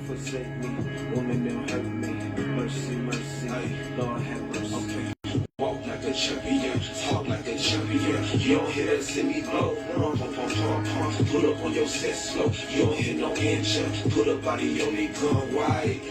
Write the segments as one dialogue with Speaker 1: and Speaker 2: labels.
Speaker 1: forsake me. Won't let them hurt me. Mercy, mercy, Lord have mercy. Okay.
Speaker 2: Walk like a champion, talk like a champion. You don't hear that semi blow. Pump, pump, pump, pump. Pull up on your set slow. You don't hear no engine. Put a body on the gun wide.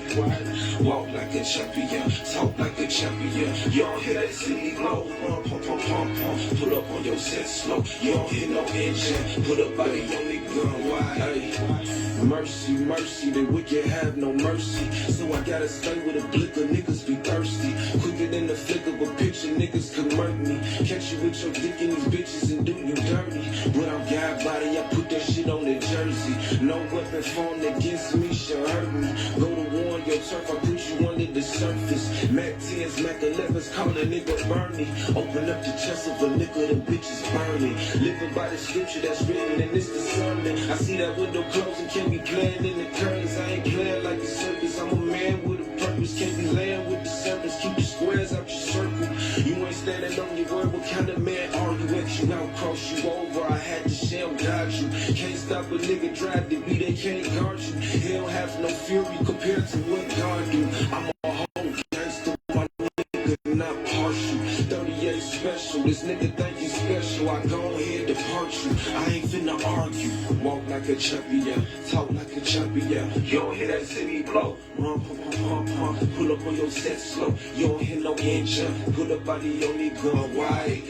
Speaker 2: Walk like a champion, talk like a champion. You don't hear that semi blow. Pump, pump, pump, pump. Pull up on your set slow. You don't hear no engine. Put a body on the gun wide.
Speaker 1: Mercy, mercy, the wicked have no mercy. So I gotta stay with a blicker, niggas be thirsty. Quicker than the flick of a picture, niggas could murk me. Catch you with your dick in these bitches and do you dirty. When I'm God body, I put that shit on the jersey. No weapon formed against me shall hurt me. Go to war on your turf, I put you under the surface. Mac 10s, Mac 11s, call a nigga Bernie. Open up the chest of a nigga, them bitches burning. Living by the scripture that's written and it's the sermon. I see that window closing, can't be playing in the curtains. I ain't playing like the circus. I'm a man with a purpose. Can't be laying with the serpents. Keep the squares out your circle. You ain't standing on your word. What kind of man are you? At you out, cross you over. I had to shell dodge you. Can't stop a nigga drive to be. They can't guard you. Hell have no fury compared to what God do. I'm a whole gangster. My nigga not partial. 38 special. This nigga think he's special. I go ahead depart you. I ain't finna argue. Walk like a champion, talk like a champion. You don't hear that city blow. Run, pump, pump, pump, pump. Pull up on your set slow. You don't hear no engine. Put a body on the gun wide.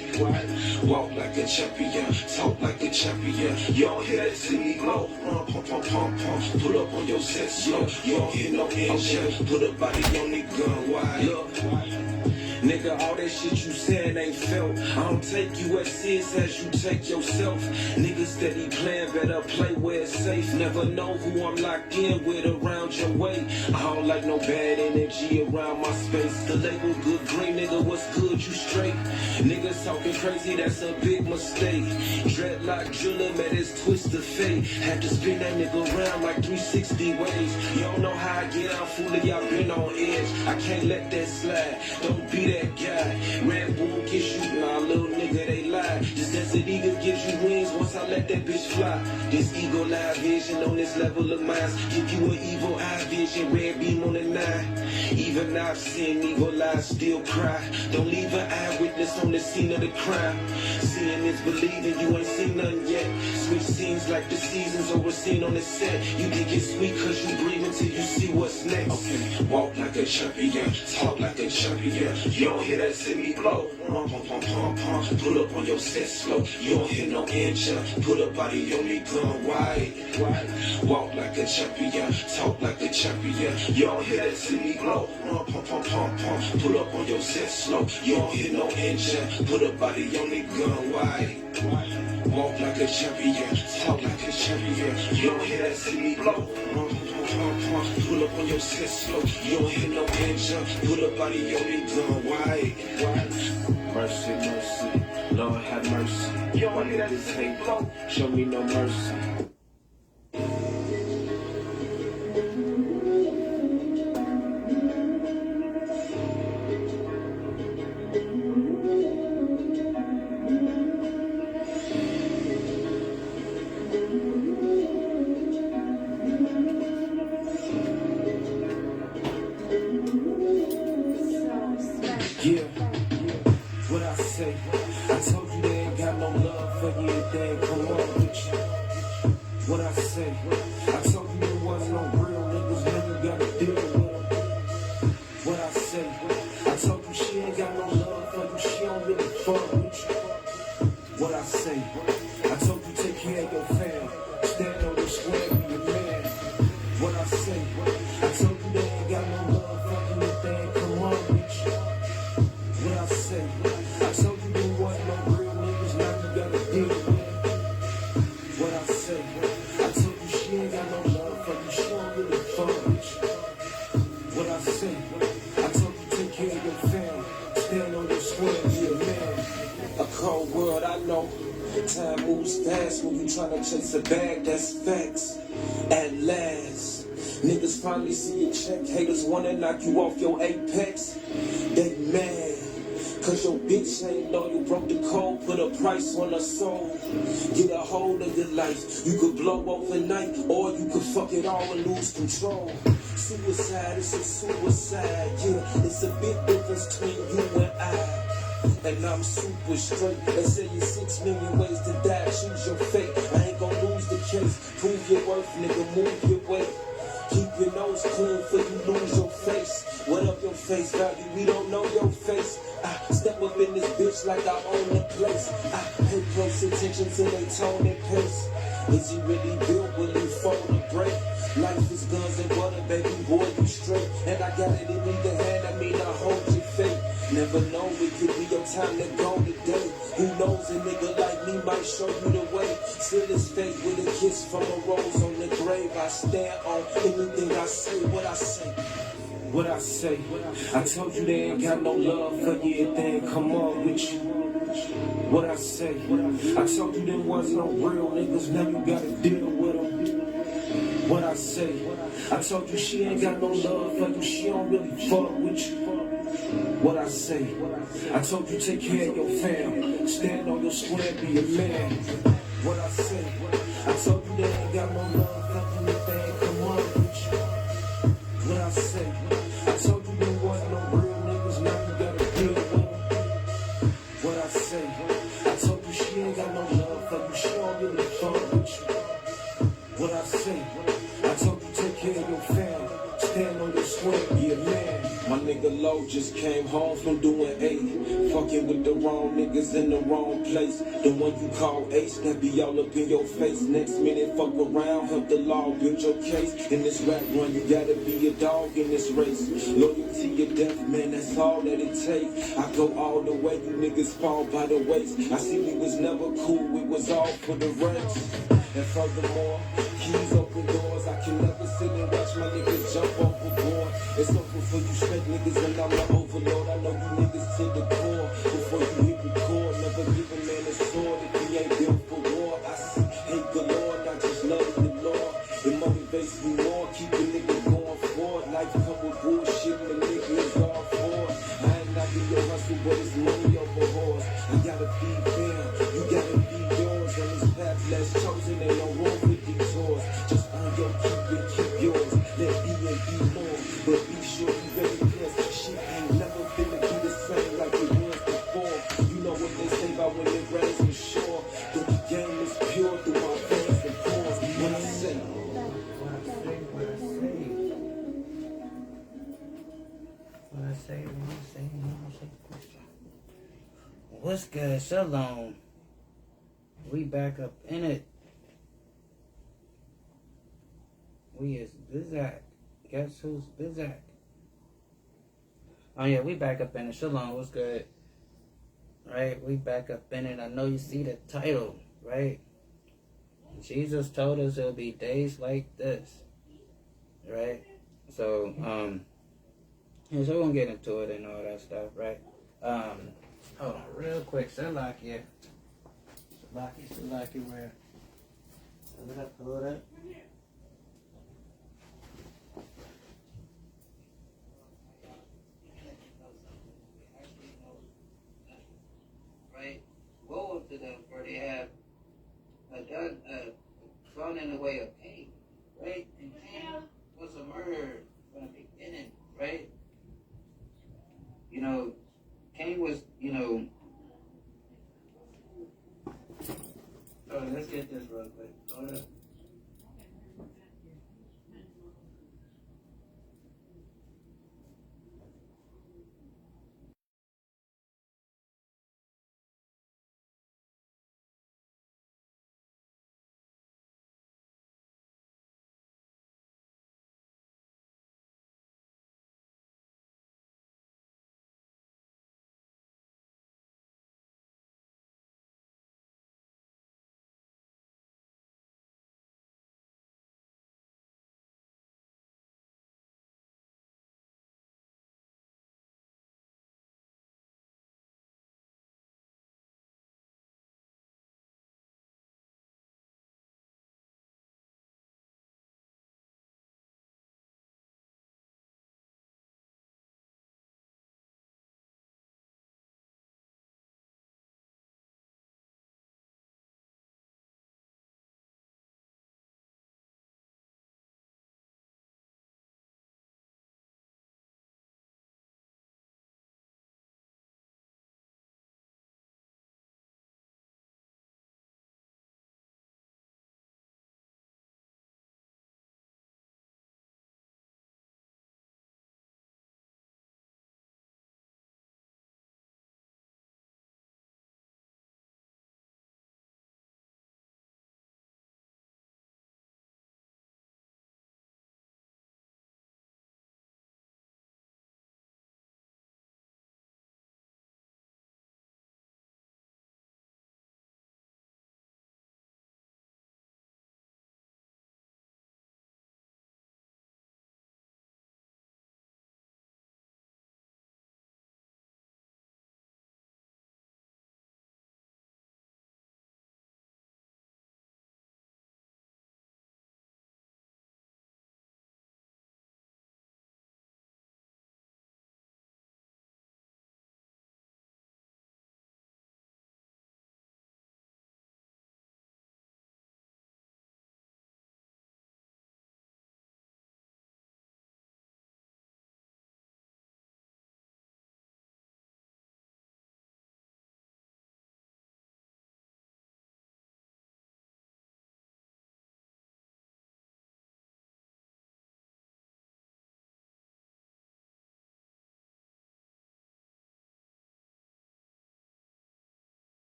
Speaker 1: Walk like a champion, talk like a champion. You don't hear that city blow. Run, pump, pump, pump, pump. Pull up on your set slow. You don't hear no engine. Put a body on the gun wide. Look. Nigga, all that shit you saying ain't felt. I don't take you as serious as you take yourself. Niggas steady playing, better play where it's safe. Never know who I'm locked in with around your way. I don't like no bad energy around my space. The label good green, nigga, what's good, you straight. Niggas talking crazy, that's a big mistake. Dreadlock driller met his twist of fate. Had to spin that nigga around like 360 ways. You don't know how I get out, fully I've been on edge. I can't let that slide, don't be that guy. Red Bull gets you, nah, little nigga, they lie. This Desert Eagle gives you wings once I let that bitch fly. This Eagle Live vision on this level of mine. Give you an evil eye vision, red beam on the 9. Even I've seen evil eyes still cry. Don't leave an eyewitness on the scene of the crime. Seeing is believing, you ain't seen nothing yet. Switch scenes like the seasons over scene on the set. You think it's sweet cause you breathe until you see what's next.
Speaker 2: Okay, walk like a champion, talk like a champion. You don't hear that semi blow. Pump, pump, pump, pump, pump. Pull up on your set slow. You don't hear no engine. Put a body on the gun wide. Walk like a champion, talk like a champion. You don't hear that semi blow. Pump, pump, pump, pump, pump. Pull up on your set slow. You don't hear no engine. Put a body on the gun wide. Walk like a champion, talk like a champion. You don't hear that semi blow. Pump, pump, pump, pump. Pull up on your set slow. You don't hear no engine. Put a body on the gun wide.
Speaker 1: Mercy, mercy, Lord have mercy.
Speaker 2: You don't hear that semi blow.
Speaker 1: Show me no mercy. Yeah, what I say? I told you they ain't got no love for you if they ain't come up with you. What I say? I told you there was no real niggas, now you gotta deal with them. What I say? I told you she ain't got no love for you, she don't really fuck with you. What I say? I told you take care of your fam, stand on the square, be a man. What I say? I told you they ain't got no love for you if they ain't come up with you. What I say? I told you there wasn't no real niggas, now you gotta deal with it. What I say? I told you she ain't got no love for you, she don't really fuck with you. What I say? I told you take care of your fam, stand on your square, be a man. A cold world, I know. Time moves fast when you tryna chase a bag, that's facts. At last, niggas finally see your check. Haters wanna knock you off your apex. They mad, Cause your bitch ain't loyal, broke the code, put a price on her soul. Get a hold of your life. You could blow overnight, or you could fuck it all and lose control. Suicide is a suicide, yeah. It's a big difference between you and I. And I'm super straight. They say you 6 million ways to die. Choose your fate. I ain't gon' lose the case. Prove your worth, nigga. Move your way. Keep your nose clean for you lose your face. What up your face value? We don't know your face. I step up in this bitch like I own the place. I pay close attention to they tone and pace. Is he really built? Will he fold a break? Life is guns and butter, baby boy, you straight. And I got it in either hand, I mean I hold your fate. Never know, it could be your time to go today. Who knows, a nigga like me might show you the way. Seal his fate with a kiss from a rose on the grave. I stand on anything I say, what I say. What I say, I told you they ain't got no love for you if they ain't come on with you. What I say, I told you there was no real niggas, now you gotta deal with them. What I say, I told you she ain't got no love for you, she don't really fuck with you. What I say, I told you take care of your fam, stand on your square, be a man. What I say, I told you they ain't got no love for you if they ain't come on with you. What I say, I told you there was no real niggas, now you gotta deal with them. What I say, I told you she ain't got no love for you, she don't really fuck with you. What I say, I told you take care of your fam, stand on your square, be a man. My nigga Low just came home from doing 8. Fucking with the wrong niggas in the wrong place. The one you call ace, that be all up in your face. Next minute fuck around, help the law build your case. In this rap run, you gotta be a dog in this race. Loyalty or death, man, that's all that it takes. I go all the way, you niggas fall by the waist. I see we was never cool, we was all for the race. And furthermore, keys open doors. I can never sit and watch my niggas jump overboard. It's over for you straight niggas and I'm the overlord. I know you niggas to the core. Before you hit record, never give a man a sword if he ain't built for war. I see hate galore, not just love the Lord. It motivates me more, keep a nigga going forward. Life come with bullshit and the nigga is all for it. I ain't knocking your hustle, but it's money over horse. I gotta feed them, you gotta feed yours. On this path less chosen, ain't no room for detours. Just earn your keep and keep yours. Let be and be more, but be sure you very close. Shit ain't never finna be the same like it was before. You know what they say about when it rains for sure. The game is pure through my veins and pores. What I say.
Speaker 3: What's good? Shalom. We back up in it. We is Bizak. Guess who's Bizak? Oh yeah, we back up in it. Shalom, what's good? Right? We back up in it. I know you see the title, right? Jesus told us it'll be days like this. Right? So, yeah, so we're gonna get into it and all that stuff, right? Hold on real quick. Salakia, where? Hold up. Right? Woe up to them, for they have thrown in the way of Cain, right? And Cain was a murderer from the beginning, right? You know, Cain was, oh, let's get this real quick. Hold up.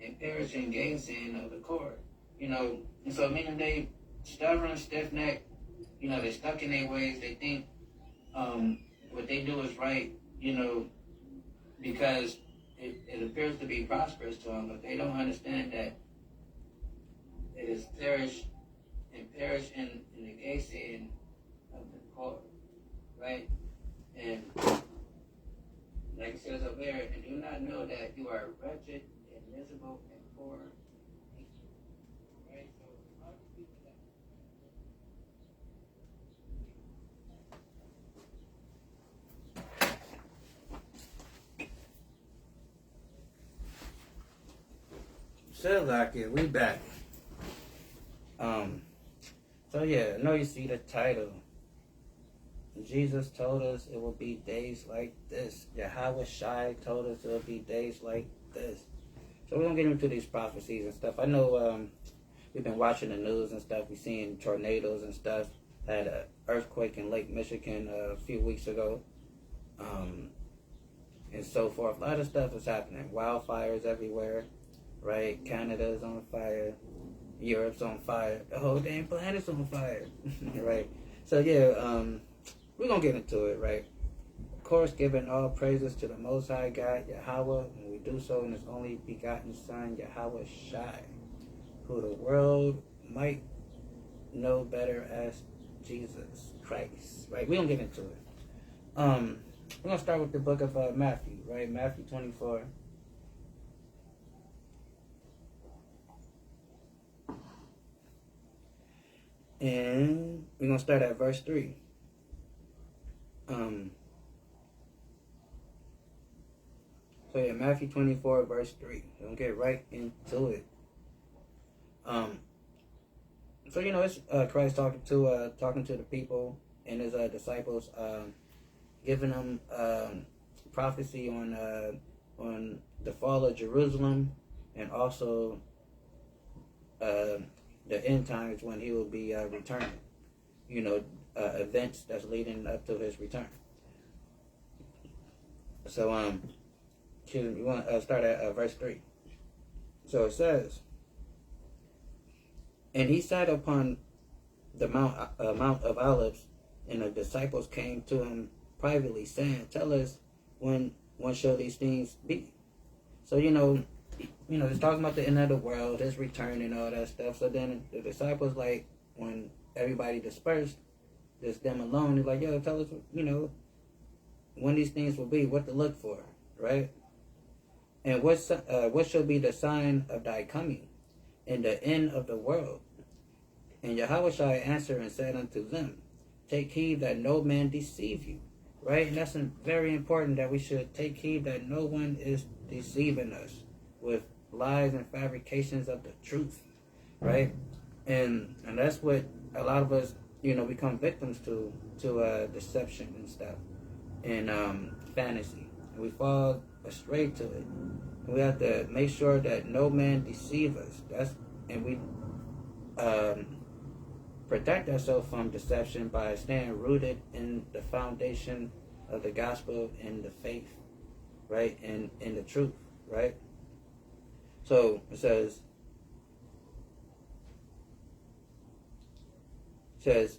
Speaker 3: and perish in gazing of the court. You know, and so meaning they stubborn, stiff necked, you know, they're stuck in their ways, they think what they do is right, you know, because it appears to be prosperous to them, but they don't understand that it is perish in the gazing of the court, right? And like it says up there, and do not know that you are wretched and miserable and poor. Right? So a lot of people that so like it, we back. So yeah, I know you see the title. Jesus told us it will be days like this. Yahweh Shai told us it will be days like this. So we're going to get into these prophecies and stuff. I know we've been watching the news and stuff. We've seen tornadoes and stuff. Had an earthquake in Lake Michigan a few weeks ago. And so forth. A lot of stuff is happening. Wildfires everywhere, right? Canada's on fire. Europe's on fire. The whole damn planet's on fire, right? So yeah, we're going to get into it, right? Of course, giving all praises to the Most High God, Yahweh, and we do so in His only begotten Son, Yahweh Shai, who the world might know better as Jesus Christ, right? We're going to get into it. We're going to start with the book of Matthew, right? Matthew 24. And we're going to start at verse 3. So yeah, Matthew 24, verse 3. We're going to get right into it. So you know, it's Christ talking to the people and His disciples, giving them prophecy on the fall of Jerusalem, and also the end times when He will be returning. You know, events that's leading up to His return. So we want to start at verse 3. So it says, and He sat upon the Mount of Olives, and the disciples came to Him privately, saying, "Tell us, when shall these things be?" So you know, it's talking about the end of the world, His return, and all that stuff. So then the disciples, like, when everybody dispersed, just them alone, they're like, "Yo, tell us, when these things will be, what to look for, right? And what shall be the sign of Thy coming, and the end of the world?" And Yahweh shall answer and said unto them, "Take heed that no man deceive you." Right? And that's very important, that we should take heed that no one is deceiving us with lies and fabrications of the truth. Right? And that's what a lot of us, become victims to deception and stuff, and fantasy. And we fall astray to it. And we have to make sure that no man deceive us. And we protect ourselves from deception by staying rooted in the foundation of the gospel and the faith, right? And in the truth, right? So it says,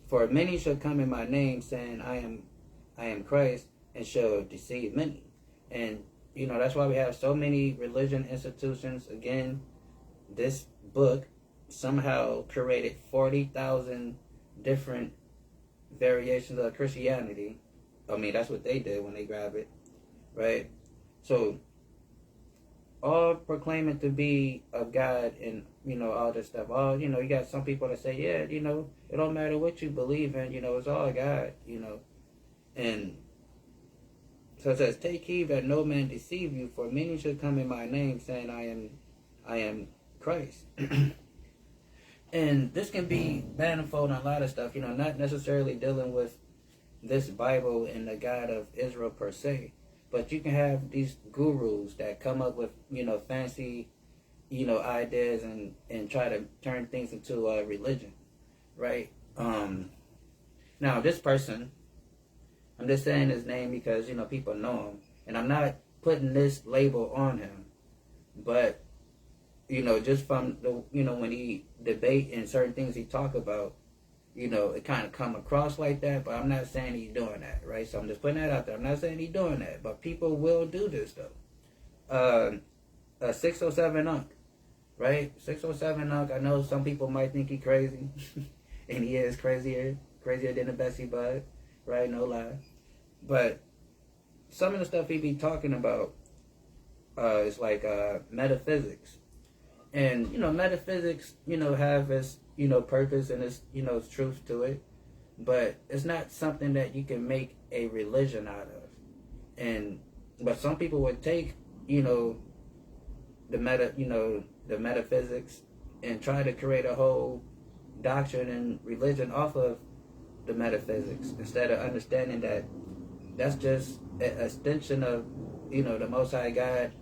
Speaker 3: "For many shall come in my name, saying, I am Christ, and shall deceive many." And that's why we have so many religion institutions. Again, this book somehow created 40,000 different variations of Christianity. I mean, that's what they did when they grabbed it, right? So, all proclaiming to be of God, and, all this stuff. All, you got some people that say, yeah, it don't matter what you believe in, it's all God, And so it says, "Take heed that no man deceive you, for many shall come in my name, saying, I am Christ." And this can be manifold on a lot of stuff, not necessarily dealing with this Bible and the God of Israel per se, but you can have these gurus that come up with, fancy, ideas and try to turn things into a religion, right? Now, this person, I'm just saying his name because, people know him, and I'm not putting this label on him, but just from the, when he debate and certain things he talk about, it kind of come across like that, but I'm not saying he's doing that, right? So I'm just putting that out there. I'm not saying he's doing that, but people will do this, though. 607 Unk, right? 607 Unk, I know some people might think he crazy, and he is crazier than the Bessie Bud, right? No lie. But some of the stuff he be talking about is like metaphysics. And, metaphysics, have its, purpose and its truth to it. But it's not something that you can make a religion out of. But some people would take, the metaphysics and try to create a whole doctrine and religion off of the metaphysics instead of understanding that that's just an extension of, the Most High God,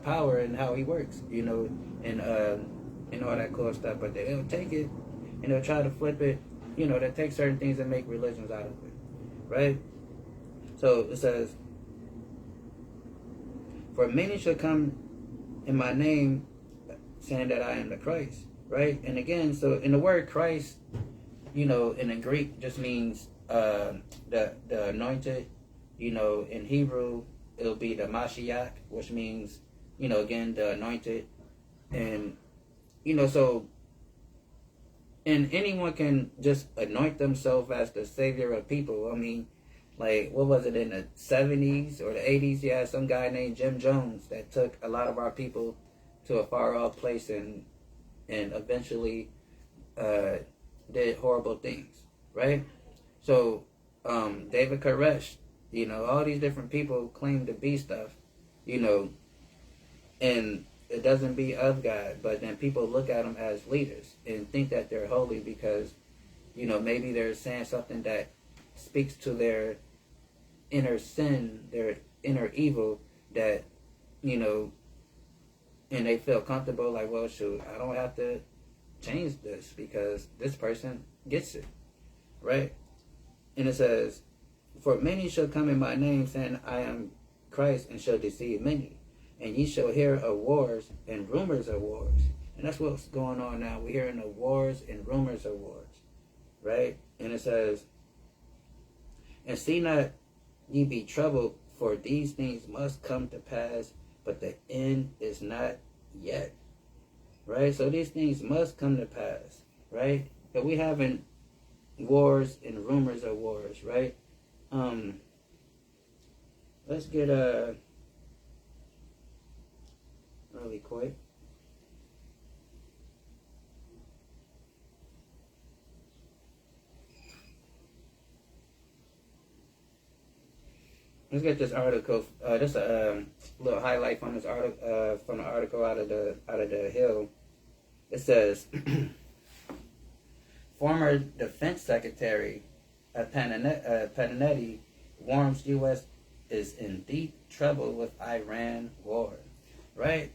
Speaker 3: power and how he works, and all that cool stuff. But they'll take it and they'll try to flip it, they'll take certain things and make religions out of it, right? So it says, for many shall come in my name saying that I am the Christ, right? And again, so in the word Christ, in the Greek just means the anointed, in Hebrew it'll be the Mashiach, which means, again, the anointed. And, so, and anyone can just anoint themselves as the savior of people. I mean, like, what was it, in the 70s or the 80s? You had some guy named Jim Jones that took a lot of our people to a far off place and eventually did horrible things, right? So, David Koresh, all these different people claim to be stuff, and it doesn't be of God, but then people look at them as leaders and think that they're holy because, maybe they're saying something that speaks to their inner sin, their inner evil that, and they feel comfortable like, well, shoot, I don't have to change this because this person gets it, right? And it says, for many shall come in my name, saying, I am Christ, and shall deceive many. And ye shall hear of wars and rumors of wars. And that's what's going on now. We're hearing of wars and rumors of wars, right? And it says, and see not ye be troubled, for these things must come to pass, but the end is not yet, right? So these things must come to pass, right? But we having wars and rumors of wars, right? Let's get really quick. Let's get this article. Just a little highlight from this article, from the article out of the Hill. It says, former Defense Secretary Patanetti warns U.S. is in deep trouble with Iran war, right?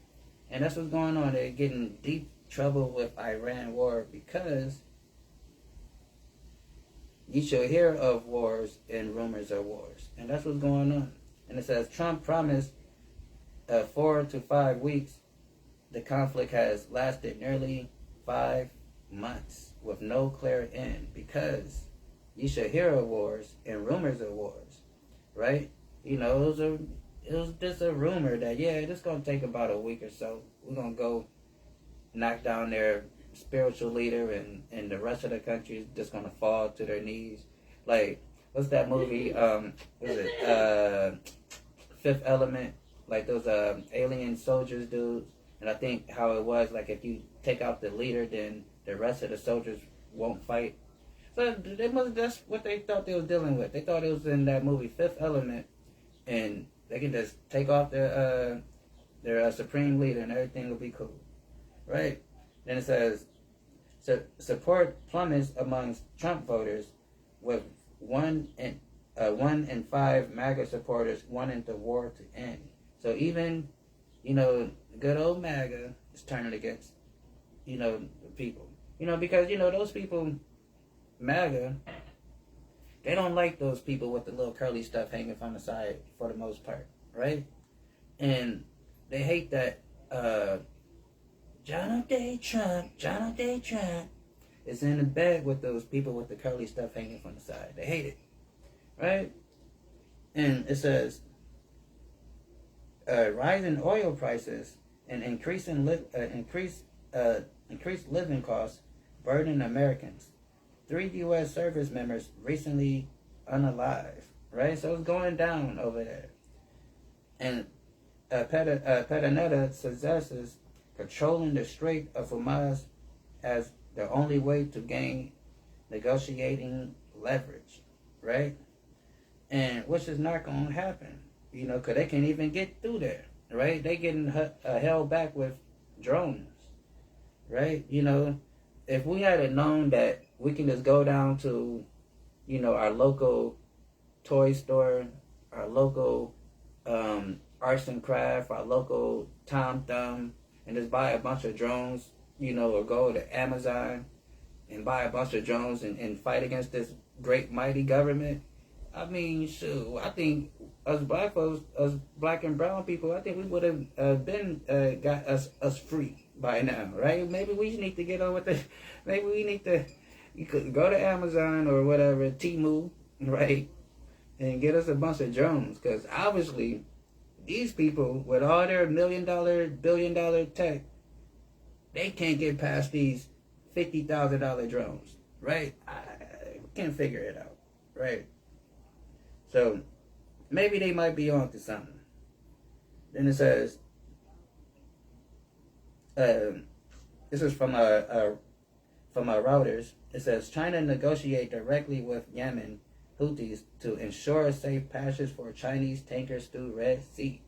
Speaker 3: And that's what's going on. They're getting deep trouble with Iran war because you shall hear of wars and rumors of wars. And that's what's going on. And it says, Trump promised 4 to 5 weeks. The conflict has lasted nearly 5 months with no clear end because you shall hear of wars and rumors of wars, right? It was just a rumor that, yeah, it's going to take about a week or so. We're going to go knock down their spiritual leader and the rest of the country is just going to fall to their knees. Like, what's that movie? Was it Fifth Element? Like those alien soldiers dudes. And I think how it was, like, if you take out the leader, then the rest of the soldiers won't fight. So that's what they thought they was dealing with. They thought it was in that movie Fifth Element, and they can just take off their supreme leader and everything will be cool, right? Then it says, support plummets amongst Trump voters, with 1 in 5 MAGA supporters wanting the war to end. So even, good old MAGA is turning against, the people. Because, those people, MAGA, they don't like those people with the little curly stuff hanging from the side for the most part, right? And they hate that Donald J. Trump, Donald J. Trump, is in the bed with those people with the curly stuff hanging from the side. They hate it, right? And it says, rising oil prices and increased living costs burden Americans. 3 U.S. service members recently unalive, right? So it's going down over there. And Petanetta suggests controlling the Strait of Hormuz as the only way to gain negotiating leverage, right? And which is not going to happen, because they can't even get through there, right? They getting held back with drones, right? If we had known that we can just go down to, our local toy store, our local arts and craft, our local Tom Thumb, and just buy a bunch of drones, or go to Amazon and buy a bunch of drones and fight against this great mighty government. I mean, shoot, I think us black folks, us black and brown people, I think we would have been got us free by now, right? Maybe we need to get on with the, maybe we need to, you could go to Amazon or whatever, Temu, right? And get us a bunch of drones, because obviously these people with all their $1 million, $1 billion tech, they can't get past these $50,000 drones, right? I can't figure it out, right? So maybe they might be on to something. Then it says, this is from Reuters. It says China negotiate directly with Yemen Houthis to ensure safe passage for Chinese tankers through Red Sea.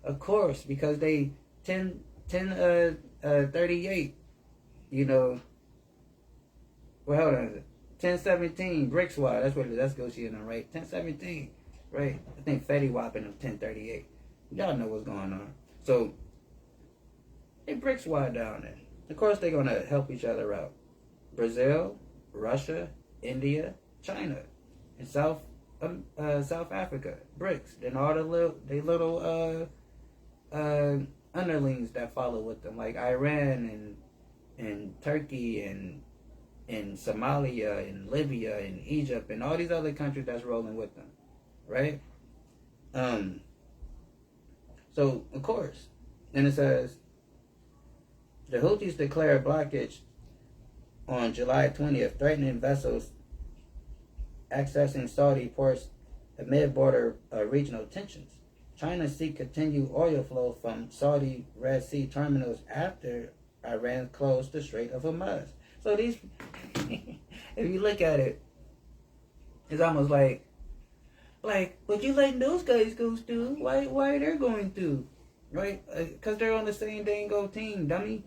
Speaker 3: Of course, because they 38, well, hold on. 1017, BRICS wide, that's what it is, that's negotiating on, right? 1017, right? I think Fetty Wap in 1038. Y'all know what's going on. So, they BRICS wide down there. Of course, they're going to help each other out. Brazil, Russia, India, China, and South Africa, BRICS. Then all the little underlings that follow with them, like Iran and Turkey and Somalia and Libya and Egypt and all these other countries that's rolling with them, right? So of course, and it says the Houthis declare blockage on July 20th, threatening vessels accessing Saudi ports amid border regional tensions. China seeks continued oil flow from Saudi Red Sea terminals after Iran closed the Strait of Hormuz. So these, if you look at it, it's almost like, what you letting those guys go through? Why are they going through? Right? Because they're on the same dang go team, dummy.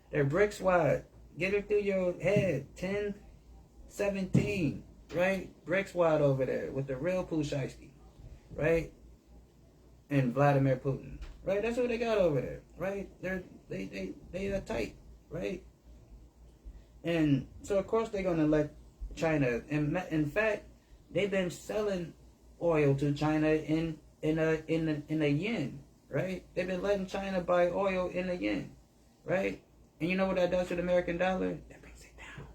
Speaker 3: They're BRICS wide. Get it through your head. 10-17, right? BRICS wide over there with the real Pusheisty, right? And Vladimir Putin, right? That's what they got over there, right? They are tight, right? And so of course they're gonna let China. And in fact, they've been selling oil to China in a yen, right? They've been letting China buy oil in a yen, right? And you know what that does to the American dollar? That brings it down.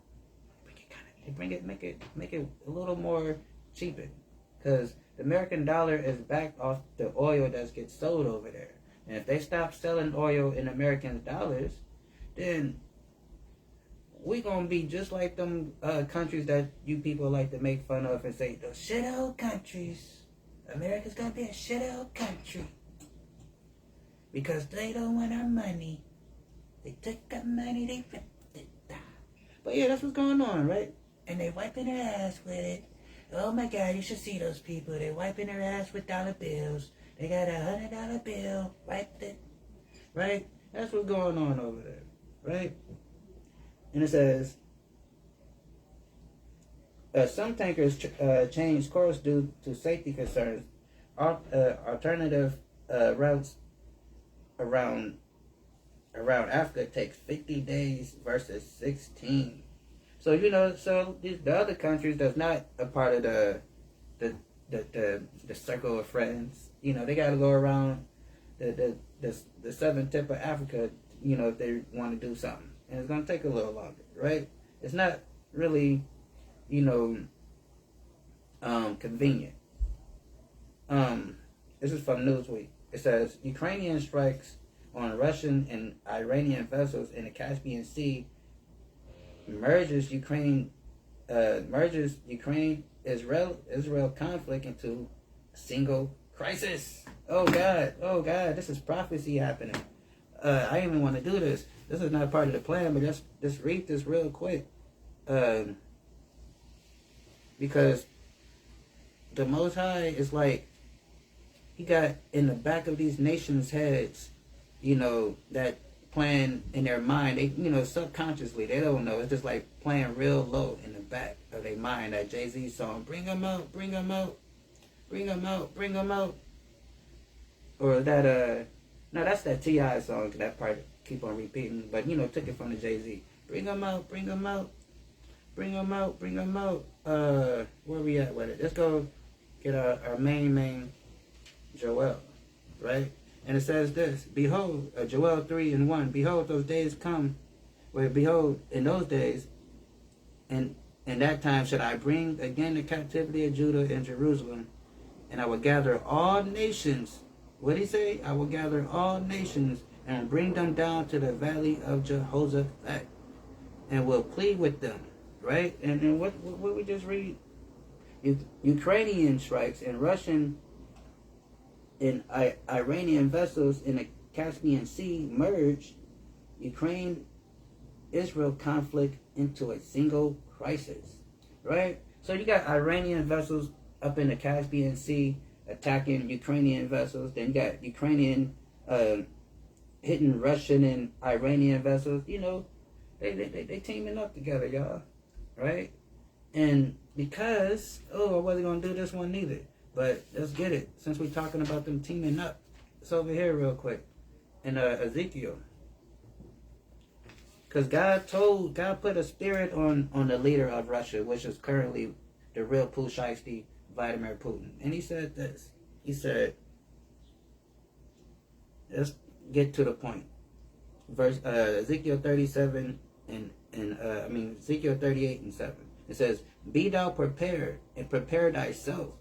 Speaker 3: Make it a little more cheaper, because the American dollar is backed off the oil that gets sold over there. And if they stop selling oil in American dollars, then we gonna be just like them countries that you people like to make fun of and say, those shit old countries. America's gonna be a shit old country because they don't want our money. They took our money, they ripped it down. But yeah, that's what's going on, right? And they wiping their ass with it. Oh my God, you should see those people. They wiping their ass with dollar bills. They got a $100 bill, wiped it, right? That's what's going on over there, right? And it says, some tankers changed course due to safety concerns. Alternative routes around Africa takes 50 days versus 16. So the other countries that's not a part of the circle of friends, they got to go around the southern tip of Africa if they want to do something. And it's going to take a little longer, right? It's not really, convenient. This is from Newsweek. It says, Ukrainian strikes on Russian and Iranian vessels in the Caspian Sea merges Israel conflict into a single crisis. Oh God, this is prophecy happening. I didn't even want to do this. This is not part of the plan, but just read this real quick. Because the Most High is like, he got in the back of these nations' heads, that playing in their mind. They, subconsciously, they don't know. It's just like playing real low in the back of their mind. That Jay-Z song, bring them out, bring them out, bring them out, bring them out. Or that, no, that's that T.I. song, that part keep on repeating. But, took it from the Jay-Z. Bring them out, bring them out, bring them out, bring them out. Where we at with it? Let's go get our main Joel, right? And it says this, behold, Joel 3:1, behold, those days come, where behold, in those days, and in that time should I bring again the captivity of Judah and Jerusalem, and I will gather all nations. What did he say? I will gather all nations and bring them down to the valley of Jehoshaphat, and will plead with them, right? And then what we just read? Ukrainian strikes and Russian and Iranian vessels in the Caspian Sea merged Ukraine-Israel conflict into a single crisis, right? So you got Iranian vessels up in the Caspian Sea attacking Ukrainian vessels. Then you got Ukrainian hitting Russian and Iranian vessels. They teaming up together, y'all, right? And because, I wasn't going to do this one neither. But let's get it. Since we're talking about them teaming up, it's over here real quick. In Ezekiel. Because God put a spirit on the leader of Russia, which is currently the real Pushaisty, Vladimir Putin. And he said this. He said, let's get to the point. Ezekiel 37 Ezekiel 38:7. It says, be thou prepared and prepare thyself.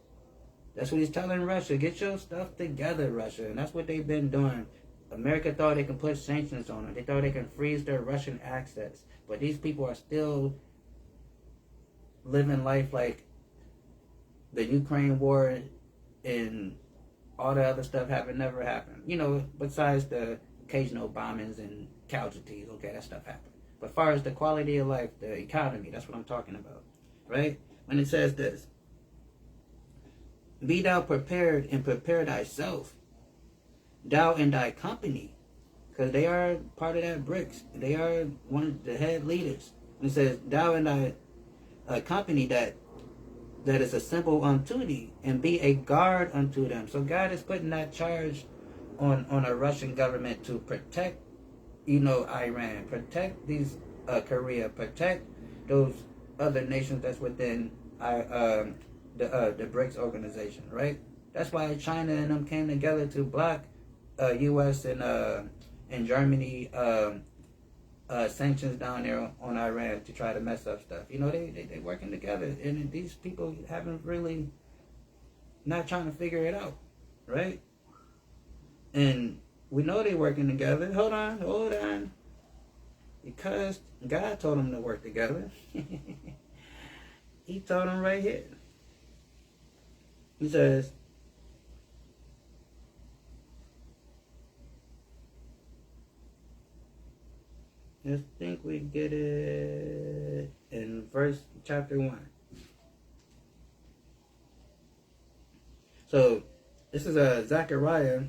Speaker 3: That's what he's telling Russia. Get your stuff together, Russia. And that's what they've been doing. America thought they can put sanctions on them. They thought they can freeze their Russian access. But these people are still living life like the Ukraine war and all the other stuff never happened. Besides the occasional bombings and casualties. Okay, that stuff happened. But as far as the quality of life, the economy, that's what I'm talking about. Right? When it says this, be thou prepared and prepare thyself, thou and thy company, because they are part of that BRICS. They are one of the head leaders. And it says, thou and thy company that is a symbol unto thee, and be a guard unto them. So God is putting that charge on a Russian government to protect, Iran, protect these Korea, protect those other nations that's within the BRICS organization, right? That's why China and them came together to block U.S. and Germany sanctions down there on Iran to try to mess up stuff. They working together, and these people haven't really not trying to figure it out, right? And we know they working together. Hold on. Because God told them to work together. He told them right here. He says, I think we get it in chapter 1. So, this is Zechariah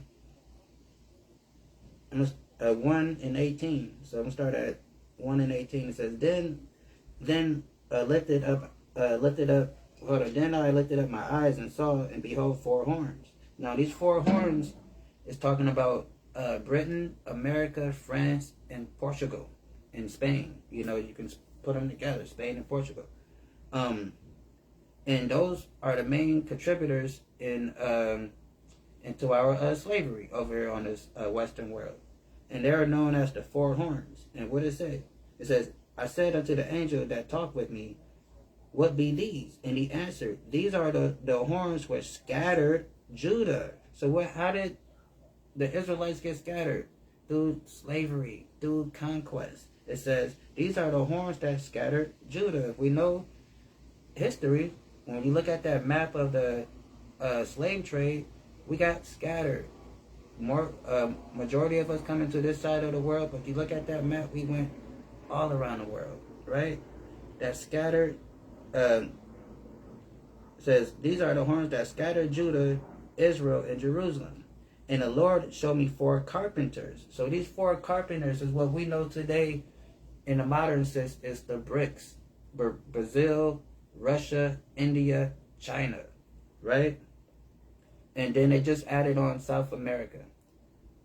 Speaker 3: 1:18. So I'm going to start at 1:18. It says, Then I lifted up my eyes and saw, and behold, 4 horns. Now these 4 horns is talking about Britain, America, France, and Portugal, and Spain. You can put them together, Spain and Portugal. And those are the main contributors into our slavery over here on this Western world. and they are known as the four horns. And what it say? It says, I said unto the angel that talked with me, what be these? And he answered, these are the horns which scattered Judah. So how did the Israelites get scattered? Through slavery, through conquest. It says, these are the horns that scattered Judah. If we know history, when you look at that map of the slave trade, we got scattered. Majority of us coming to this side of the world, but if you look at that map, we went all around the world, right? That scattered, says, these are the horns that scattered Judah, Israel, and Jerusalem. And the Lord showed me 4 carpenters. So these 4 carpenters is what we know today in the modern sense is the BRICS. Brazil, Russia, India, China, right? And then they just added on South America.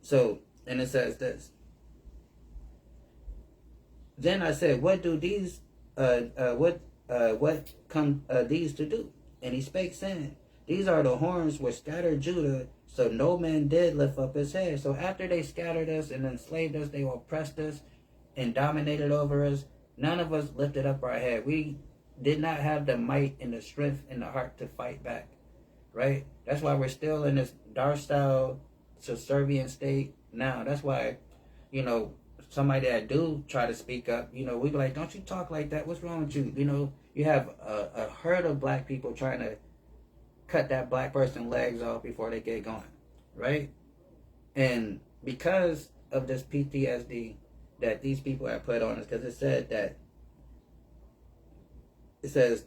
Speaker 3: So, and it says this. Then I said, what do these, what come these to do? And he spake, saying, these are the horns which scattered Judah, so no man did lift up his head. So after they scattered us and enslaved us, they oppressed us and dominated over us, none of us lifted up our head. We did not have the might and the strength and the heart to fight back, right? That's why we're still in this Dar-style subservient state now. That's why, you know, somebody that do try to speak up, you know, we be like, don't you talk like that? What's wrong with you? You know, you have a herd of black people trying to cut that black person legs off before they get going, right? And because of this PTSD that these people have put on us, because it said that, it says,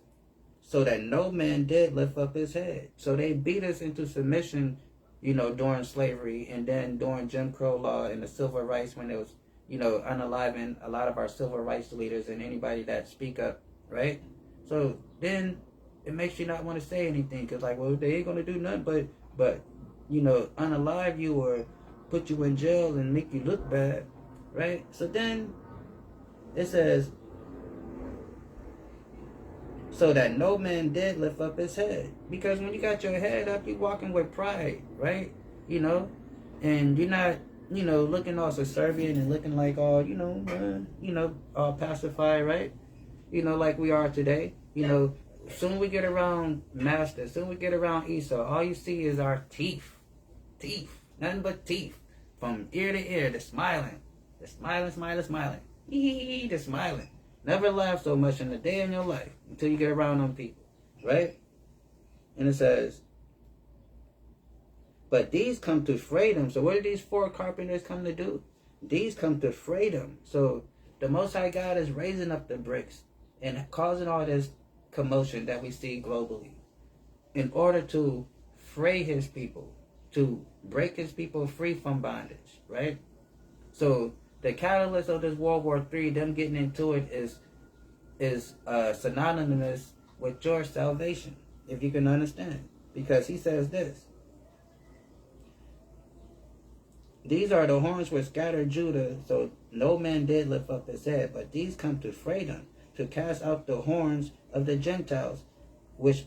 Speaker 3: so that no man did lift up his head. So they beat us into submission, you know, during slavery, and then during Jim Crow law and the civil rights, when it was, you know, unaliving a lot of our civil rights leaders and anybody that speak up, right? So then it makes you not want to say anything, because like, well, they ain't going to do nothing but, you know, unalive you or put you in jail and make you look bad, right? So then it says, so that no man did lift up his head. Because when you got your head up, you're walking with pride, right? You know, and you're not, you know, looking all subservient and looking like all, you know, all pacified, right? You know, like we are today. You know, soon we get around Master, soon we get around Esau, all you see is our teeth. Teeth. Nothing but teeth. From ear to ear, the smiling. The smiling. Hee, the smiling. Never laugh so much in a day in your life until you get around them people, right? And it says, but these come to freedom. So what do these 4 carpenters come to do? These come to freedom. So the Most High God is raising up the BRICS and causing all this commotion that we see globally in order to fray his people, to break his people free from bondage, right? So the catalyst of this World War III, them getting into it, is synonymous with your salvation, if you can understand. Because he says this. These are the horns which scattered Judah, so no man did lift up his head, but these come to freedom, to cast out the horns of the Gentiles, which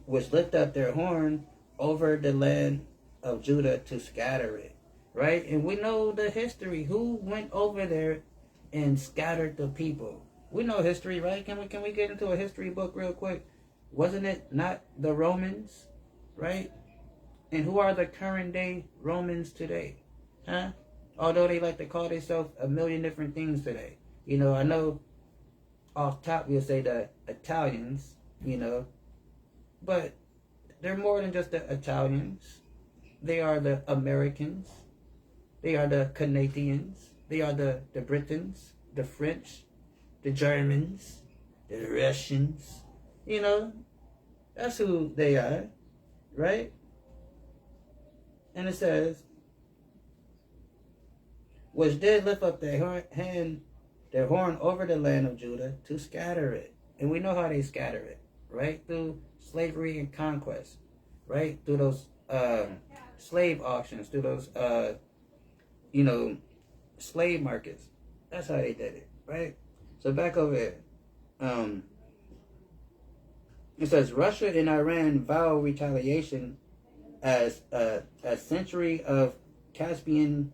Speaker 3: lift up their horn over the land of Judah to scatter it. Right? And we know the history. Who went over there and scattered the people? We know history, right? Can we get into a history book real quick? Wasn't it not the Romans? Right? And who are the current day Romans today? Huh? Although they like to call themselves a million different things today. You know, I know off top we'll say the Italians, you know, but they're more than just the Italians. They are the Americans. They are the Canadians. They are the Britons, the French, the Germans, the Russians. You know, that's who they are, right? And it says, which did lift up their horn over the land of Judah to scatter it. And we know how they scatter it, right? Through slavery and conquest, right? Through those slave auctions, through those you know, slave markets. That's how they did it, right? So back over here. It says, Russia and Iran vow retaliation as a century of Caspian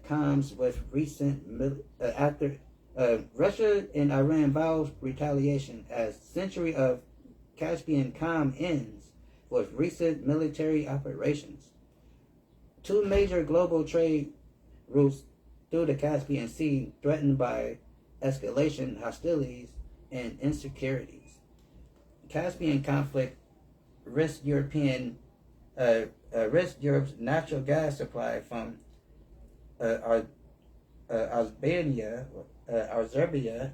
Speaker 3: comes with after Russia and Iran vows retaliation as century of Caspian calm ends with recent military operations. Two major global trade routes through the Caspian Sea threatened by escalation, hostilities, and insecurities. Caspian conflict risked Europe's natural gas supply from Albania, Azerbaijan,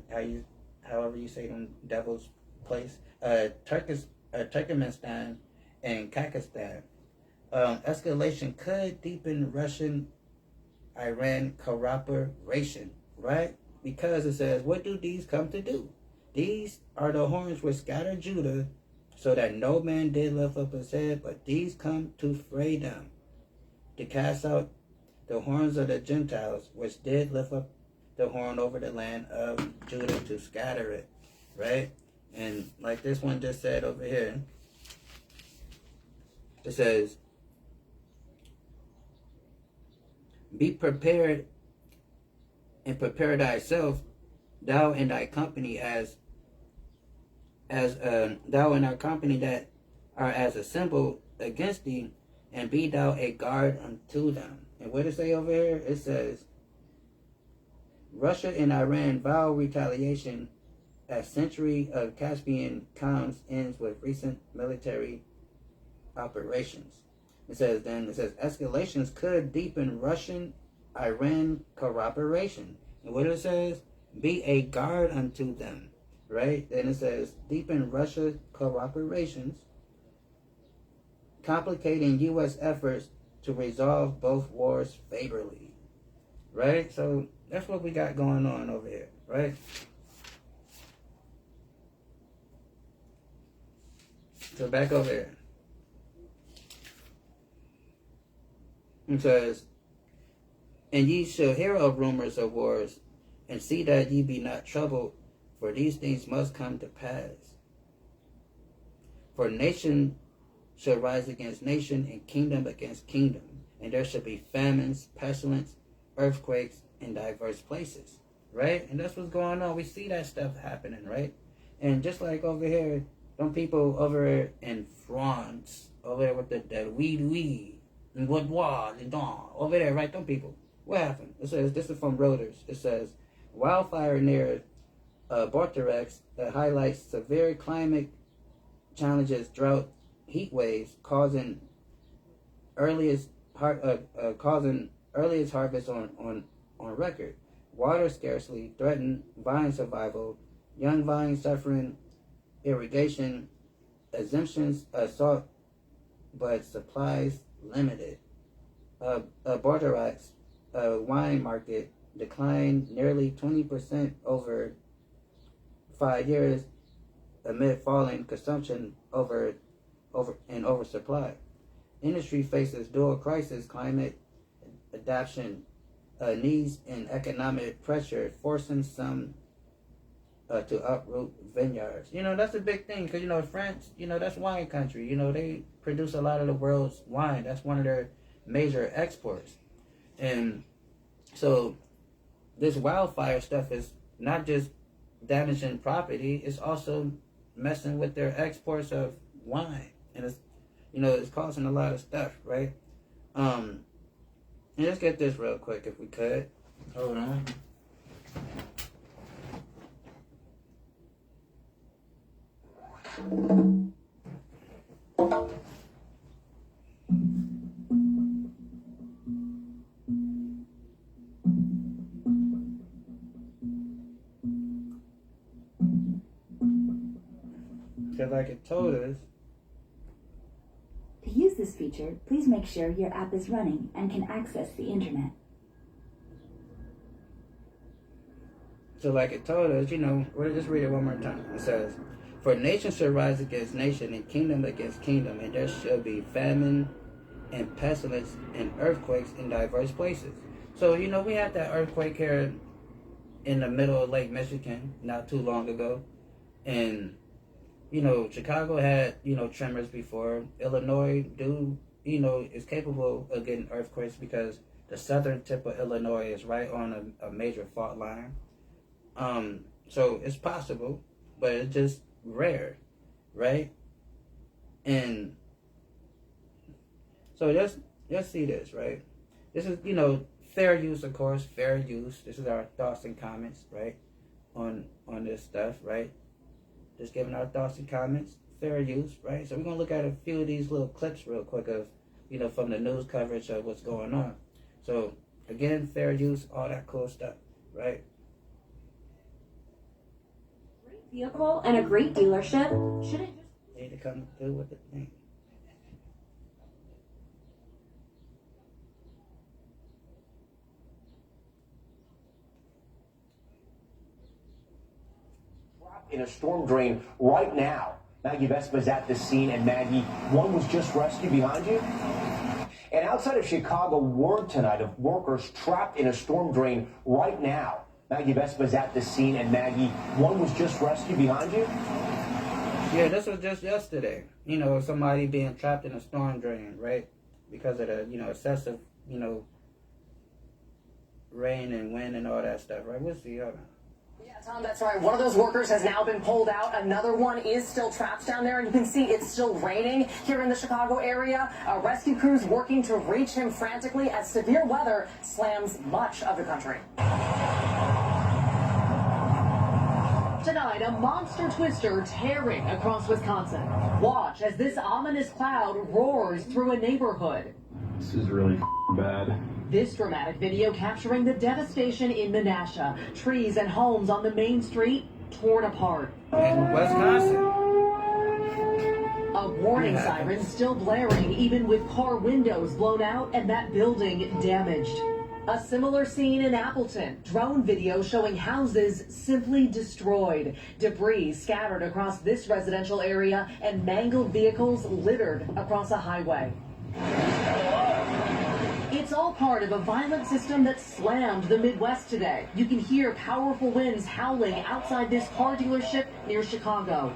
Speaker 3: however you say them devil's place, Turkmenistan, and Kazakhstan. Escalation could deepen Russian-Iran cooperation, right? Because it says, what do these come to do? These are the horns which scatter Judah, so that no man did lift up his head, but these come to fray them, to cast out the horns of the Gentiles, which did lift up the horn over the land of Judah to scatter it, right? And like this one just said over here, it says, be prepared and prepare thyself, thou and thy company thou and our company that are as assembled against thee, and be thou a guard unto them. And what does it say over here? It says, Russia and Iran vow retaliation as century of Caspian calms ends with recent military operations. It says escalations could deepen Russian-Iran cooperation. And what it says, be a guard unto them, right? Then it says deepen Russia cooperations, complicating U.S. efforts to resolve both wars favorably, right? So that's what we got going on over here, right? So back over here. It says, and ye shall hear of rumors of wars, and see that ye be not troubled, for these things must come to pass. For nation shall rise against nation, and kingdom against kingdom, and there shall be famines, pestilence, earthquakes in diverse places, right? And that's what's going on. We see that stuff happening, right? And just like over here, some people over in France, over there with the weed, and what was and dawn over there, right? Them people. What happened? It says, this is from Reuters. It says, wildfire near Bordeaux highlights severe climate challenges, drought, heat waves, causing earliest harvest on record. Water scarcity threatened vine survival. Young vines suffering irrigation exemptions sought, but supplies limited. Bordeaux wine market declined nearly 20% over 5 years amid falling consumption over oversupply. Industry faces dual crisis: climate adaptation needs and economic pressure, forcing some to uproot vineyards. You know, that's a big thing because, you know, France, you know, that's wine country. You know, they produce a lot of the world's wine. That's one of their major exports. And so this wildfire stuff is not just damaging property, it's also messing with their exports of wine. And it's, you know, it's causing a lot of stuff, right? And let's get this real quick if we could. Hold on. Because like it told us,
Speaker 4: to use this feature, please make sure your app is running and can access the internet.
Speaker 3: so like it told us, you know, we'll just read it one more time. It says, for nation shall rise against nation, and kingdom against kingdom, and there shall be famine and pestilence and earthquakes in diverse places. So, you know, we had that earthquake here in the middle of Lake Michigan not too long ago. And, you know, Chicago had, you know, tremors before. Illinois is capable of getting earthquakes because the southern tip of Illinois is right on a major fault line. So it's possible, but it's just rare, right? And so just see this, right? This is, fair use, of course, fair use. This is our thoughts and comments, right? On this stuff, right? Just giving our thoughts and comments, fair use, right? So we're gonna look at a few of these little clips real quick of, from the news coverage of what's going on. So again, fair use, all that cool stuff, right?
Speaker 5: Great vehicle and a great dealership. Should it just
Speaker 3: Need to come through with the thing.
Speaker 6: In a storm drain right now. Maggie Vespa's at the scene, and Maggie, one was just rescued behind you. And outside of Chicago, word tonight of workers trapped in a storm drain right now. Maggie Vespa's at the scene, and Maggie, one was just rescued behind you.
Speaker 3: Yeah, this was just yesterday. Somebody being trapped in a storm drain, right? Because of the, excessive, rain and wind and all that stuff, right? We'll see. Hold on.
Speaker 7: Yeah, Tom, that's right. One of those workers has now been pulled out. Another one is still trapped down there, and you can see it's still raining here in the Chicago area. Rescue crews working to reach him frantically as severe weather slams much of the country. Tonight, a monster twister tearing across Wisconsin. Watch as this ominous cloud roars through a neighborhood.
Speaker 8: This is really bad.
Speaker 7: This dramatic video capturing the devastation in Menasha. Trees and homes on the main street torn apart.
Speaker 3: In Wisconsin.
Speaker 7: A warning siren still blaring, even with car windows blown out and that building damaged. A similar scene in Appleton. Drone video showing houses simply destroyed. Debris scattered across this residential area and mangled vehicles littered across a highway. It's all part of a violent system that slammed the Midwest today. You can hear powerful winds howling outside this car dealership near Chicago.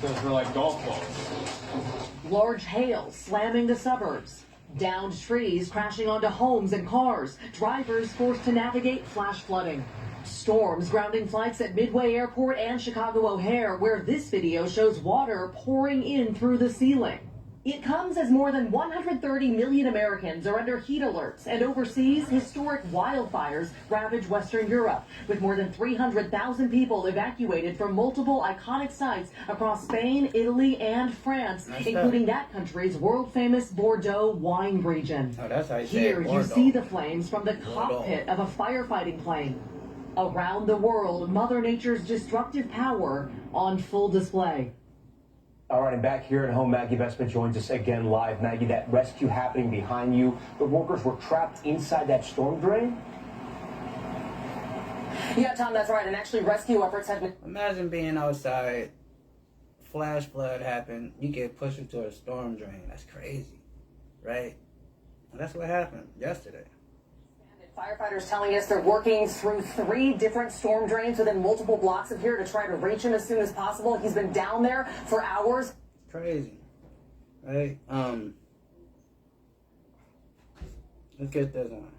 Speaker 8: Those were like golf balls.
Speaker 7: Large hail slamming the suburbs. Downed trees crashing onto homes and cars. Drivers forced to navigate flash flooding. Storms grounding flights at Midway Airport and Chicago O'Hare, where this video shows water pouring in through the ceiling. It comes as more than 130 million Americans are under heat alerts, and overseas, historic wildfires ravage Western Europe, with more than 300,000 people evacuated from multiple iconic sites across Spain, Italy, and France, including that country's world-famous Bordeaux wine region.
Speaker 3: Oh, that's how you say
Speaker 7: Here
Speaker 3: it,
Speaker 7: you
Speaker 3: Bordeaux.
Speaker 7: see the flames from the cockpit of a firefighting plane. Around the world, Mother Nature's destructive power on full display.
Speaker 6: All right, and back here at home, Maggie Vespa joins us again live. Maggie, that rescue happening behind you, the workers were trapped inside that storm drain?
Speaker 7: Yeah, Tom, that's right. And actually, rescue efforts have been...
Speaker 3: Imagine being outside, flash flood happened, you get pushed into a storm drain. That's crazy, right? And that's what happened yesterday.
Speaker 7: Firefighters telling us they're working through 3 different storm drains within multiple blocks of here to try to reach him as soon as possible. He's been down there for hours.
Speaker 3: Crazy, right? Let's get this one.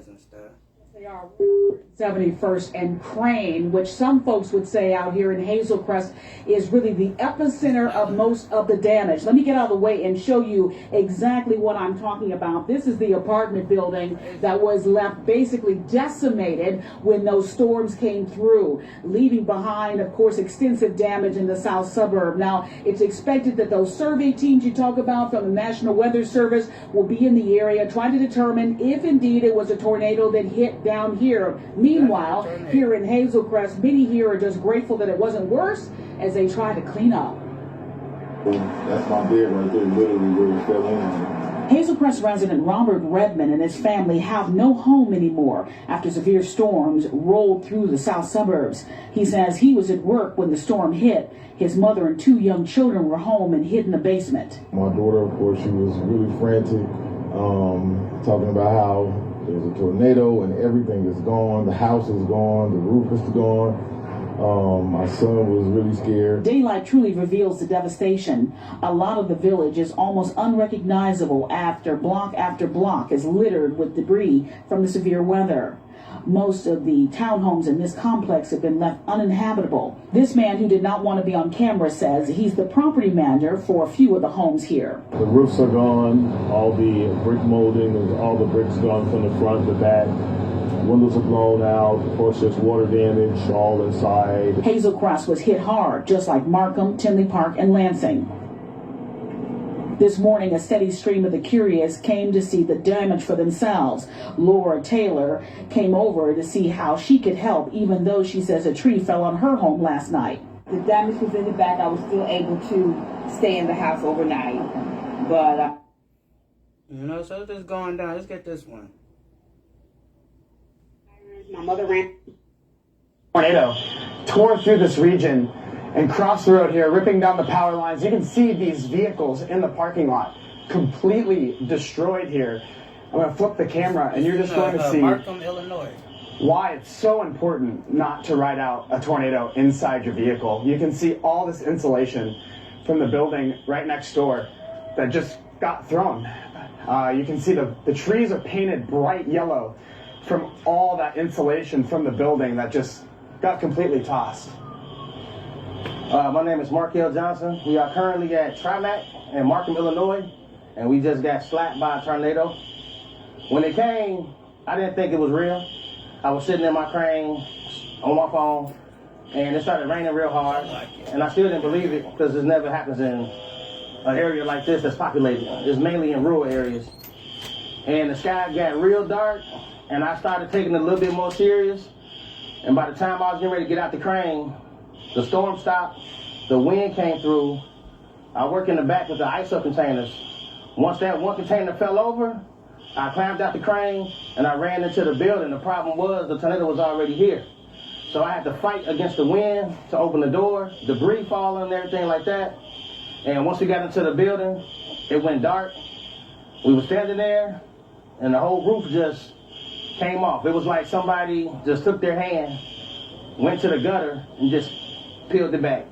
Speaker 3: And stuff.
Speaker 9: They are 71st and Crane, which some folks would say out here in Hazel Crest is really the epicenter of most of the damage. Let me get out of the way and show you exactly what I'm talking about. This is the apartment building that was left basically decimated when those storms came through, leaving behind, of course, extensive damage in the south suburb. Now, it's expected that those survey teams you talk about from the National Weather Service will be in the area trying to determine if indeed it was a tornado that hit down here. Meanwhile, here in Hazel Crest, many here are just grateful that it wasn't worse as they try to clean up.
Speaker 10: That's my bed right there, literally where it fell in.
Speaker 9: Hazel Crest resident Robert Redmond and his family have no home anymore after severe storms rolled through the south suburbs. He says he was at work when the storm hit. His mother and 2 young children were home and hid in the basement.
Speaker 10: My daughter, of course, she was really frantic, talking about how there's a tornado and everything is gone. The house is gone, the roof is gone. My son was really scared.
Speaker 9: Daylight truly reveals the devastation. A lot of the village is almost unrecognizable after block is littered with debris from the severe weather. Most of the townhomes in this complex have been left uninhabitable. This man, who did not want to be on camera, says he's the property manager for a few of the homes here.
Speaker 10: The roofs are gone, all the brick molding, all the bricks gone from the front, the back. Windows are blown out. Of course, there's water damage all inside.
Speaker 9: Hazel Crest was hit hard, just like Markham, Tinley Park, and Lansing. This morning, a steady stream of the curious came to see the damage for themselves. Laura Taylor came over to see how she could help, even though she says a tree fell on her home last night.
Speaker 11: The damage was in the back. I was still able to stay in the house overnight. But,
Speaker 3: so it's just going down. Let's get this one.
Speaker 11: My mother ran.
Speaker 12: Tornado tore through this region and crossed the road here, ripping down the power lines. You can see these vehicles in the parking lot completely destroyed here. I'm going to flip the camera and you're just going to see
Speaker 3: Markham, Illinois.
Speaker 12: Why it's so important not to ride out a tornado inside your vehicle. You can see all this insulation from the building right next door that just got thrown. You can see the trees are painted bright yellow from all that insulation from the building that just got completely tossed.
Speaker 13: My name is Markel Johnson. We are currently at Trimac in Markham, Illinois, and we just got slapped by a tornado. When it came, I didn't think it was real. I was sitting in my crane on my phone, and it started raining real hard, and I still didn't believe it because this never happens in an area like this that's populated. It's mainly in rural areas. And the sky got real dark, and I started taking it a little bit more serious, and by the time I was getting ready to get out the crane, the storm stopped, the wind came through. I work in the back with the ISO containers. Once that one container fell over, I climbed out the crane and I ran into the building. The problem was the tornado was already here. So I had to fight against the wind to open the door, debris falling and everything like that. And once we got into the building, it went dark. We were standing there and the whole roof just came off. It was like somebody just took their hand, went to the gutter and just peeled it back.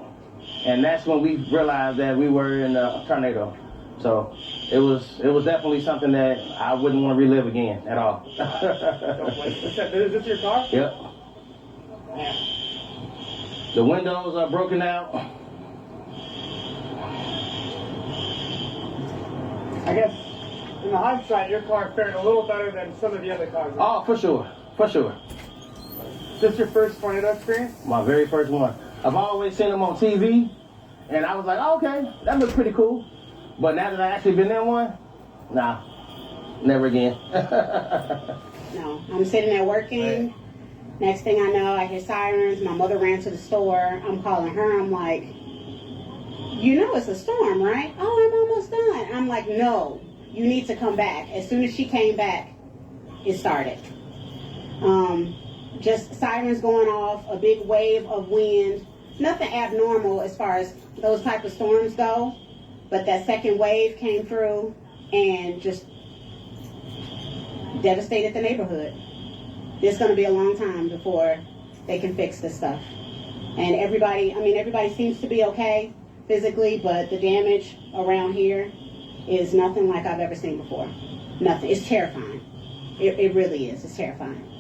Speaker 13: And that's when we realized that we were in a tornado. So it was definitely something that I wouldn't want to relive again at all.
Speaker 12: Is this your car?
Speaker 13: Yep. The windows are broken out.
Speaker 12: I guess in the hindsight, your car fared a little better than some of the other cars.
Speaker 13: Oh, for sure. For sure.
Speaker 12: Is this your first tornado experience?
Speaker 13: My very first one. I've always seen them on TV, and I was like, oh, okay, that looks pretty cool. But now that I actually been in one, nah, never again.
Speaker 11: No, I'm sitting there working. Next thing I know, I hear sirens. My mother ran to the store. I'm calling her. I'm like, you know it's a storm, right? Oh, I'm almost done. I'm like, no, you need to come back. As soon as she came back, it started. Just sirens going off, a big wave of wind. Nothing abnormal as far as those type of storms go. But that second wave came through and just devastated the neighborhood. It's going to be a long time before they can fix this stuff. And everybody seems to be okay physically, but the damage around here is nothing like I've ever seen before. Nothing. It's terrifying. It really is. It's terrifying.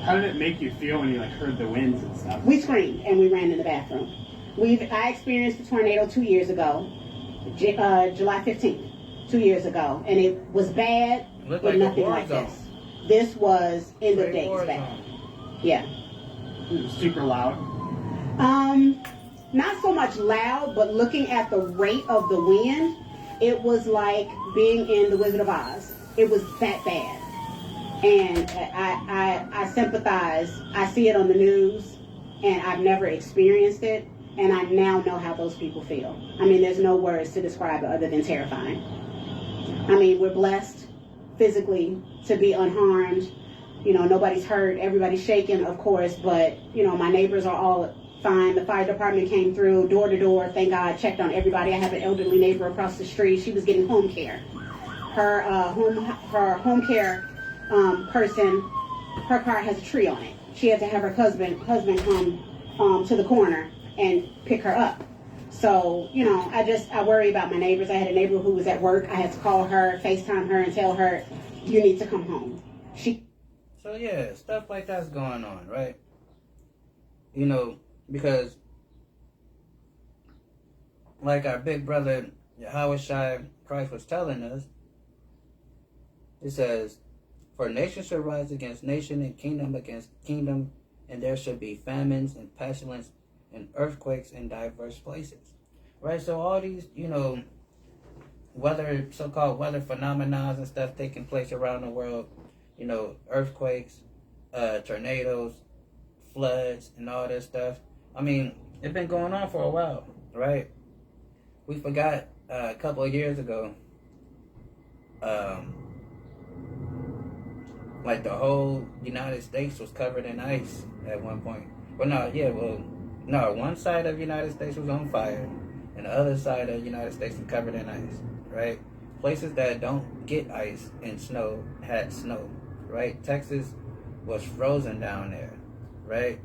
Speaker 12: How did it make you feel when you heard the winds and stuff?
Speaker 11: We screamed and we ran in the bathroom. I experienced a tornado 2 years ago, July 15th, 2 years ago, and it was bad, but nothing like this. This was end of days bad. Yeah.
Speaker 12: It was super loud.
Speaker 11: Not so much loud, but looking at the rate of the wind, it was like being in The Wizard of Oz. It was that bad. And I sympathize. I see it on the news, and I've never experienced it, and I now know how those people feel. I mean, there's no words to describe it other than terrifying. I mean, we're blessed physically to be unharmed. You know, nobody's hurt. Everybody's shaken, of course, but, you know, my neighbors are all fine. The fire department came through door to door, thank God, checked on everybody. I have an elderly neighbor across the street. She was getting home care. Her home care person, her car has a tree on it. She had to have her husband come to the corner and pick her up. So, you know, I worry about my neighbors. I had a neighbor who was at work. I had to call her, FaceTime her, and tell her, you need to come home.
Speaker 3: So yeah, stuff like that's going on, right? You know, because like our big brother Yahweh Shai Christ was telling us, it says, for nation shall rise against nation and kingdom against kingdom, and there shall be famines and pestilence and earthquakes in diverse places. Right? So all these, you know, so-called weather phenomena and stuff taking place around the world, you know, earthquakes, tornadoes, floods, and all this stuff. I mean, it's been going on for a while, right? We forgot a couple of years ago, like the whole United States was covered in ice at one point. Well, no, one side of the United States was on fire, and the other side of the United States was covered in ice, right? Places that don't get ice and snow had snow, right? Texas was frozen down there, right?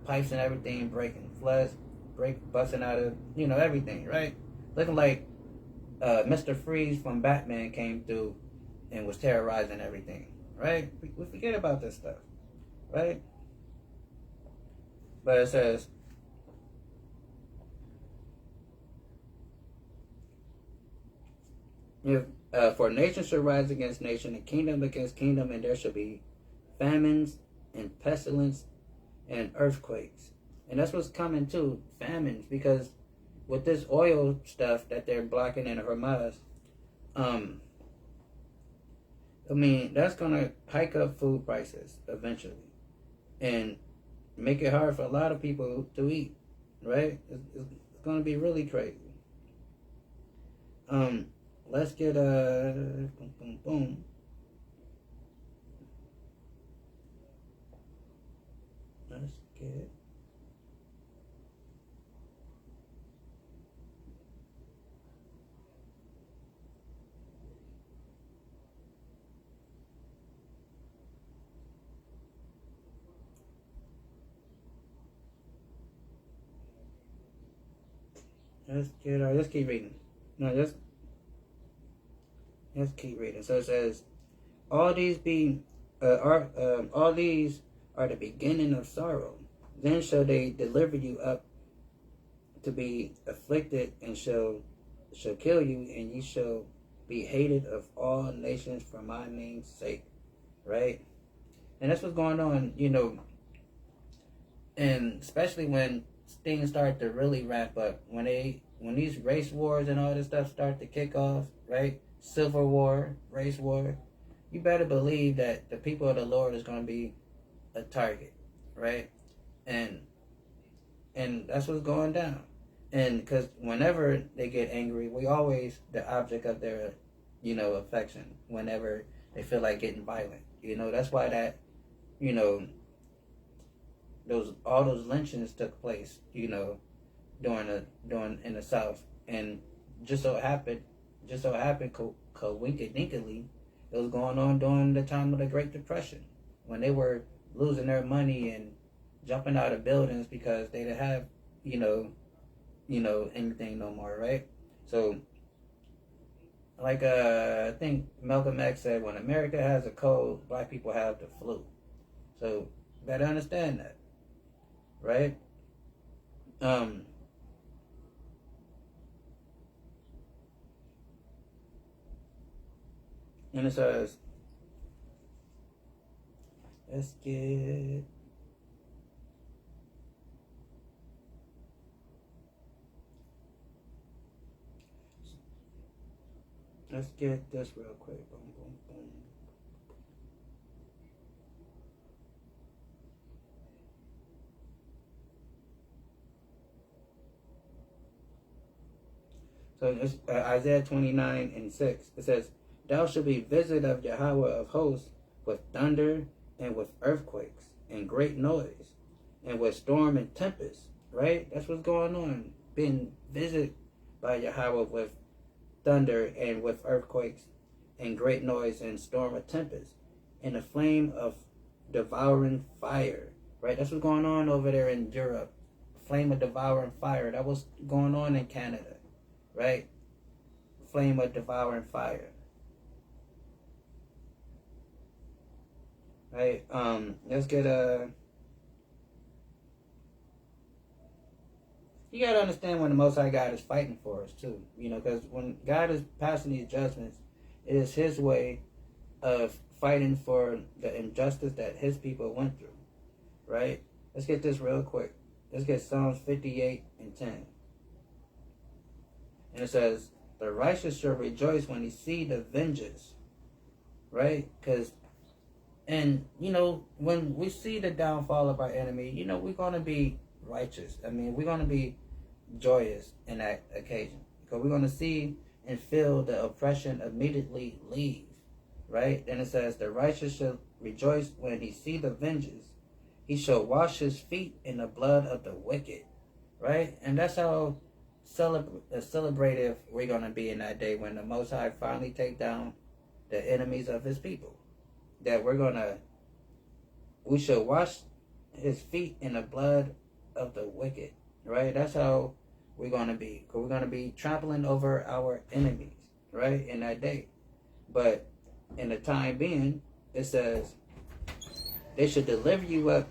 Speaker 3: Pipes and everything breaking, floods busting out of, you know, everything, right? Looking like Mr. Freeze from Batman came through and was terrorizing everything, right? We forget about this stuff, right? But it says, for nation shall rise against nation and kingdom against kingdom, and there shall be famines and pestilence and earthquakes. And that's what's coming too, famines, because with this oil stuff that they're blocking in Hormuz, I mean, that's going to hike up food prices eventually and make it hard for a lot of people to eat, right? It's going to be really crazy. Let's get boom, boom, boom. Let's get let's keep reading. No, let's keep reading. So it says, all these are the beginning of sorrow. Then shall they deliver you up to be afflicted, and shall kill you, and ye shall be hated of all nations for my name's sake. Right? And that's what's going on, you know, and especially when things start to really ramp up, when these race wars and all this stuff start to kick off, right? Civil war, race war, you better believe that the people of the Lord is going to be a target, right? And that's what's going down. And because whenever they get angry, we always the object of their, you know, affection. Whenever they feel like getting violent, you know, that's why that, you know, all those lynchings took place, you know, during in the South, and just so happened, coinkydinkedly, it was going on during the time of the Great Depression, when they were losing their money and jumping out of buildings because they didn't have, you know, anything no more, right? So, like I think Malcolm X said, when America has a cold, black people have the flu. So, better understand that, right? And it says, let's get this real quick. Boom, boom, boom. So it's Isaiah 29:6. It says, "Thou shalt be visited of Yahweh of hosts with thunder and with earthquakes and great noise and with storm and tempest." Right? That's what's going on. Being visited by Yahweh with thunder and with earthquakes and great noise and storm of tempest and a flame of devouring fire. Right? That's what's going on over there in Europe. Flame of devouring fire. That was going on in Canada. Right? Flame of devouring fire. Right? Let's get you gotta understand when the Most High God is fighting for us too. You know, because when God is passing these judgments, it is His way of fighting for the injustice that His people went through. Right? Let's get this real quick. Let's get Psalms 58:10. And it says, "The righteous shall rejoice when he see the vengeance." Right? Because, and, you know, when we see the downfall of our enemy, you know, we're going to be righteous. I mean, we're going to be joyous in that occasion. Because we're going to see and feel the oppression immediately leave. Right? And it says, "The righteous shall rejoice when he see the vengeance. He shall wash his feet in the blood of the wicked." Right? And that's how celebrative we're going to be in that day when the Most High finally take down the enemies of His people. That we shall wash His feet in the blood of the wicked. Right? That's how we're going to be. Because we're going to be trampling over our enemies. Right? In that day. But in the time being, it says, "They should deliver you up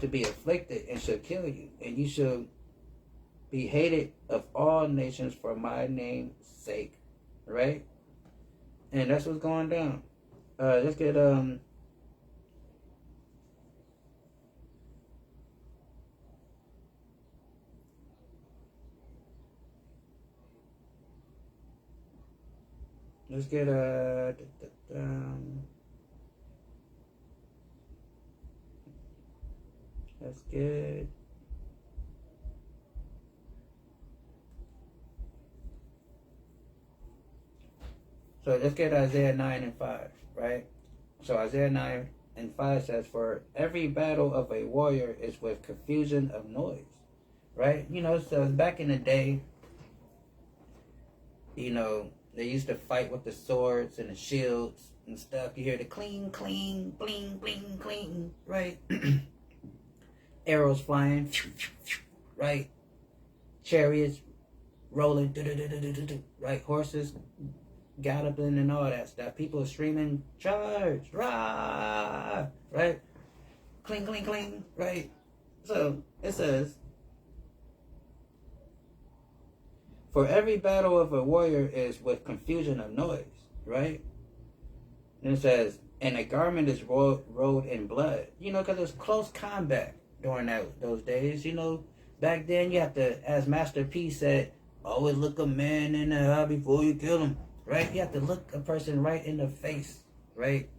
Speaker 3: to be afflicted and shall kill you. And you shall be hated of all nations for my name's sake." Right? And that's what's going down. Let's get Isaiah 9:5, right? So Isaiah 9:5 says, "For every battle of a warrior is with confusion of noise." Right? You know, so back in the day, you know, they used to fight with the swords and the shields and stuff. You hear the cling, cling, bling, bling, cling, right? Arrows flying, right? Chariots rolling, right? Horses galloping and all that stuff. People screaming, "Charge! Rah!" Right? Cling, cling, cling, right? So it says, "For every battle of a warrior is with confusion of noise," right? And it says, "And a garment is rolled in blood." You know, because it was close combat during those days. You know, back then you have to, as Master P said, always look a man in the eye before you kill him. Right? You have to look a person right in the face. Right?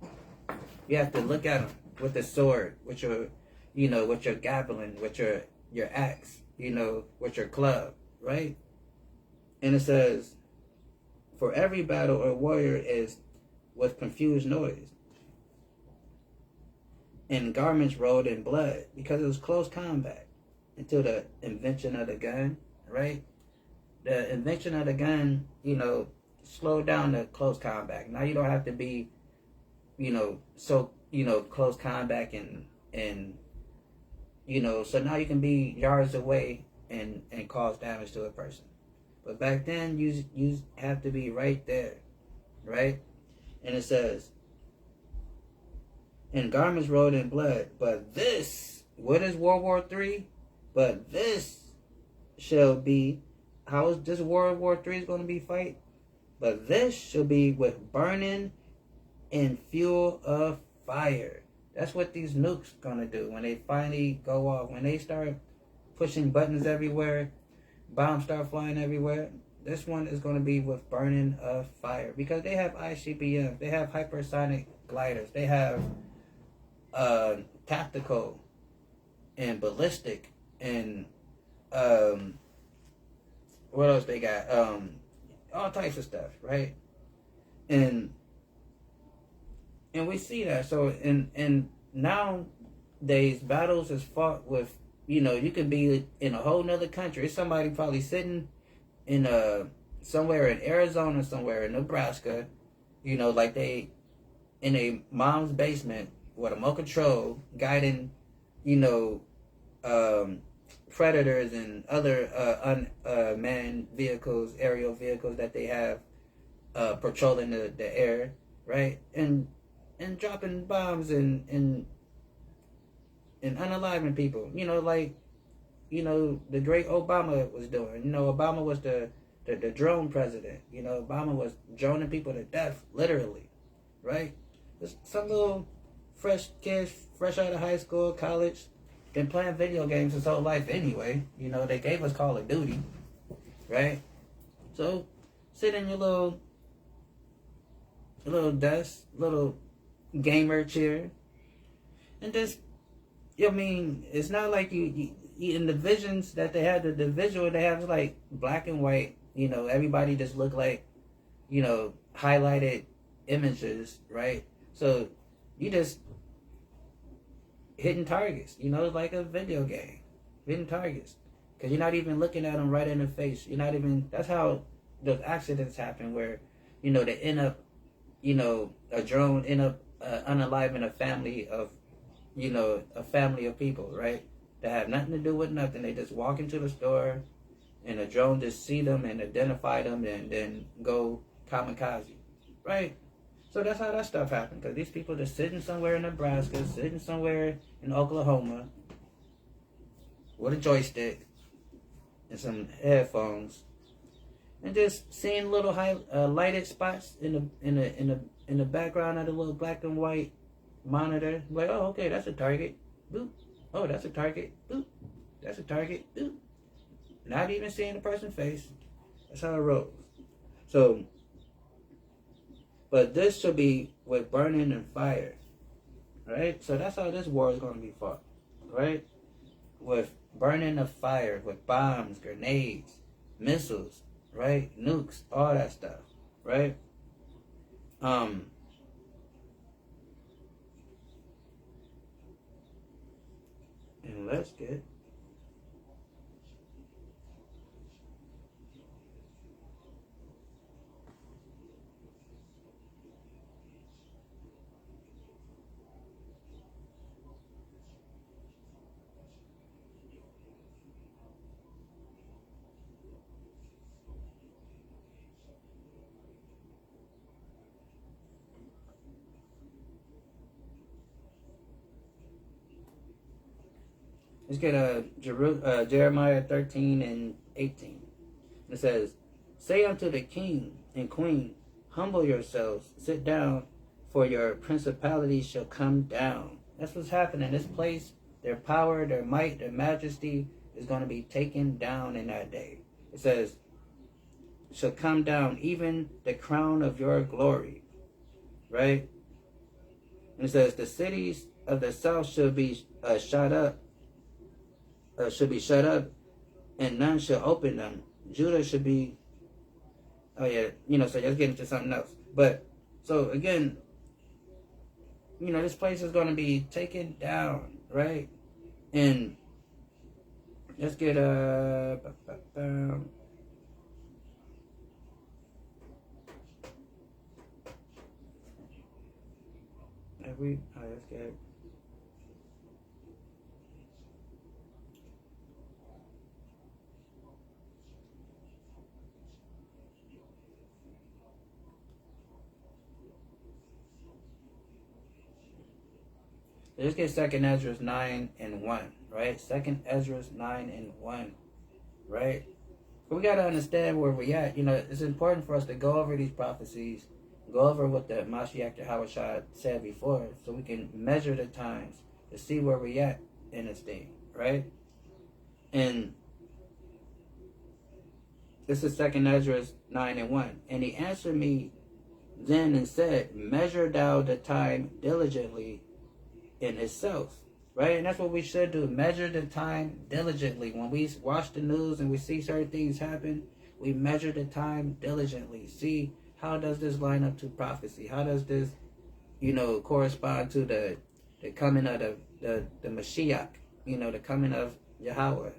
Speaker 3: You have to look at him with a sword, with your, you know, with your javelin, with your axe, you know, with your club. Right? And it says, "For every battle a warrior is with confused noise, and garments rolled in blood," because it was close combat until the invention of the gun, right? The invention of the gun, you know, slowed down the close combat. Now you don't have to be, you know, so, you know, close combat and you know, so now you can be yards away and cause damage to a person. But back then, you have to be right there, right? And it says, "And garments rolled in blood, but this," what is World War III? "But this shall be," how is this World War III is going to be fight? "But this shall be with burning and fuel of fire." That's what these nukes going to do when they finally go off. When they start pushing buttons everywhere, bombs start flying everywhere, this one is going to be with burning of fire. Because they have ICBMs, they have hypersonic gliders, they have tactical and ballistic and what else they got? all types of stuff, right? And we see that. So and nowadays battles is fought with, you know, you could be in a whole nother country. It's somebody probably sitting in somewhere in Arizona, somewhere in Nebraska, you know, like they in a mom's basement with a remote control, guiding, you know, predators and other unmanned vehicles, aerial vehicles that they have patrolling the air, right? And dropping bombs and unaliving people. You know, like, you know, the great Obama was doing. You know, Obama was the drone president. You know, Obama was droning people to death, literally, right? There's some little fresh kids, fresh out of high school, college, been playing video games his whole life anyway. You know, they gave us Call of Duty, right? So, sit in your little desk, little gamer chair, and just, I mean, it's not like you in the visions that they had, the visual they have is like black and white, you know, everybody just look like, you know, highlighted images, right? So you just hitting targets, you know, like a video game, hitting targets, because you're not even looking at them right in the face. You're not even, that's how those accidents happen, where, you know, they end up, you know, a drone end up unaliving a family of, you know, a family of people, right? That have nothing to do with nothing. They just walk into the store and a drone just see them and identify them and then go kamikaze, right? So that's how that stuff happened, because these people just sitting somewhere in Nebraska, sitting somewhere in Oklahoma with a joystick and some headphones, and just seeing little lighted spots in the background of the little black and white monitor. Like, oh, okay, that's a target. Boop. Oh, that's a target. Boop. That's a target. Boop. Not even seeing the person's face. That's how it rolls. So, but this should be with burning and fire, right? So that's how this war is going to be fought, right? With burning of fire, with bombs, grenades, missiles, right? Nukes, all that stuff, right? And let's get Jeremiah 13 and 18. It says, say unto the king and queen, humble yourselves, sit down, for your principalities shall come down. That's what's happening. This place, their power, their might, their majesty is going to be taken down in that day. It says, shall come down, even the crown of your glory. Right? And it says, the cities of the south shall be shut up, and none shall open them. Judah should be, oh yeah, you know, so let's get into something else. But, so again, you know, this place is going to be taken down, right? And let's get let's get let's get 2nd Ezra 9 and 1, right? 2nd Ezra 9 and 1, right? But we got to understand where we're at. You know, it's important for us to go over these prophecies, go over what the Mashiach Yahushua said before, so we can measure the times to see where we're at in this thing, right? And this is 2nd Ezra 9 and 1. And he answered me then and said, measure thou the time diligently in itself, right? And that's what we should do. Measure the time diligently. When we watch the news and we see certain things happen, We measure the time diligently. See, how does this line up to prophecy? How does this, correspond to the coming of the Mashiach, the coming of Yahweh,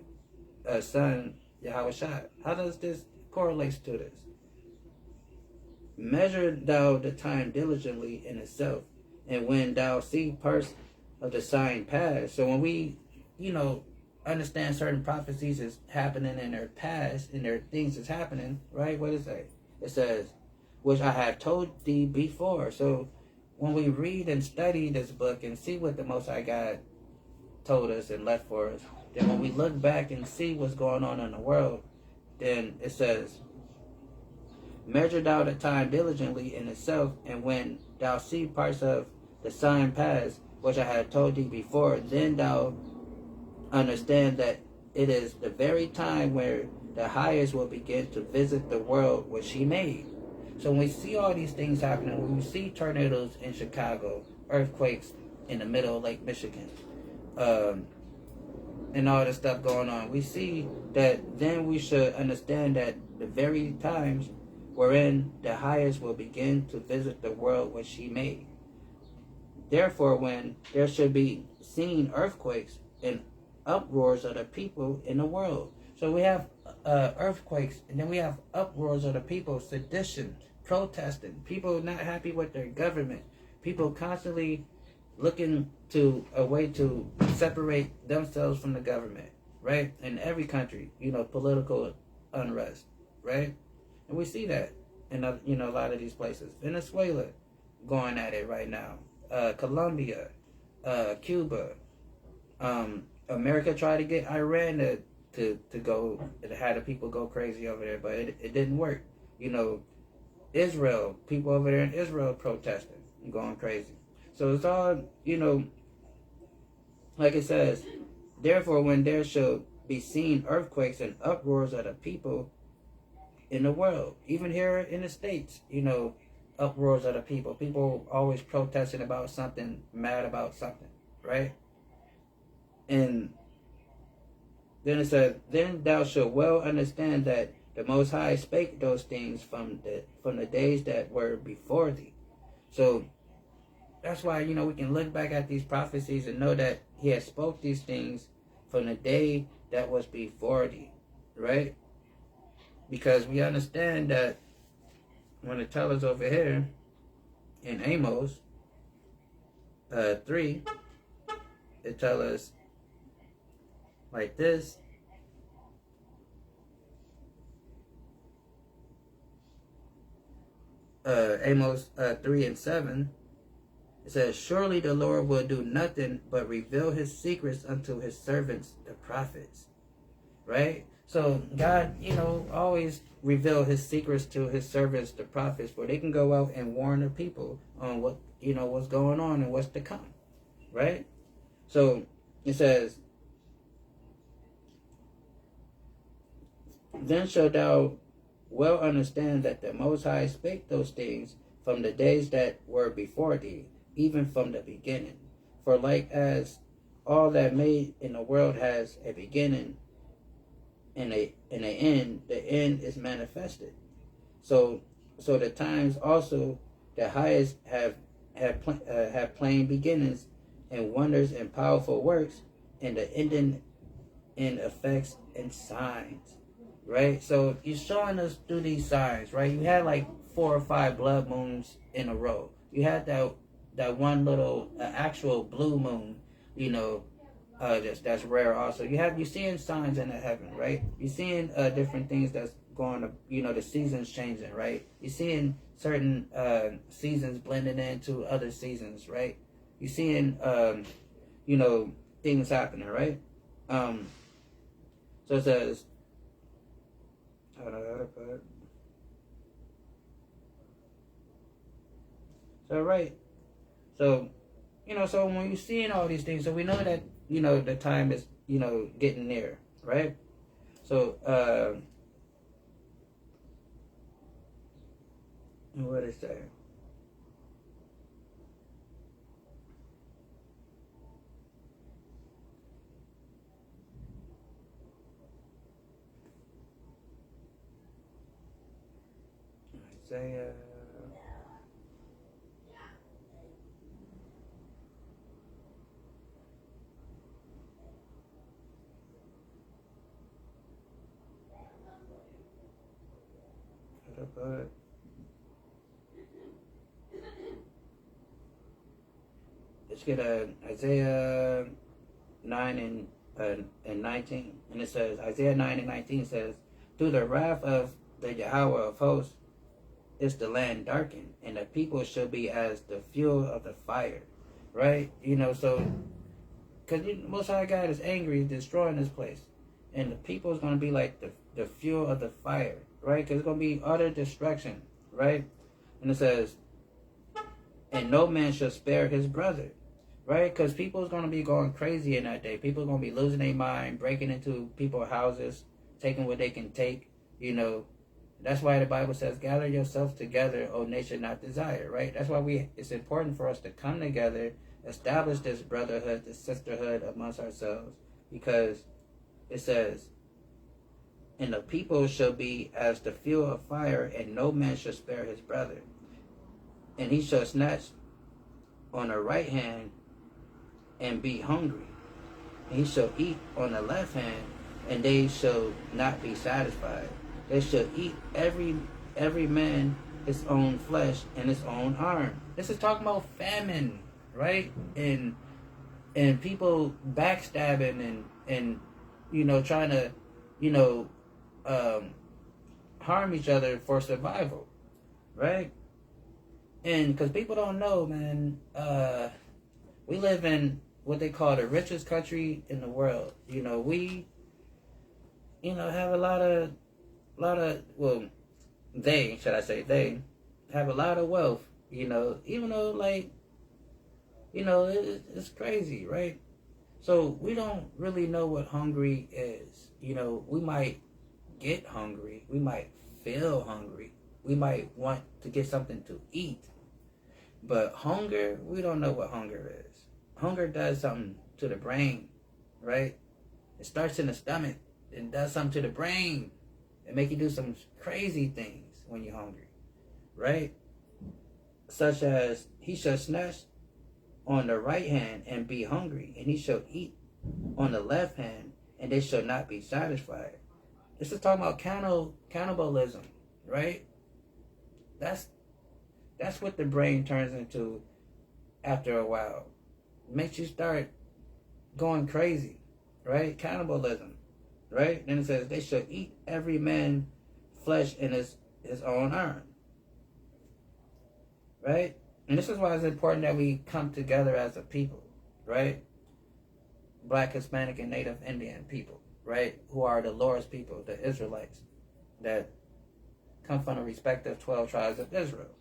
Speaker 3: son Yahweh Shai? How does this correlate to this? Measure thou the time diligently in itself, and when thou see parts of the sign pass. So when we, understand certain prophecies is happening in their past, and their things is happening, right? What does it say? It says, which I have told thee before. So when we read and study this book and see what the Most High God told us and left for us, then when we look back and see what's going on in the world, then it says, measure thou the time diligently in itself, and when thou see parts of the sign pass, which I have told thee before, then thou understand that it is the very time where the highest will begin to visit the world which he made. So when we see all these things happening, when we see tornadoes in Chicago, earthquakes in the middle of Lake Michigan, and all this stuff going on, we see that then we should understand that the very times wherein the highest will begin to visit the world which he made. Therefore, when there should be seen earthquakes and uproars of the people in the world. So we have earthquakes, and then we have uproars of the people, sedition, protesting, people not happy with their government, people constantly looking to a way to separate themselves from the government, right? In every country, political unrest, right? And we see that in a lot of these places. Venezuela going at it right now. Colombia, Cuba. America tried to get Iran to go, and had the people go crazy over there, but it didn't work. Israel, people over there in Israel protesting and going crazy. So it's all, like it says, therefore when there shall be seen earthquakes and uproars of the people in the world, even here in the States, uproars of the people always protesting about something, mad about something, right? And then it says, then thou shalt well understand that the Most High spake those things from the days that were before thee. So that's why, we can look back at these prophecies and know that he had spoke these things from the day that was before thee, right? Because we understand that when it tells us over here in Amos 3, it tells us like this. Amos 3 and 7. It says, surely the Lord will do nothing but reveal his secrets unto his servants, the prophets. Right? So God, always reveal his secrets to his servants, the prophets, where they can go out and warn the people on what, what's going on and what's to come. Right? So it says, then shalt thou well understand that the Most High spake those things from the days that were before thee, even from the beginning. For like as all that made in the world has a beginning and an end, the end is manifested. So the times also the highest have plain beginnings and wonders and powerful works, and the ending in effects and signs. Right? So he's showing us through these signs, right? You had like 4 or 5 blood moons in a row. You had that one little actual blue moon, that's rare also. You're seeing signs in the heaven, right? You're seeing different things that's going to, the seasons changing, right? You're seeing certain seasons blending into other seasons, right? You're seeing, things happening, right? So it says, so right. So, so when you're seeing all these things, so we know that, the time is, getting near, right? So, what is that? Isaiah. Let's get Isaiah 9 and 19. And it says, Isaiah 9 and 19 says, through the wrath of the Yahweh of hosts is the land darkened, and the people shall be as the fuel of the fire. Right? You know, so, because Most High God is angry, destroying this place. And the people is going to be like the fuel of the fire. Right? Because it's going to be utter destruction. Right? And it says, and no man shall spare his brother. Right? Because people is going to be going crazy in that day. People are going to be losing their mind, breaking into people's houses, taking what they can take. You know, that's why the Bible says, gather yourselves together, O nation not desire. Right? That's why it's important for us to come together, establish this brotherhood, this sisterhood amongst ourselves. Because it says, and the people shall be as the fuel of fire, and no man shall spare his brother. And he shall snatch on the right hand and be hungry. And he shall eat on the left hand, and they shall not be satisfied. They shall eat every man his own flesh and his own arm. This is talking about famine, right? And people backstabbing and you know, trying to, you know, harm each other for survival, right? And because people don't know, man, we live in what they call the richest country in the world. You know, we, you know, have a lot of, well, they have a lot of wealth, you know, even though, like, you know, it's crazy, right? So we don't really know what hungry is. You know, we might get hungry. We might feel hungry. We might want to get something to eat. But hunger, we don't know what hunger is. Hunger does something to the brain, right? It starts in the stomach and does something to the brain. It make you do some crazy things when you're hungry, right? Such as, he shall snatch on the right hand and be hungry, and he shall eat on the left hand, and they shall not be satisfied. This is talking about cannibalism, right? That's what the brain turns into after a while. It makes you start going crazy, right? Cannibalism, right? Then it says, they shall eat every man flesh in his own arm, right? And this is why it's important that we come together as a people, right? Black, Hispanic, and Native Indian people, right? Who are the Lord's people, the Israelites, that come from the respective 12 tribes of Israel.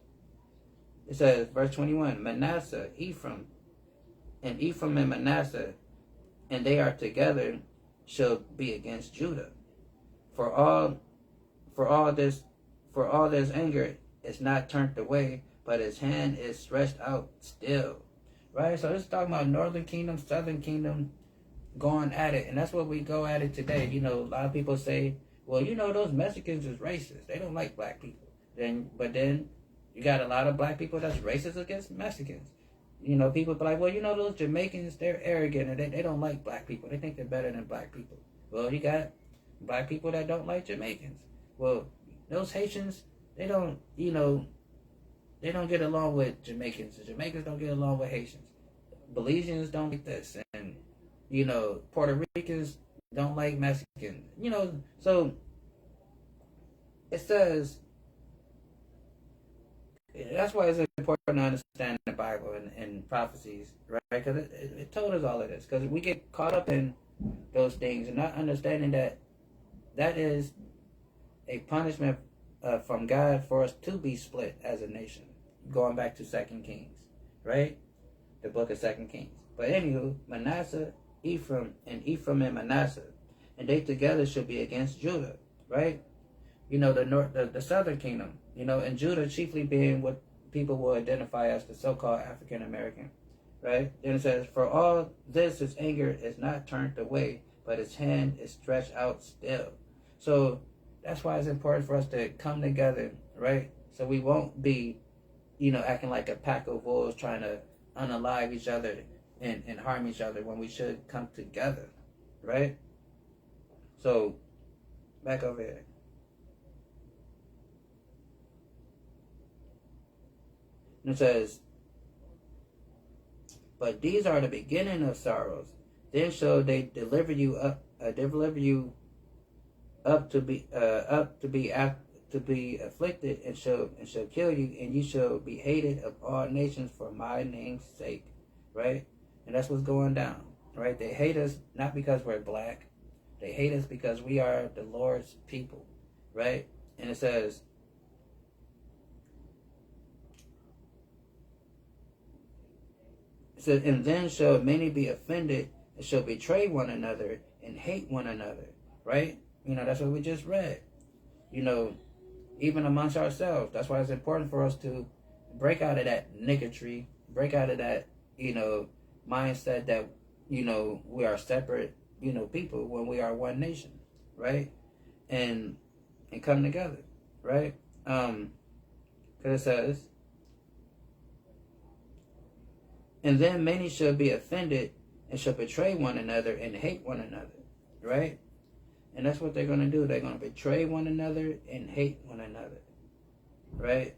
Speaker 3: It says, verse 21, Manasseh, Ephraim and Manasseh, and they are together, shall be against Judah. For all this anger is not turned away, but his hand is stretched out still. Right? So this is talking about northern kingdom, southern kingdom going at it. And that's what we go at it today. You know, a lot of people say, well, you know, those Mexicans is racist. They don't like black people. But then you got a lot of black people that's racist against Mexicans. You know, people be like, well, you know, those Jamaicans, they're arrogant and they don't like black people. They think they're better than black people. Well, you got black people that don't like Jamaicans. Well, those Haitians, they don't, you know, they don't get along with Jamaicans. The Jamaicans don't get along with Haitians. Belizeans don't like this. And, you know, Puerto Ricans don't like Mexicans. You know, so it says, that's why it's important to understand the Bible and prophecies, right? Because it told us all of this. Because we get caught up in those things and not understanding that is a punishment from God for us to be split as a nation. Going back to 2 Kings, right? The book of 2 Kings. But anywho, Manasseh, Ephraim and Manasseh, and they together should be against Judah, right? You know, the southern kingdom, you know, and Judah chiefly being what people will identify as the so-called African American, right? Then it says, for all this, his anger is not turned away, but his hand is stretched out still. So that's why it's important for us to come together, right? So we won't be, acting like a pack of wolves trying to unalive each other and harm each other when we should come together, right? So, back over here. And it says, but these are the beginning of sorrows. Then shall they deliver you up to be afflicted, and shall kill you, and you shall be hated of all nations for my name's sake, right? And that's what's going down, right? They hate us not because we're black. They hate us because we are the Lord's people, right? And it says, and then shall many be offended, and shall betray one another, and hate one another, right? That's what we just read. Even amongst ourselves. That's why it's important for us to break out of that niggatry, break out of that, mindset that, we are separate, people when we are one nation, right? And come together, right? Because it says, and then many shall be offended and shall betray one another and hate one another, right? And that's what they're going to do. They're going to betray one another and hate one another, right?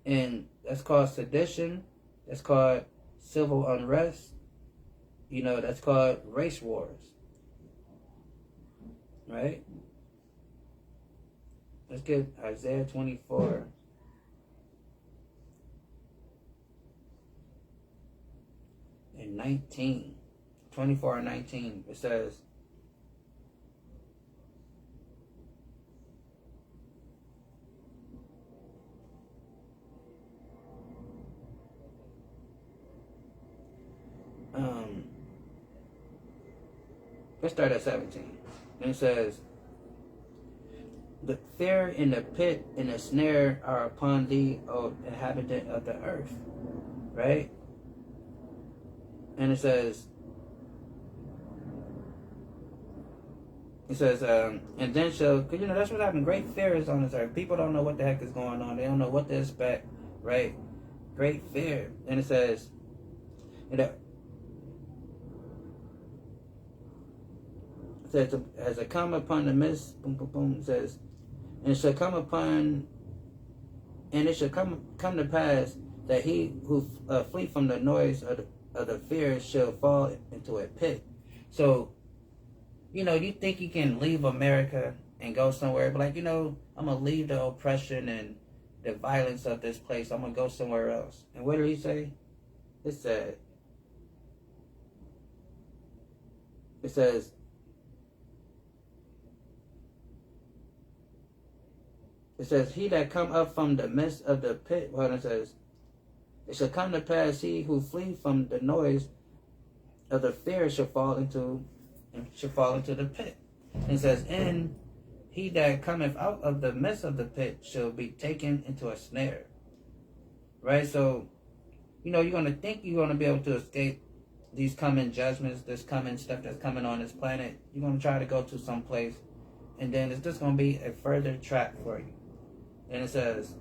Speaker 3: And that's called sedition. That's called civil unrest. That's called race wars, right? Let's get Isaiah 24. And 19. 24 and 19. It says, let's start at 17. And it says, the fear and the pit and the snare are upon thee, O inhabitant of the earth. Right? And it says, and then shall, because that's what happened. Great fear is on this earth. People don't know what the heck is going on. They don't know what to expect, right? Great fear. And it says, as it come upon the mist, boom, boom, boom, it says, and it shall come to pass that he who flee from the noise of the fear shall fall into a pit. So, you think you can leave America and go somewhere, but I'm going to leave the oppression and the violence of this place. I'm going to go somewhere else. And what did he say? It says, he that come up from the midst of the pit, it says, it shall come to pass, he who flee from the noise of the fear shall fall into the pit. And it says, and he that cometh out of the midst of the pit shall be taken into a snare. Right? So, you're going to think you're going to be able to escape these coming judgments, this coming stuff that's coming on this planet. You're going to try to go to some place, and then it's just going to be a further trap for you. And it says,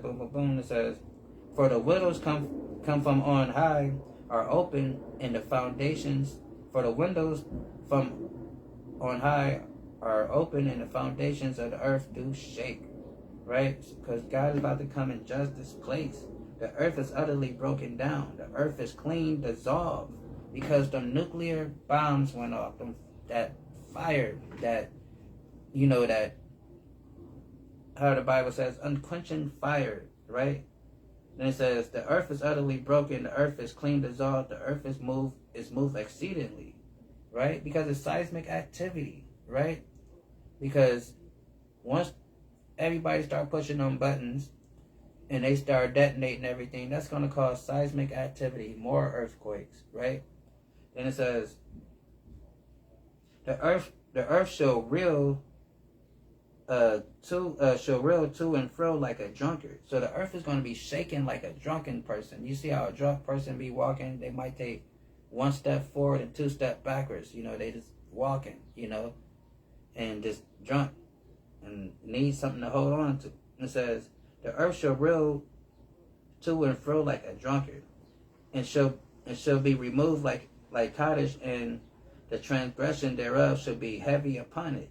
Speaker 3: boom, boom, boom, it says, for the windows come from on high are open, and the foundations, for the windows from on high are open, and the foundations of the earth do shake. Right? Because God is about to come and judge this place. The earth is utterly broken down. The earth is clean, dissolved, because the nuclear bombs went off. That fire, that how the Bible says, unquenching fire, right? And it says, the earth is utterly broken, the earth is clean, dissolved, the earth is moved exceedingly, right? Because it's seismic activity, right? Because once everybody start pushing on buttons and they start detonating everything, that's going to cause seismic activity, more earthquakes, right? Then it says, the earth shall reel to and fro like a drunkard. So the earth is going to be shaking like a drunken person. You see how a drunk person be walking? They might take one step forward and two steps backwards. They just walking, and just drunk and need something to hold on to. It says, the earth shall reel to and fro like a drunkard, and shall be removed like cottage, and the transgression thereof shall be heavy upon it,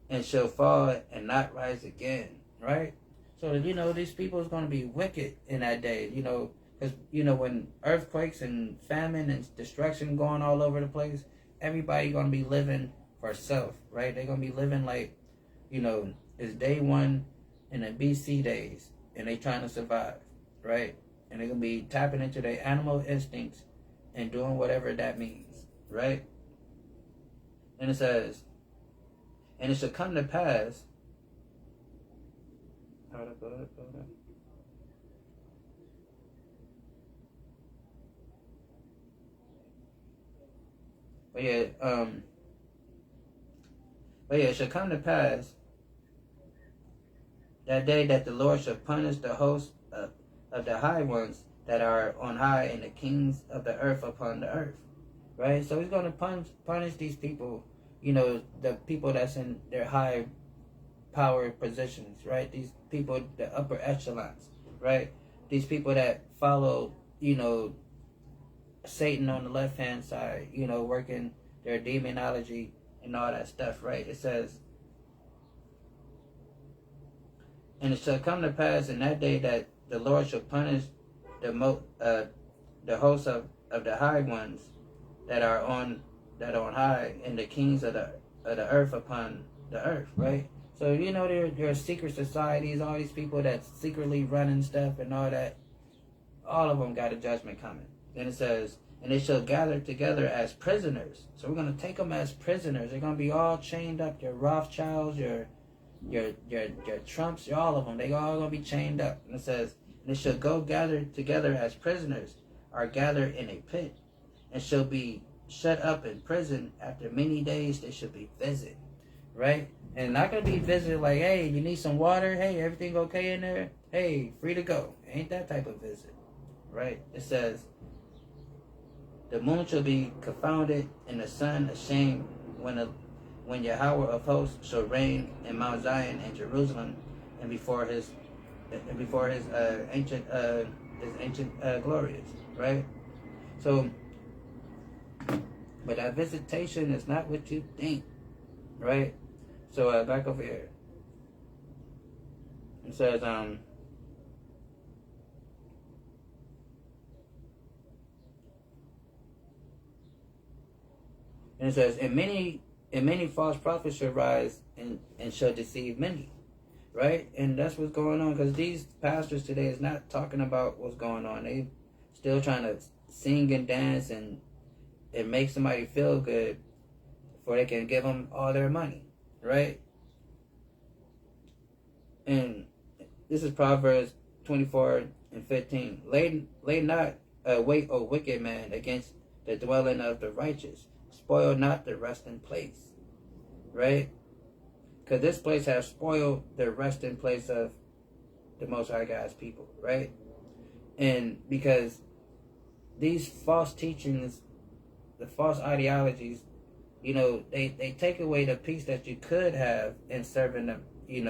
Speaker 3: and shall fall and not rise again. Right? So, these people is going to be wicked in that day, because, when earthquakes and famine and destruction going all over the place, everybody going to be living for self, right? They're going to be living like, it's day one in the BC days, and they trying to survive, right? And they're going to be tapping into their animal instincts and doing whatever that means, right? And it says, and it shall come to pass. Hold up. But yeah, it shall come to pass that day that the Lord shall punish the host of the high ones that are on high, and the kings of the earth upon the earth. Right? So he's going to punish these people, the people that's in their high power positions, right? These people, the upper echelons, right? These people that follow, Satan on the left-hand side, working their demonology and all that stuff, right? It says, and it shall come to pass in that day that the Lord shall punish the hosts of the high ones that are on high, and the kings of the earth upon the earth, right? So there are secret societies, all these people that's secretly running stuff and all that. All of them got a judgment coming. Then it says, and they shall gather together as prisoners. So we're going to take them as prisoners. They're going to be all chained up. Your Rothschilds, your Trumps, all of them. They all going to be chained up. And it says, and they shall go gather together as prisoners, or gather in a pit, and shall be shut up in prison. After many days they shall be visited. Right? And not going to be visited like, hey, you need some water? Hey, everything okay in there? Hey, free to go. Ain't that type of visit. Right? It says, the moon shall be confounded, and the sun ashamed, when Yahweh of hosts shall reign in Mount Zion and Jerusalem, and before his ancient glories. Right? So, but that visitation is not what you think. Right? So back over here. It says, and it says, and many false prophets shall rise and shall deceive many. Right? And that's what's going on, because these pastors today is not talking about what's going on. They still trying to sing and dance and make somebody feel good before they can give them all their money. Right? And this is Proverbs 24:15. Lay not wait, O wicked man, against the dwelling of the righteous. Spoil not the resting place. Right? Because this place has spoiled the resting place of the Most High God's people. Right? And because these false teachings, the false ideologies, they take away the peace that you could have in serving them, in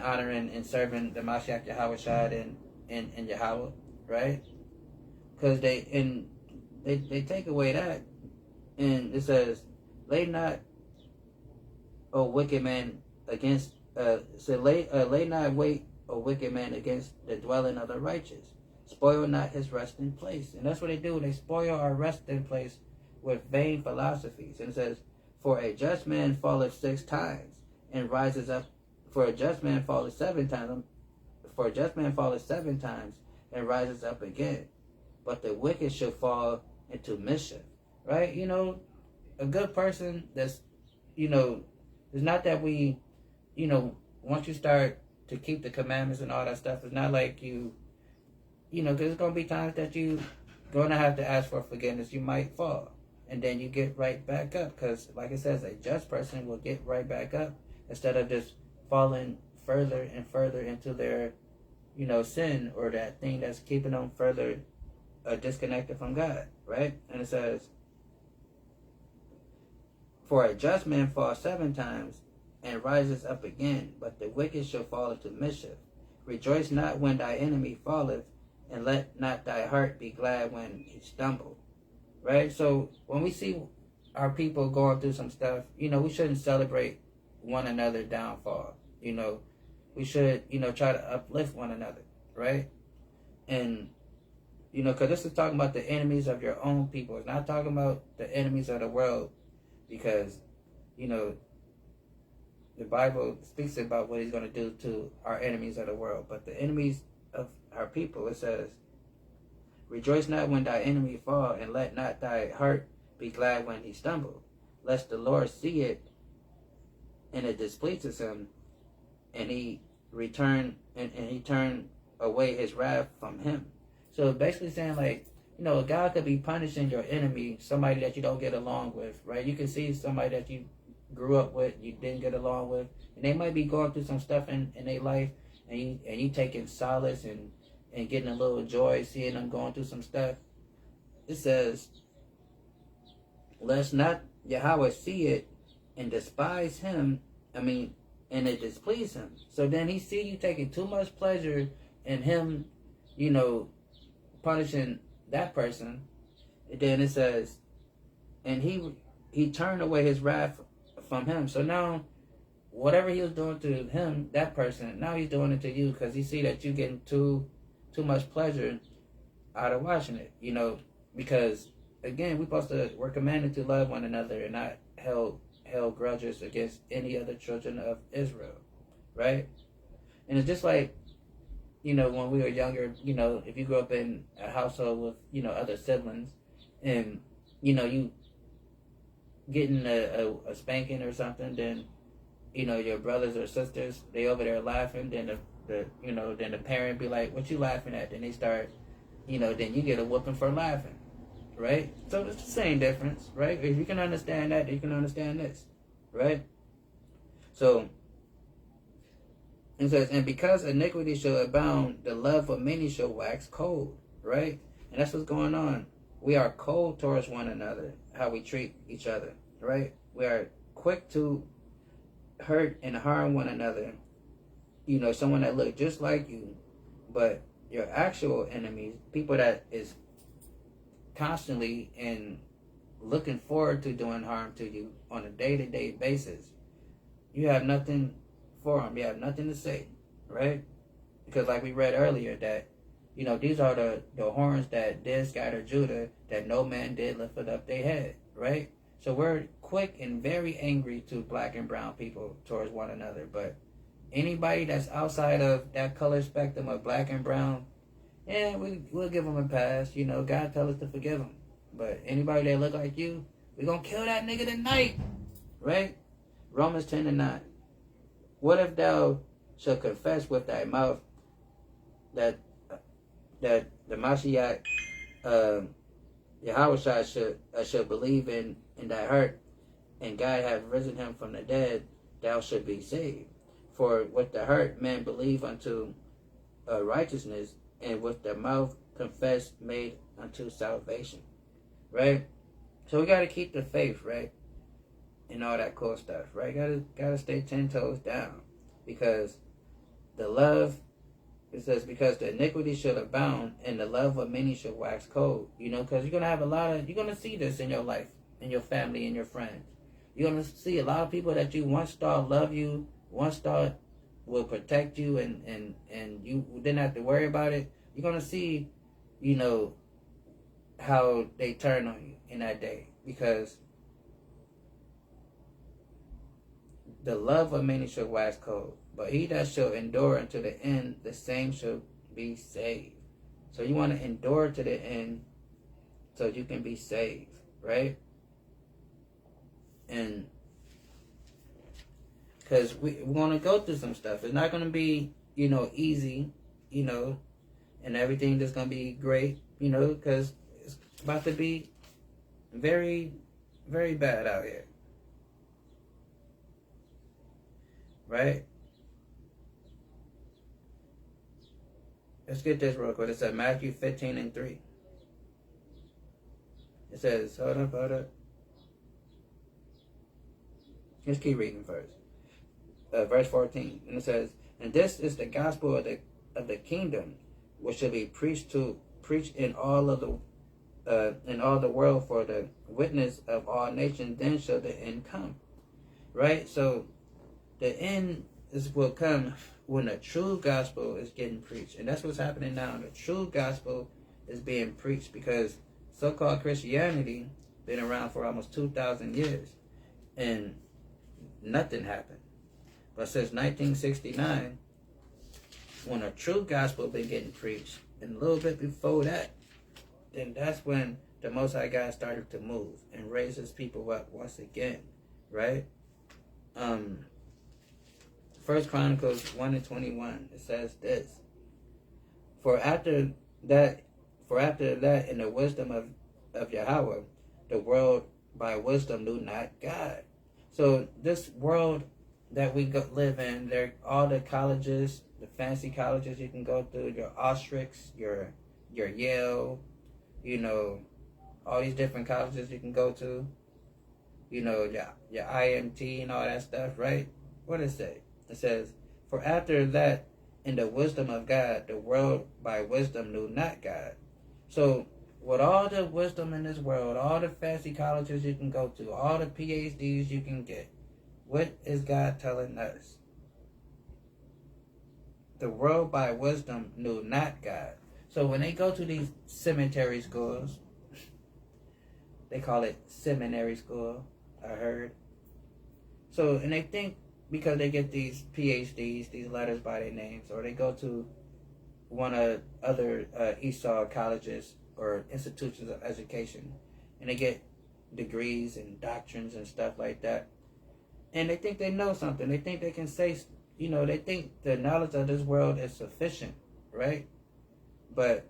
Speaker 3: honoring and serving the Mashiach Yahweh Shad and Yahweh, right? Because they take away that, and it says, lay not, O wicked man, against lay not wait, O wicked man, against the dwelling of the righteous. Spoil not his resting place. And that's what they do. They spoil our resting place with vain philosophies. And it says, for a just man falleth 6 times and rises up. For a just man falleth 7 times. For a just man falleth 7 times and rises up again. But the wicked shall fall into mischief. Right? A good person that's, it's not that we, once you start to keep the commandments and all that stuff, it's not like you, because there's going to be times that you going to have to ask for forgiveness. You might fall. And then you get right back up. Because, like it says, a just person will get right back up instead of just falling further and further into their, sin, or that thing that's keeping them further disconnected from God. Right? And it says, For a just man falls 7 times and rises up again, but the wicked shall fall into mischief. Rejoice not when thy enemy falleth, and let not thy heart be glad when he stumble. Right? So when we see our people going through some stuff, you know, we shouldn't celebrate one another's downfall. You know, we should, you know, try to uplift one another, right? And, you know, because this is talking about the enemies of your own people. It's not talking about the enemies of the world, because, you know, the Bible speaks about what he's going to do to our enemies of the world. But the enemies of our people, it says, rejoice not when thy enemy fall, and let not thy heart be glad when he stumble, lest the Lord see it, and it displeases him, and he turn away his wrath from him. So basically saying, like, you know, God could be punishing your enemy, somebody that you don't get along with, right? You can see somebody that you grew up with, you didn't get along with, and they might be going through some stuff in their life, and you taking solace and getting a little joy seeing them going through some stuff. It says, lest not Yahweh see it and despise him, and it displease him. So then he see you taking too much pleasure in him, you know, punishing that person. And then it says, and he turned away his wrath from him. So now, whatever he was doing to him, that person, now he's doing it to you, because he see that you getting too much pleasure out of watching it, you know, because again, we're commanded to love one another and not held grudges against any other children of Israel, right? And it's just like, you know, when we were younger, you know, if you grew up in a household with, you know, other siblings, and, you know, you getting a spanking or something, then, you know, your brothers or sisters, they over there laughing, then then the parent be like, what you laughing at? Then they start, you know, then you get a whooping for laughing, right? So it's the same difference, right? If you can understand that, you can understand this, right? So it says, and because iniquity shall abound, the love of many shall wax cold, right? And that's what's going on. We are cold towards one another, how we treat each other, right? We are quick to hurt and harm one another. You know, someone that look just like you, but your actual enemies, people that is constantly and looking forward to doing harm to you on a day-to-day basis, you have nothing for them. You have nothing to say, right? Because like we read earlier that, you know, these are the horns that did scatter Judah, that no man did lift up their head, right? So we're quick and very angry to black and brown people towards one another, but anybody that's outside of that color spectrum of black and brown, yeah, we'll give them a pass. You know, God tell us to forgive them. But anybody that look like you, we gonna kill that nigga tonight, right? Romans 10:9. What if thou shalt confess with thy mouth that the Mashiach, Yahweh should believe in thy heart, and God have risen him from the dead, thou should be saved. For with the heart man believe unto righteousness, and with the mouth confess made unto salvation. Right? So we gotta keep the faith, right? And all that cool stuff, right? Gotta stay 10 toes down. Because the love, it says, because the iniquity shall abound, and the love of many shall wax cold. You know, because you're gonna see this in your life, in your family, in your friends. You're gonna see a lot of people that you once thought love you, once thought will protect you, and you didn't have to worry about it. You're gonna see, you know, how they turn on you in that day, because the love of many shall wax cold, but he that shall endure unto the end, the same shall be saved. So you want to endure to the end so you can be saved, right? And because we're going to go through some stuff. It's not going to be, you know, easy, you know, and everything just going to be great, you know, because it's about to be very, very bad out here. Right? Let's get this real quick. It says Matthew 15:3. It says, hold up. Let's keep reading first. Verse 14. And it says, and this is the gospel of the kingdom, which shall be preached in all the world for the witness of all nations. Then shall the end come. Right? So the end will come when the true gospel is getting preached. And that's what's happening now. The true gospel is being preached because so-called Christianity been around for almost 2,000 years and nothing happened. But since 1969, when a true gospel been getting preached, and a little bit before that, then that's when the Most High God started to move and raise his people up once again, right? 1 Chronicles 1:21, it says this: For after that, in the wisdom of Yahweh, the world by wisdom knew not God. So this world that we live in, there all the colleges, the fancy colleges you can go through, your Ostrix, your Yale, all these different colleges you can go to, your IMT and all that stuff, right? What does it say? It says, for after that, in the wisdom of God, the world by wisdom knew not God. So with all the wisdom in this world, all the fancy colleges you can go to, all the PhDs you can get, what is God telling us? The world by wisdom knew not God. So when they go to these seminary schools, they call it seminary school, I heard. So, and they think because they get these PhDs, these letters by their names, or they go to one of other Esau colleges or institutions of education, and they get degrees and doctrines and stuff like that, and they think they know something. They think they can say, they think the knowledge of this world is sufficient, right? But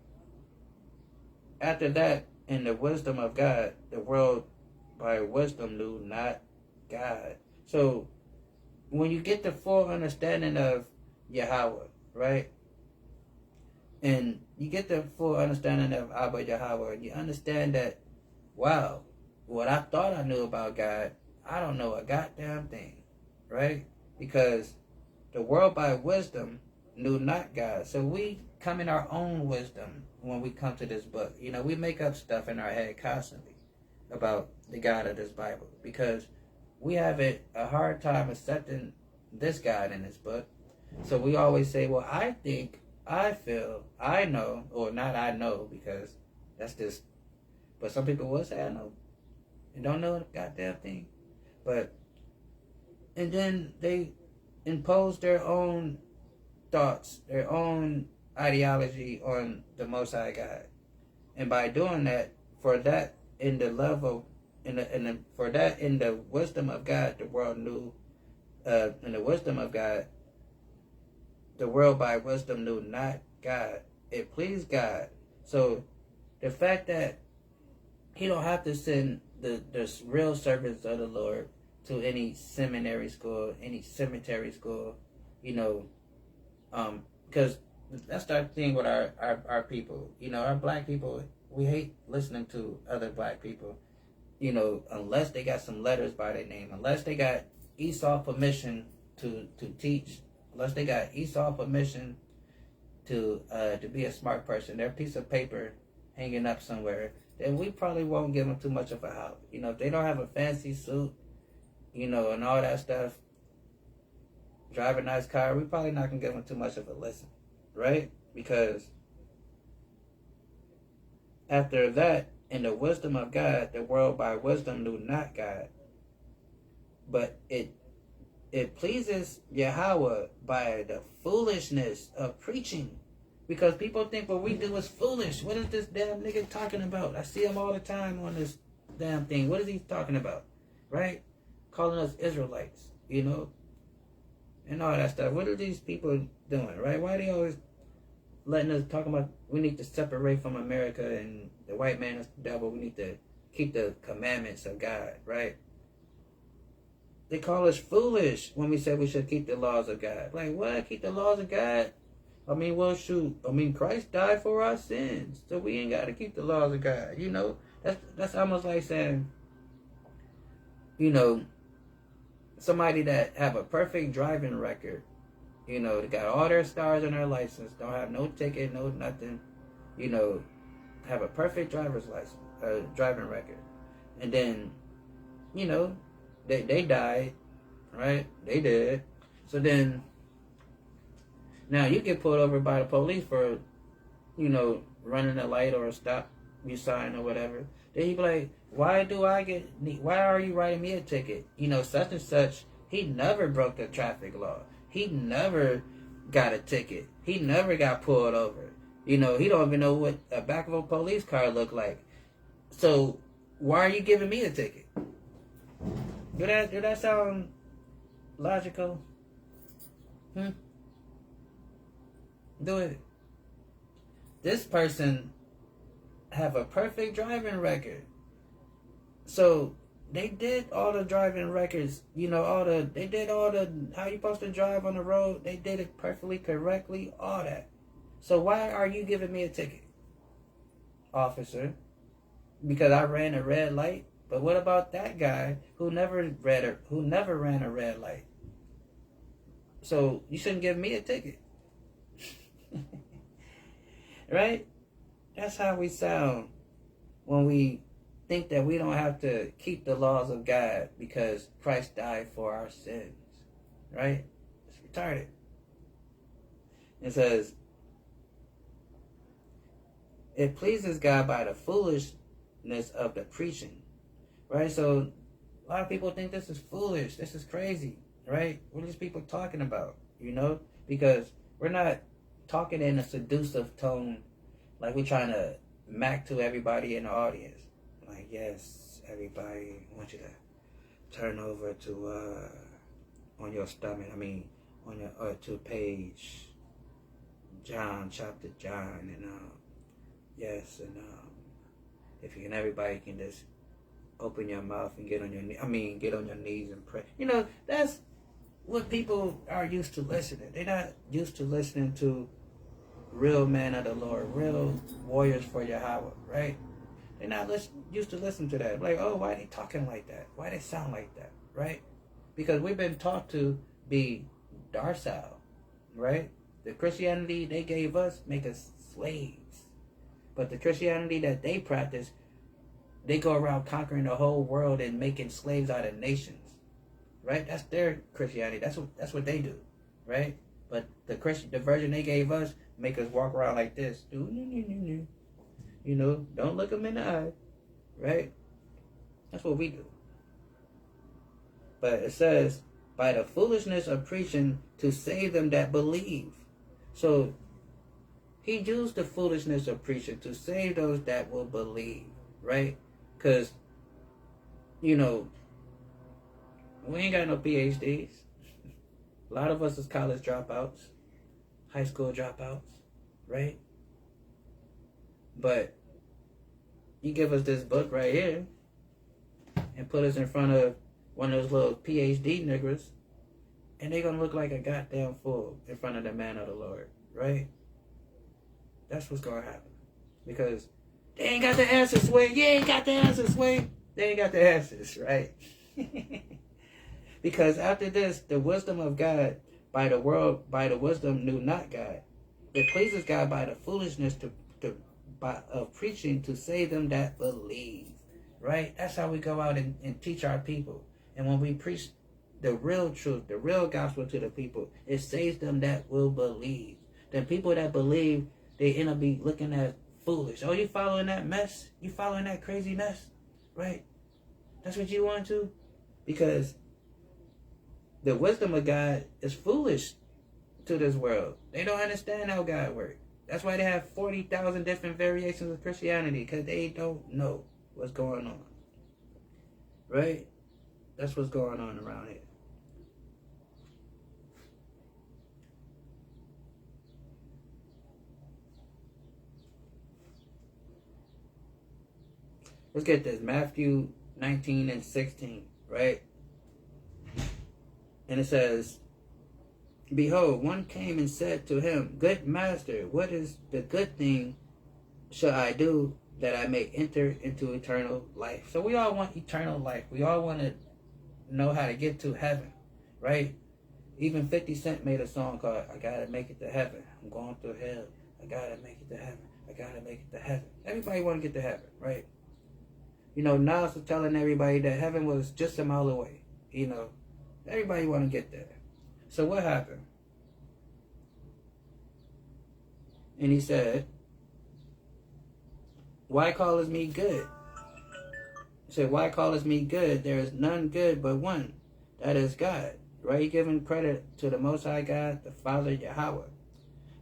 Speaker 3: after that, in the wisdom of God, the world by wisdom knew not God. So when you get the full understanding of Yahweh, right? And you get the full understanding of Abba Yahweh, and you understand that, wow, what I thought I knew about God, I don't know a goddamn thing, right? Because the world by wisdom knew not God. So we come in our own wisdom when we come to this book. We make up stuff in our head constantly about the God of this Bible because we have a hard time accepting this God in this book. So we always say, well, I think, I feel, I know, or not I know, because that's just, but some people will say I know and don't know a goddamn thing. And then they impose their own thoughts, their own ideology on the Most High God. And by doing that, for that in the level, for that in the wisdom of God, the world knew, in the wisdom of God, the world by wisdom knew not God. It pleased God. So the fact that he don't have to send the real servants of the Lord to any seminary school, any cemetery school, because that's the thing with our people. Our black people, we hate listening to other black people, unless they got some letters by their name, unless they got Esau permission to teach, unless they got Esau permission to be a smart person, their piece of paper hanging up somewhere, then we probably won't give them too much of a help. If they don't have a fancy suit, and all that stuff, drive a nice car, we probably not going to give them too much of a listen, right? Because after that, in the wisdom of God, the world by wisdom knew not God. But it pleases Yahweh by the foolishness of preaching. Because people think what we do is foolish. What is this damn nigga talking about? I see him all the time on this damn thing. What is he talking about? Right? Calling us Israelites, and all that stuff. What are these people doing, right? Why are they always letting us talk about we need to separate from America and the white man is the devil? We need to keep the commandments of God, right? They call us foolish when we say we should keep the laws of God. Like, what? Keep the laws of God? Well, shoot. Christ died for our sins, so we ain't got to keep the laws of God. That's almost like saying, somebody that have a perfect driving record, you know, they got all their stars on their license, don't have no ticket, no nothing, you know, have a perfect driver's license, driving record, and then, you know, they died, right? They did. So then, now you get pulled over by the police for, you know, running a light or a stop you sign or whatever. Then he be like, why are you writing me a ticket? You know, such and such, he never broke the traffic law. He never got a ticket. He never got pulled over. You know, he don't even know what a back of a police car looked like. So why are you giving me a ticket? Do that sound logical? Do it. This person have a perfect driving record. So they did all the driving records, you know, they did all the, how you supposed to drive on the road. They did it perfectly, correctly, all that. So why are you giving me a ticket, officer? Because I ran a red light? But what about that guy who never ran a red light? So you shouldn't give me a ticket. Right? That's how we sound when we think that we don't have to keep the laws of God because Christ died for our sins. Right? It's retarded. It says, it pleases God by the foolishness of the preaching. Right? So a lot of people think this is foolish. This is crazy. Right? What are these people talking about? You know? Because we're not talking in a seductive tone like we're trying to mac to everybody in the audience. Like, yes, everybody, I want you to turn over to, on your stomach, on your, to page John, chapter John, and, yes, and, if you can, everybody can just open your mouth and get on your knees and pray. You know, that's what people are used to listening. They're not used to listening to real men of the Lord, real warriors for Yahweh, right? They're not used to listen to that. Like, oh, why are they talking like that? Why they sound like that, right? Because we've been taught to be docile, right? The Christianity they gave us make us slaves. But the Christianity that they practice, they go around conquering the whole world and making slaves out of nations, right? That's their Christianity. That's what they do, right? But the version they gave us make us walk around like this. You know, don't look them in the eye, right? That's what we do. But it says, by the foolishness of preaching to save them that believe. So he used the foolishness of preaching to save those that will believe, right? Because, you know, we ain't got no PhDs. A lot of us is college dropouts, high school dropouts, right? But you give us this book right here and put us in front of one of those little PhD niggers, and they're going to look like a goddamn fool in front of the man of the Lord, right? That's what's going to happen. Because they ain't got the answers, Sway. You ain't got the answers, Sway. They ain't got the answers, right? Because after this, the wisdom of God by the wisdom knew not God. It pleases God by the foolishness of preaching to save them that believe. Right? That's how we go out and teach our people. And when we preach the real truth, the real gospel to the people, it saves them that will believe. The people that believe, they end up be looking at foolish. Oh, you following that mess? You following that crazy mess? Right? That's what you want to? Because the wisdom of God is foolish to this world. They don't understand how God works. That's why they have 40,000 different variations of Christianity, because they don't know what's going on. Right? That's what's going on around here. Let's get this. Matthew 19 and 16, right? And it says, behold, one came and said to him, good master, what is the good thing shall I do that I may enter into eternal life? So we all want eternal life. We all want to know how to get to heaven, right? Even 50 Cent made a song called I Gotta Make It to Heaven. I'm going through hell. I gotta make it to heaven. I gotta make it to heaven. Everybody want to get to heaven, right? You know, Nas was telling everybody that heaven was just a mile away. You know, everybody want to get there. So what happened? And he said, why callest me good? He said, why callest me good? There is none good but one, that is God. Right? He giving credit to the Most High God, the Father Yahweh.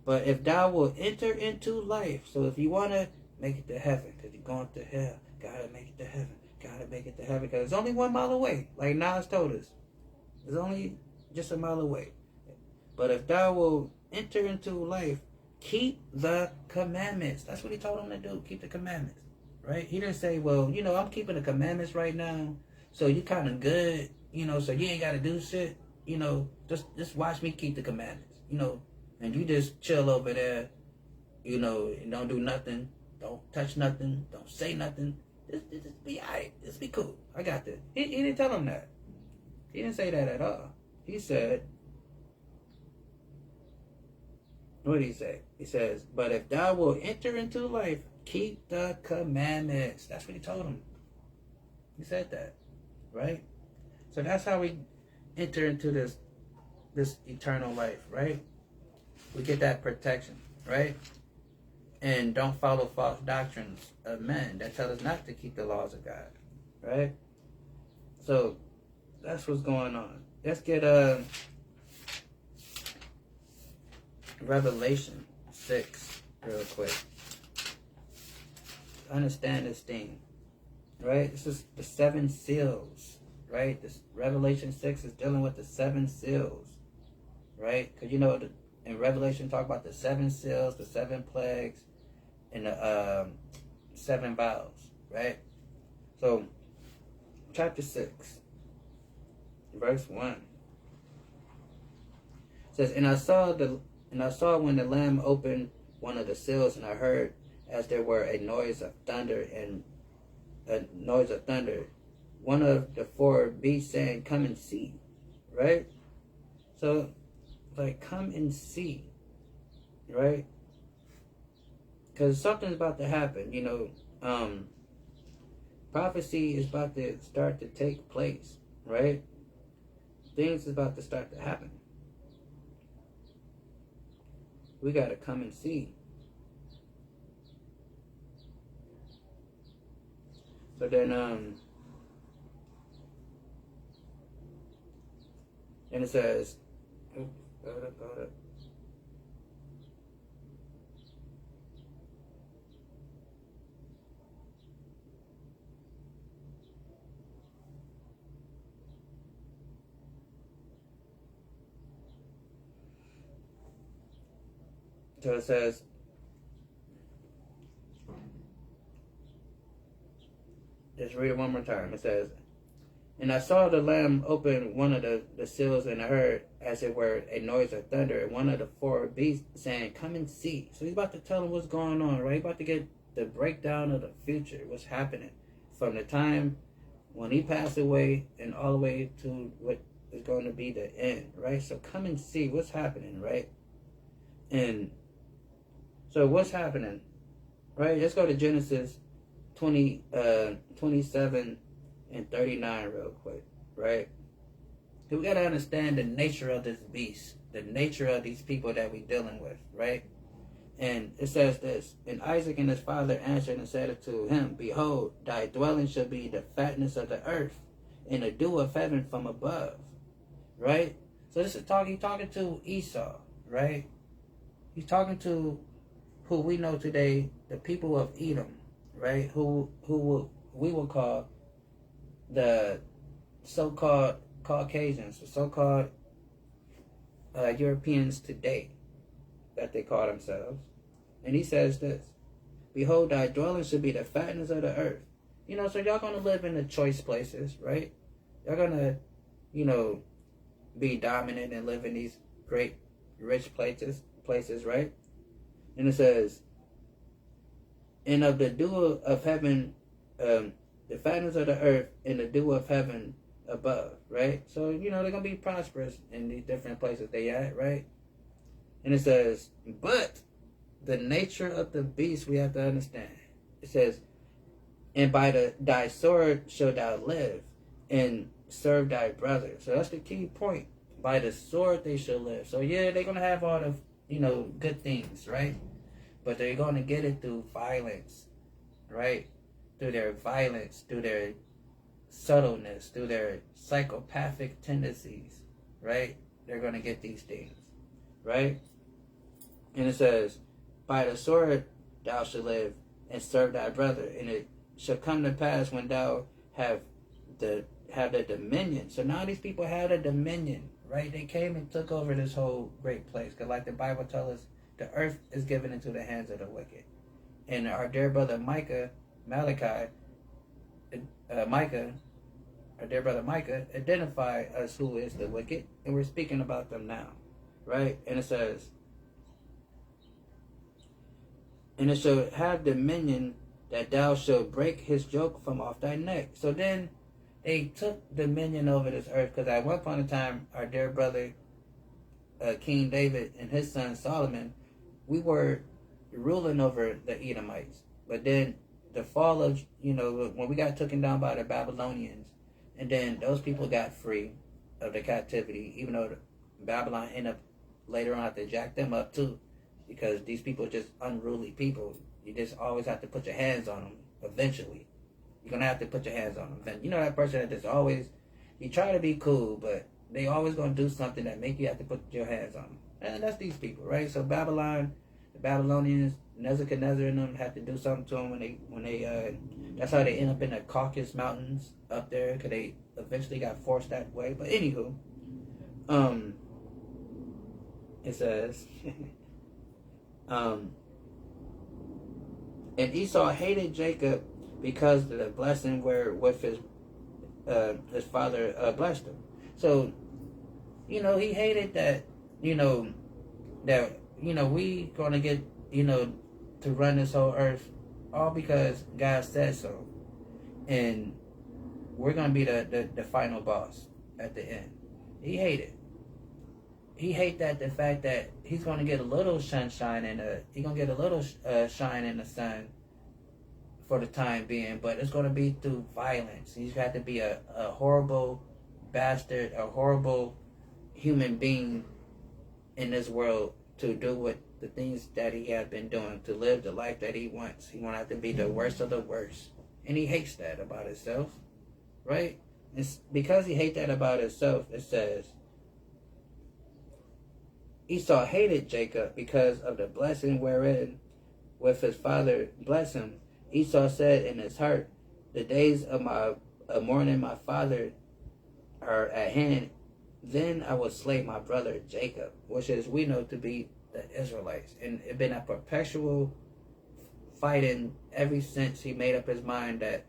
Speaker 3: But if thou wilt enter into life, so if you want to make it to heaven, because you're going to hell, gotta make it to heaven, gotta make it to heaven, because it's only 1 mile away, like Nas told us. It's only just a mile away. But if thou wilt enter into life, keep the commandments. That's what he told him to do, keep the commandments. Right? He didn't say, well, you know, I'm keeping the commandments right now, so you kind of good, you know, so you ain't got to do shit. You know, just watch me keep the commandments, you know, and you just chill over there, you know, and don't do nothing, don't touch nothing, don't say nothing. Just be alright, just be cool. I got this. He didn't tell him that. He didn't say that at all. He said, what did he say? He says, but if thou wilt enter into life, keep the commandments. That's what he told him. He said that, right? So that's how we enter into this eternal life, right? We get that protection, right? And don't follow false doctrines of men that tell us not to keep the laws of God, right? So that's what's going on. Let's get Revelation 6 real quick. Understand this thing, right? This is the 7 seals, right? This Revelation 6 is dealing with the 7 seals, right? Because you know, in Revelation talk about the 7 seals, the 7 plagues, and the 7 vials, right? So, chapter 6, verse 1 says, And I saw when the Lamb opened one of the seals, and I heard as there were a noise of thunder, one of the 4 beasts saying, come and see, right? So, like, come and see, right? Because something's about to happen, you know. Prophecy is about to start to take place, right? Things is about to start to happen. We got to come and see. So then, and it says, got it. So it says, just read it one more time. It says, And I saw the Lamb open one of the seals, and I heard, as it were, a noise of thunder, and one of the 4 beasts saying, come and see. So he's about to tell them what's going on, right? He's about to get the breakdown of the future, what's happening from the time when he passed away and all the way to what is going to be the end, right? So come and see what's happening, right? And so what's happening, right? Let's go to Genesis 27 and 39 real quick, right? We got to understand the nature of this beast, the nature of these people that we're dealing with, right? And it says this, And Isaac and his father answered and said unto him, Behold, thy dwelling shall be the fatness of the earth, and the dew of heaven from above, right? So this is talking to Esau, right? He's talking to who we know today, the people of Edom, right? Who we will call the so-called Caucasians, the so-called Europeans today, that they call themselves. And he says this, Behold, thy dwelling should be the fatness of the earth. You know, so y'all going to live in the choice places, right? Y'all going to, you know, be dominant and live in these great, rich places, right? And it says, And of the dew of heaven, the fatness of the earth and the dew of heaven above, right? So, they're going to be prosperous in these different places they at, right? And it says, but the nature of the beast we have to understand. It says, and by thy sword shalt thou live, and serve thy brother. So that's the key point. By the sword they shall live. So yeah, they're going to have all the, good things, right? But they're going to get it through violence, right? Through their violence, through their subtleness, through their psychopathic tendencies, right? They're going to get these things, right? And it says, by the sword thou shalt live, and serve thy brother. And it shall come to pass when thou have the dominion. So now these people have the dominion, right? They came and took over this whole great place. Because like the Bible tells us, the earth is given into the hands of the wicked. And our dear brother Micah, our dear brother Micah, identify us who is the wicked. And we're speaking about them now, right? And it says, and it shall have dominion that thou shalt break his yoke from off thy neck. So then they took dominion over this earth, because at one point in time, our dear brother King David and his son Solomon, we were ruling over the Edomites. But then the fall of, when we got taken down by the Babylonians, and then those people got free of the captivity, even though Babylon ended up later on have to jack them up too, because these people are just unruly people. You just always have to put your hands on them eventually. You're going to have to put your hands on them. You know that person that just always, you try to be cool, but they always going to do something that make you have to put your hands on them. And that's these people, right? So Babylon, the Babylonians, Nebuchadnezzar and them had to do something to them when they that's how they end up in the Caucasus Mountains up there, because they eventually got forced that way. But anywho, it says, and Esau hated Jacob because of the blessing wherewith his father blessed him. So, he hated that, we gonna get, to run this whole earth, all because God said so. And we're gonna be the final boss at the end. He hated. He hate that the fact that he's gonna get a little sunshine he's gonna get a little shine in the sun for the time being, but it's gonna be through violence. He's got to be a horrible bastard, a horrible human being in this world to do what the things that he had been doing, to live the life that he wants. He wants to be the worst of the worst. And he hates that about himself, right? It's because he hates that about himself, it says, Esau hated Jacob because of the blessing wherein with his father blessed him. Esau said in his heart, the days of mourning my father are at hand. Then I will slay my brother Jacob, which is we know to be the Israelites. And it's been a perpetual fighting ever since he made up his mind that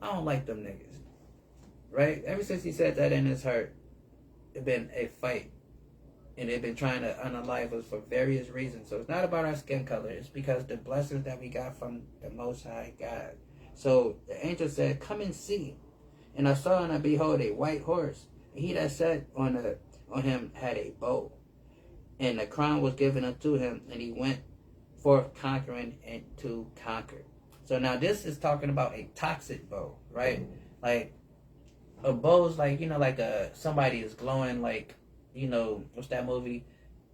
Speaker 3: I don't like them niggas. Right? Ever since he said that in his heart, it's been a fight. And they've been trying to unalive us for various reasons. So it's not about our skin color. It's because the blessings that we got from the Most High God. So the angel said, come and see. And I saw and I behold a white horse. And he that sat on him had a bow. And the crown was given unto him. And he went forth conquering and to conquer. So now this is talking about a toxic bow, right? Like a bow's like, somebody is glowing like, what's that movie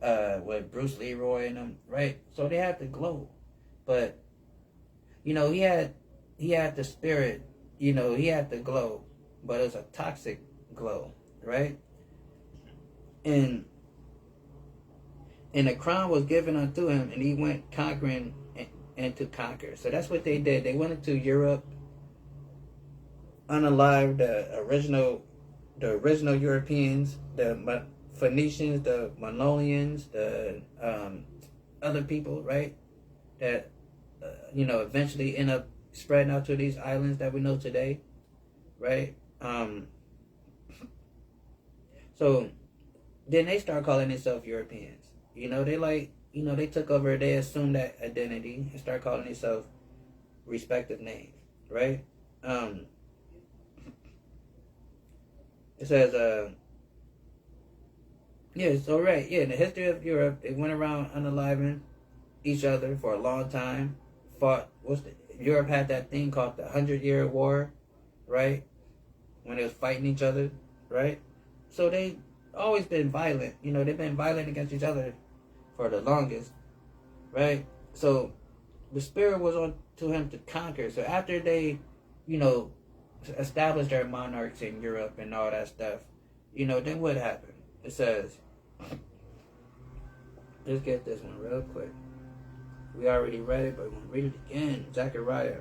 Speaker 3: with Bruce Leroy and them, right? So they had to glow. But, he had the spirit, he had to glow. But it's a toxic glow, right? And the crown was given unto him, and he went conquering and to conquer. So that's what they did. They went into Europe, unalived the original Europeans, the Phoenicians, the Mongolians, the other people, right? That eventually end up spreading out to these islands that we know today, right? So then they start calling themselves Europeans. They took over. They assumed that identity and start calling themselves respective names, right? It says, yeah, so right, yeah, in the history of Europe, they went around unaliving each other for a long time. Fought, Europe had that thing called the 100-Year War, right? When they was fighting each other, right? So they always been violent. You know, they've been violent against each other for the longest, right? So the spirit was on to him to conquer. So after they, you know, established their monarchs in Europe and all that stuff, you know, then what happened? It says, let's get this one real quick. We already read it, but we're going to read it again. Zechariah.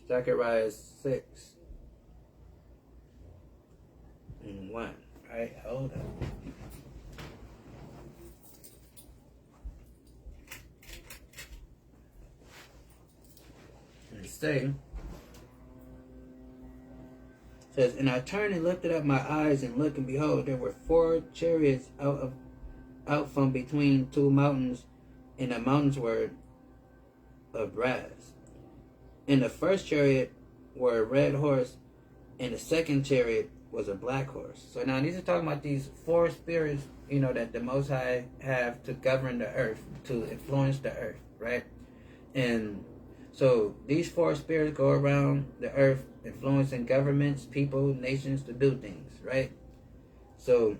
Speaker 3: Zechariah 6 and 1. Right, hold up. And it says, and I turned and lifted up my eyes and looked, and behold, there were 4 chariots out from between 2 mountains, and the mountains were of brass. In the first chariot were a red horse, and the second chariot was a black horse. So now these are talking about these 4 spirits, you know, that the Most High have to govern the earth, to influence the earth, right? And so these 4 spirits go around the earth, influencing governments, people, nations to do things, right? So,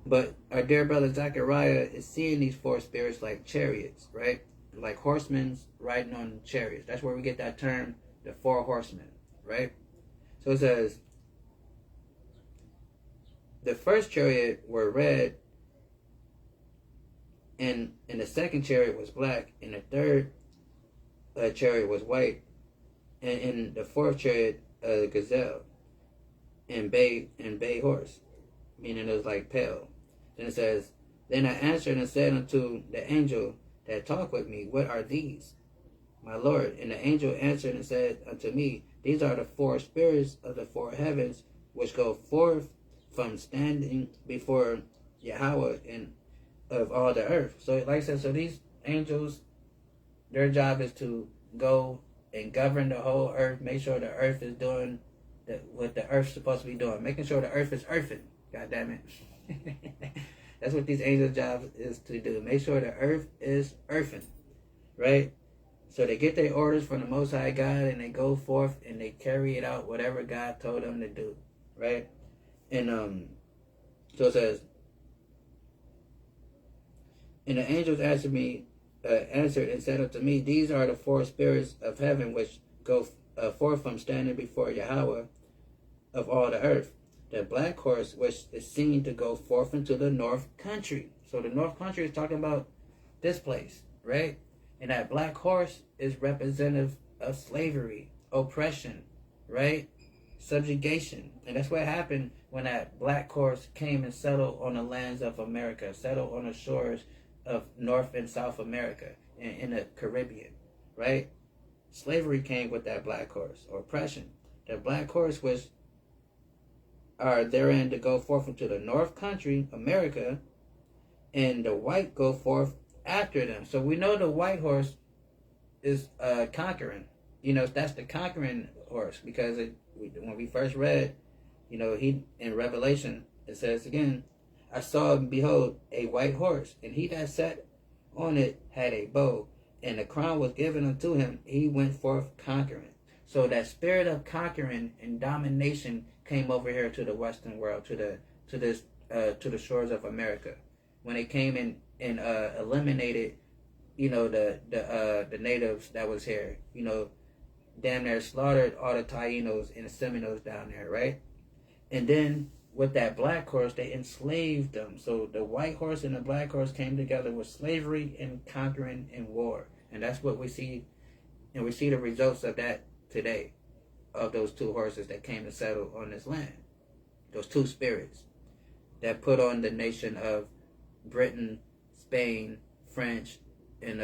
Speaker 3: but our dear brother Zechariah is seeing these 4 spirits like chariots, right? Like horsemen riding on chariots. That's where we get that term, the 4 horsemen, right? So it says, the first chariot were red, and the second chariot was black, and the third chariot was white, and in the fourth chariot a gazelle, and bay horse, meaning it was like pale. Then it says, then I answered and said unto the angel that talked with me, what are these, my Lord? And the angel answered and said unto me, these are the 4 spirits of the 4 heavens, which go forth from standing before Yahweh and of all the earth. So like I said, so these angels, their job is to go and govern the whole earth, make sure the earth is doing what the earth's supposed to be doing, making sure the earth is earthing. God damn it. That's what these angels' job is to do. Make sure the earth is earthing, right? So they get their orders from the Most High God, and they go forth and they carry it out, whatever God told them to do, right? And so it says, and the angels answered and said unto me, these are the 4 spirits of heaven which go forth from standing before Yahweh of all the earth. The black horse which is seen to go forth into the north country. So the north country is talking about this place, right? And that black horse is representative of slavery, oppression, right? Subjugation. And that's what happened when that black horse came and settled on the lands of America, settled on the shores of North and South America in the Caribbean, right? Slavery came with that black horse, or oppression. The black horse was therein to go forth into the north country, America, and the white go forth after them. So we know the white horse is conquering. You know, that's the conquering horse, because when we first read, you know, in Revelation, it says again, I saw and behold a white horse, and he that sat on it had a bow, and the crown was given unto him. He went forth conquering. So that spirit of conquering and domination came over here to the Western world, to the shores of America, when they came in and eliminated, you know, the natives that was here. You know, damn near slaughtered all the Tainos and the Seminoles down there, right? And then with that black horse, they enslaved them. So the white horse and the black horse came together with slavery and conquering and war. And that's what we see. And we see the results of that today, of those 2 horses that came to settle on this land. Those 2 spirits that put on the nation of Britain, Spain, French, and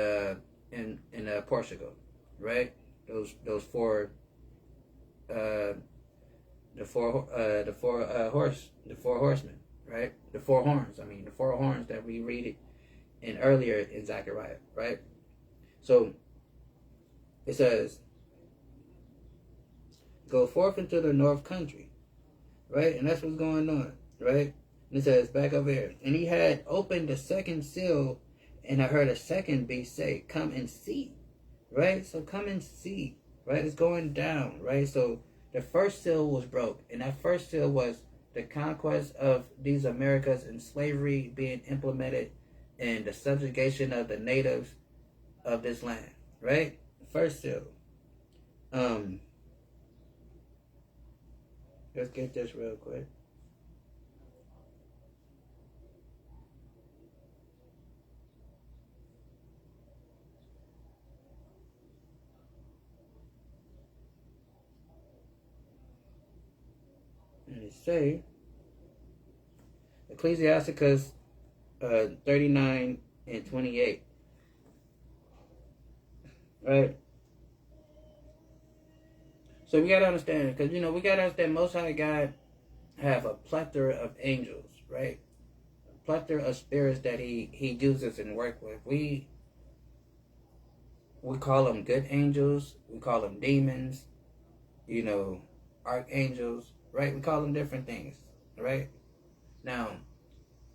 Speaker 3: Portugal, right? Those 4 the four horsemen, right? The 4 horns. I mean, the 4 horns that we read it and earlier in Zechariah, right? So it says, go forth into the north country, right? And that's what's going on, right? And it says back over here, and he had opened the second seal, and I heard a second beast say, come and see, right? So come and see, right? It's going down, right? So the first seal was broke, and that first seal was the conquest of these Americas and slavery being implemented and the subjugation of the natives of this land, right? First seal. Let's get this real quick. And it say, Ecclesiasticus 39 and 28. Right? So we got to understand, because, you know, we got to understand Most High God have a plethora of angels, right? A plethora of spirits that he uses and work with. We call them good angels. We call them demons, you know, archangels, right? We call them different things, right? Now,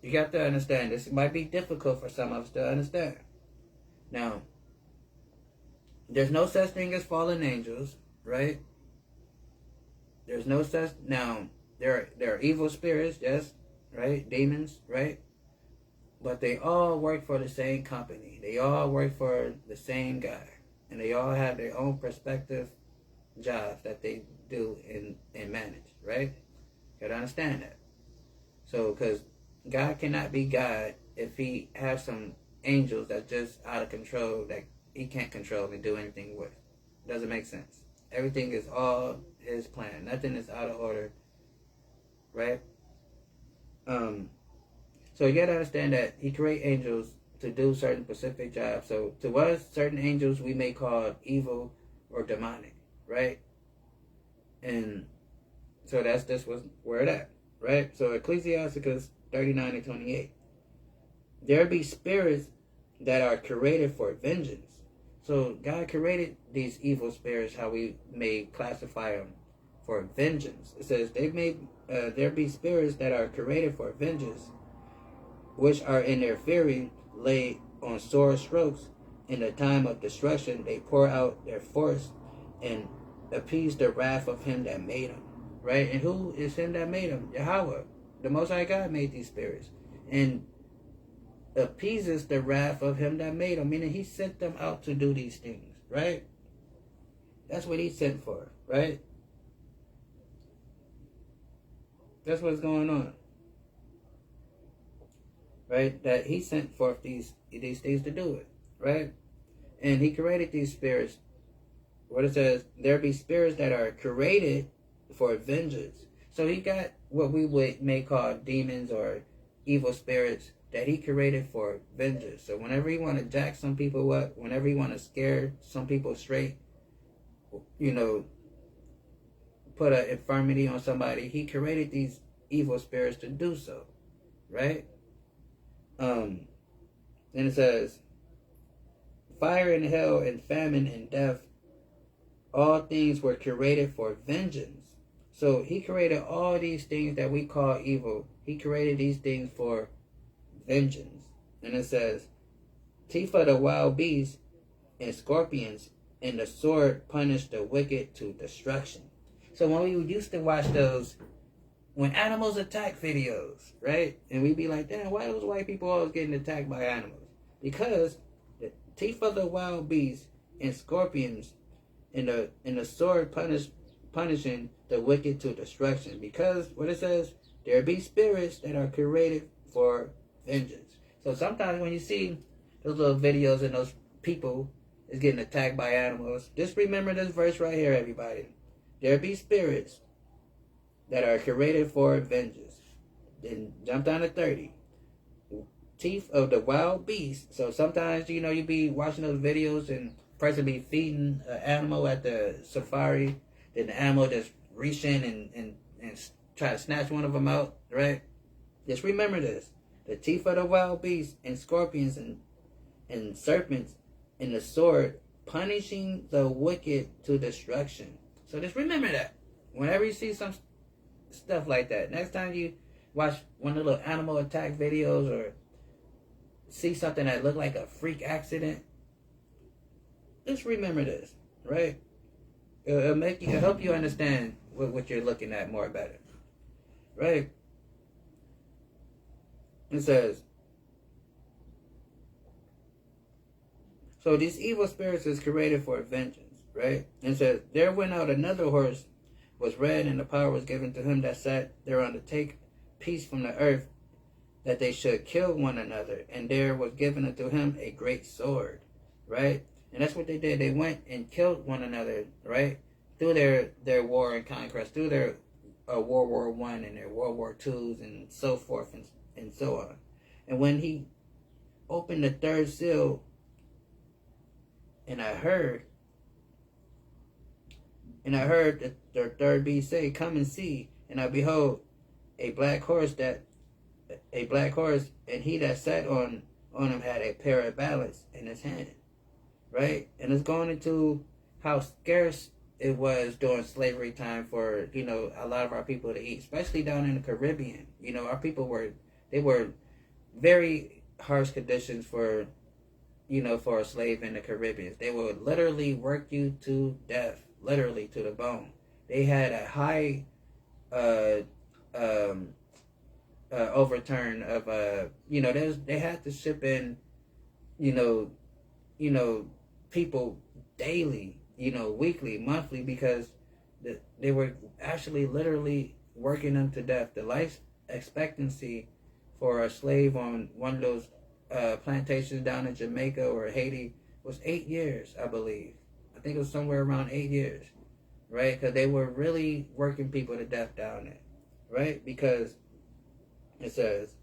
Speaker 3: you got to understand, this might be difficult for some of us to understand. Now, there's no such thing as fallen angels, right? There's no such, now, there are evil spirits, yes, right? Demons, right? But they all work for the same company. They all work for the same guy. And they all have their own perspective jobs that they do and manage, right? You gotta understand that. So, because God cannot be God if he has some angels that just out of control that he can't control and do anything with. Doesn't make sense. Everything is all his plan. Nothing is out of order, right? So you gotta understand that he create angels to do certain specific jobs. So to us, certain angels we may call evil or demonic, right? And so that's just where it at, right? So Ecclesiasticus 39 and 28. There be spirits that are created for vengeance. So God created these evil spirits, how we may classify them, for vengeance. It says there be spirits that are created for vengeance, which are in their fury laid on sore strokes. In the time of destruction they pour out their force and appease the wrath of him that made them. Right? And who is him that made them? Yahweh. The Most High God made these spirits. And appeases the wrath of him that made them. Meaning he sent them out to do these things. Right? That's what he sent for. Right? That's what's going on. Right? That he sent forth these things to do it. Right? And he created these spirits. What it says, there be spirits that are created for vengeance. So he got what we may call demons or evil spirits that he created for vengeance. So whenever he want to jack some people up, whenever he want to scare some people straight, you know, put an infirmity on somebody, he created these evil spirits to do so. Right? Then it says, fire and hell and famine and death, all things were created for vengeance. So he created all these things that we call evil. He created these things for vengeance. And it says, teeth of the wild beasts and scorpions and the sword punish the wicked to destruction. So when we used to watch those when animals attack videos, right? And we'd be like, damn, why those white people always getting attacked by animals? Because the teeth of the wild beasts and scorpions and the sword punishing the wicked to destruction. Because what it says, there be spirits that are created for vengeance. So sometimes when you see those little videos and those people is getting attacked by animals, just remember this verse right here, everybody. There be spirits that are created for vengeance. Then jump down to 30. Teeth of the wild beast. So sometimes, you know, you be watching those videos and person be feeding an animal at the safari, then the animal just reach in and try to snatch one of them out, right? Just remember this. the teeth of the wild beasts, and scorpions, and serpents, and the sword, punishing the wicked to destruction. So just remember that. Whenever you see some stuff like that, next time you watch one of the little animal attack videos or see something that look like a freak accident, just remember this, right? It'll help you understand what you're looking at more better, right? It says, so these evil spirits is created for vengeance, right? And it says, there went out another horse, was red, and the power was given to him that sat thereon to take peace from the earth, that they should kill one another. And there was given unto him a great sword, right? And that's what they did. They went and killed one another, right? Through their war and conquest, through their World War I and their World War IIs and so forth and so on. And when he opened the third seal, and I heard the third beast say, come and see. And I behold a black horse, and he that sat on him had a pair of balance in his hand. Right? And it's going into how scarce it was during slavery time for, a lot of our people to eat, especially down in the Caribbean. Our people were very harsh conditions for a slave in the Caribbean. They would literally work you to death, literally to the bone. They had a high overturn of they had to ship in people daily, weekly, monthly, because they were actually literally working them to death. The life expectancy for a slave on one of those plantations down in Jamaica or Haiti was 8 years, I believe. I think it was somewhere around 8 years, right? Because they were really working people to death down there, right? Because it says,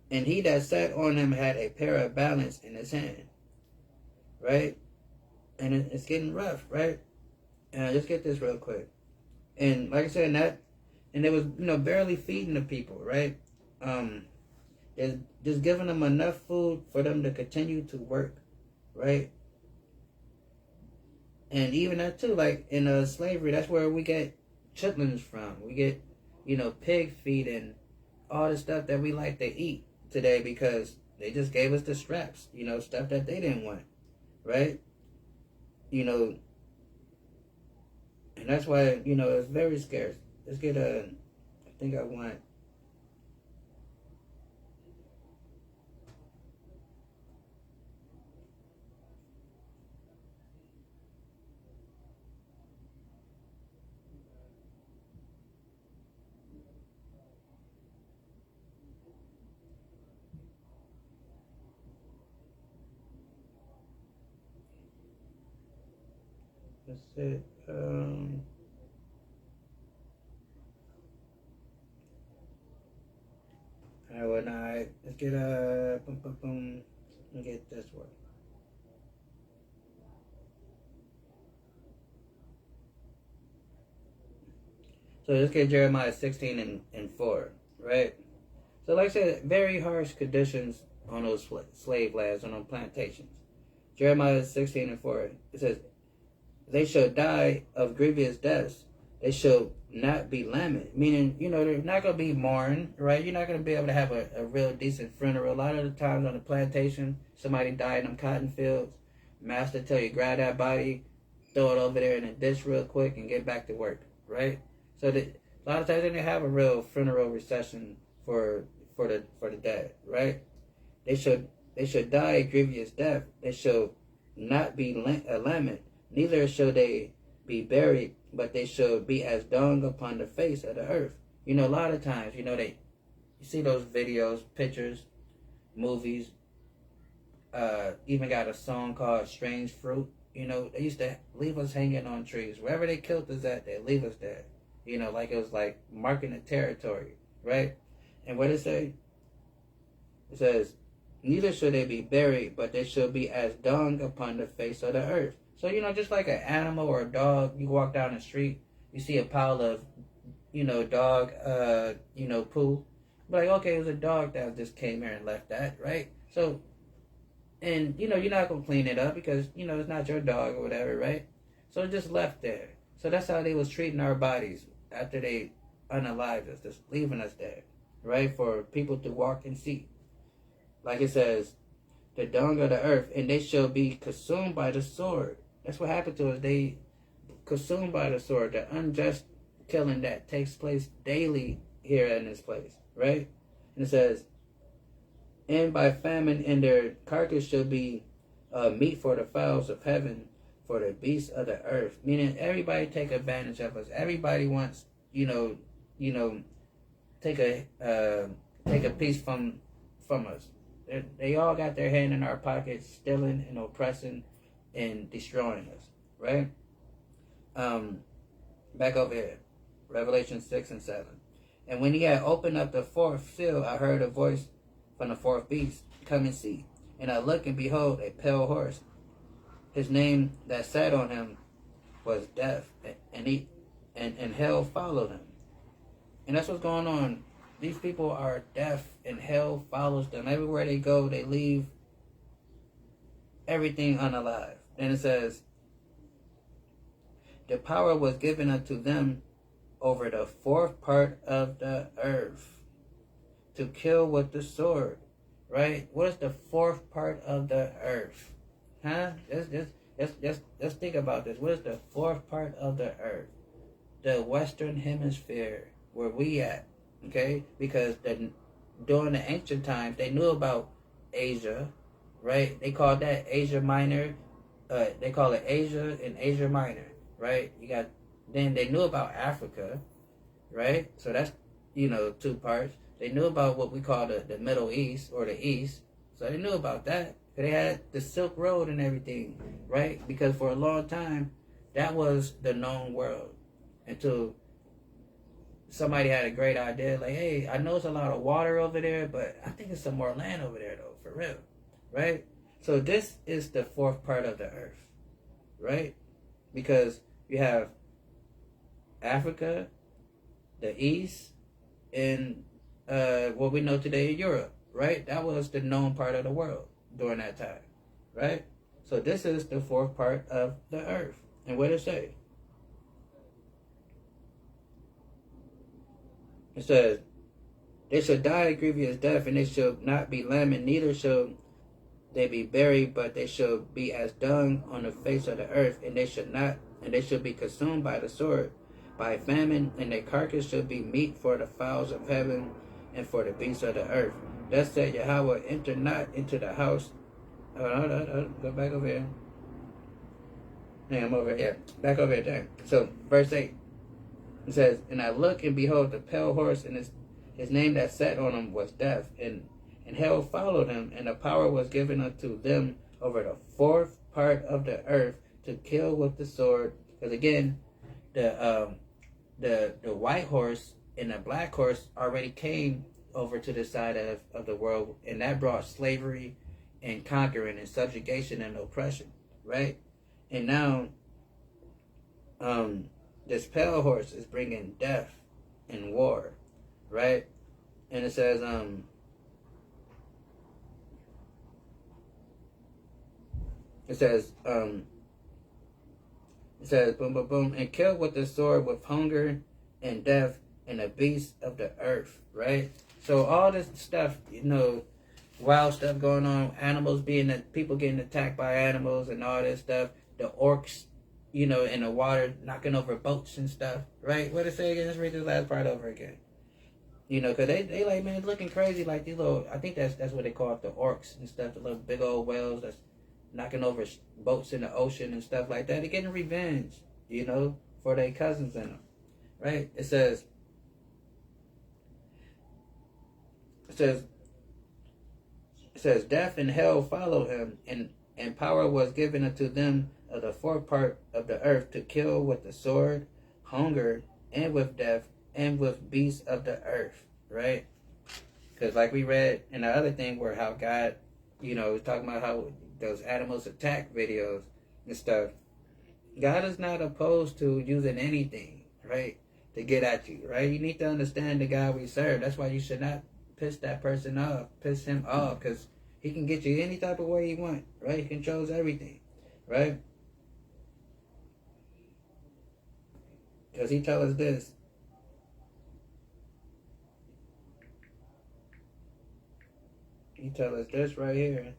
Speaker 3: and he that sat on him had a pair of balance in his hand, right? And it's getting rough, right? And just get this real quick. And like I said, and it was, barely feeding the people, right? It's just giving them enough food for them to continue to work, right? And even that too, like in slavery, that's where we get chitlins from. We get, pig feet and all the stuff that we like to eat today because they just gave us the scraps, stuff that they didn't want, right? And that's why, it's very scarce. Let's get I think I want... Let's see. Let's get Let's get this one. So let's get Jeremiah 16 and 4, right? So like I said, very harsh conditions on those slave lands, on those plantations. Jeremiah 16 and 4, it says, they shall die of grievous deaths. They shall not be lamented. Meaning, they're not going to be mourned, right? You're not going to be able to have a real decent funeral. A lot of the times on the plantation, somebody died in them cotton fields. Master tell you, grab that body, throw it over there in a dish real quick and get back to work, right? So a lot of times they didn't have a real funeral procession for the dead, right? They should die a grievous death. They shall not be lamented. Neither shall they be buried, but they shall be as dung upon the face of the earth. A lot of times, you see those videos, pictures, movies, even got a song called Strange Fruit. They used to leave us hanging on trees. Wherever they killed us at, they leave us there. Like it was like marking a territory, right? And what it say? It says, neither shall they be buried, but they shall be as dung upon the face of the earth. So, just like an animal or a dog, you walk down the street, you see a pile of, dog, poo. But like, okay, it was a dog that just came here and left that, right? So, and, you're not going to clean it up because, it's not your dog or whatever, right? So it just left there. So that's how they was treating our bodies after they unalived us, just leaving us there, right? For people to walk and see. Like it says, the dung of the earth, and they shall be consumed by the sword. That's what happened to us. They consumed by the sword. The unjust killing that takes place daily here in this place, right? And it says, and by famine, and their carcass shall be meat for the fowls of heaven, for the beasts of the earth. Meaning everybody take advantage of us. Everybody wants, take a piece from us. They all got their hand in our pockets, stealing and oppressing and destroying us, right? Back over here, Revelation 6 and 7. And when he had opened up the fourth seal, I heard a voice from the fourth beast, come and see. And I looked, and behold, a pale horse. His name that sat on him was Death, and hell followed him. And that's what's going on. These people are deaf, and hell follows them. Everywhere they go, they leave everything unalive. And it says, the power was given unto them over the fourth part of the earth to kill with the sword. Right? What is the fourth part of the earth? Huh? Let's think about this. What is the fourth part of the earth? The Western Hemisphere, where we at. Okay? Because during the ancient times, they knew about Asia, right? They called that Asia Minor. They call it Asia and Asia Minor, right? Then they knew about Africa, right? So that's, 2 parts. They knew about what we call the Middle East or the East. So they knew about that. They had the Silk Road and everything, right? Because for a long time, that was the known world. Until somebody had a great idea, like, hey, I know it's a lot of water over there, but I think it's some more land over there, though, for real, right? So this is the fourth part of the earth, right? Because you have Africa, the East, and what we know today in Europe, right? That was the known part of the world during that time, right? So this is the fourth part of the earth. And what does it say? It says, they shall die a grievous death, and they shall not be lamented, neither shall they be buried, but they shall be as dung on the face of the earth, and they shall be consumed by the sword, by famine, and their carcass shall be meat for the fowls of heaven and for the beasts of the earth. Thus said Yahweh, enter not into the house. Go back over here. Yeah, I'm over here. Back over here. So, verse 8. It says, and I look, and behold, the pale horse, and his name that sat on him was Death, and hell followed him, and the power was given unto them over the fourth part of the earth to kill with the sword. Because again, the white horse and the black horse already came over to the side of the world, and that brought slavery and conquering and subjugation and oppression, right? And now, this pale horse is bringing death and war, right? And it says, boom, boom, boom, and kill with the sword with hunger and death and the beasts of the earth, right? So all this stuff, wild stuff going on, people getting attacked by animals and all this stuff, the orcs, in the water, knocking over boats and stuff, right? What did it say again? Let's read this last part over again. Because they like, man, it's looking crazy, like these little, I think that's what they call it, the orcs and stuff, the little big old whales that's knocking over boats in the ocean and stuff like that. They're getting revenge, for their cousins in them, right? It says, death and hell follow him, and power was given unto them of the fourth part of the earth to kill with the sword, hunger, and with death, and with beasts of the earth, right? Because like we read in the other thing where how God, was talking about how those animals attack videos and stuff, God is not opposed to using anything, right, to get at you, right? You need to understand the God we serve. That's why you should not piss that person off, piss him off, because he can get you any type of way he want, right? He controls everything, right? Because he tells us this. He tells us this right here.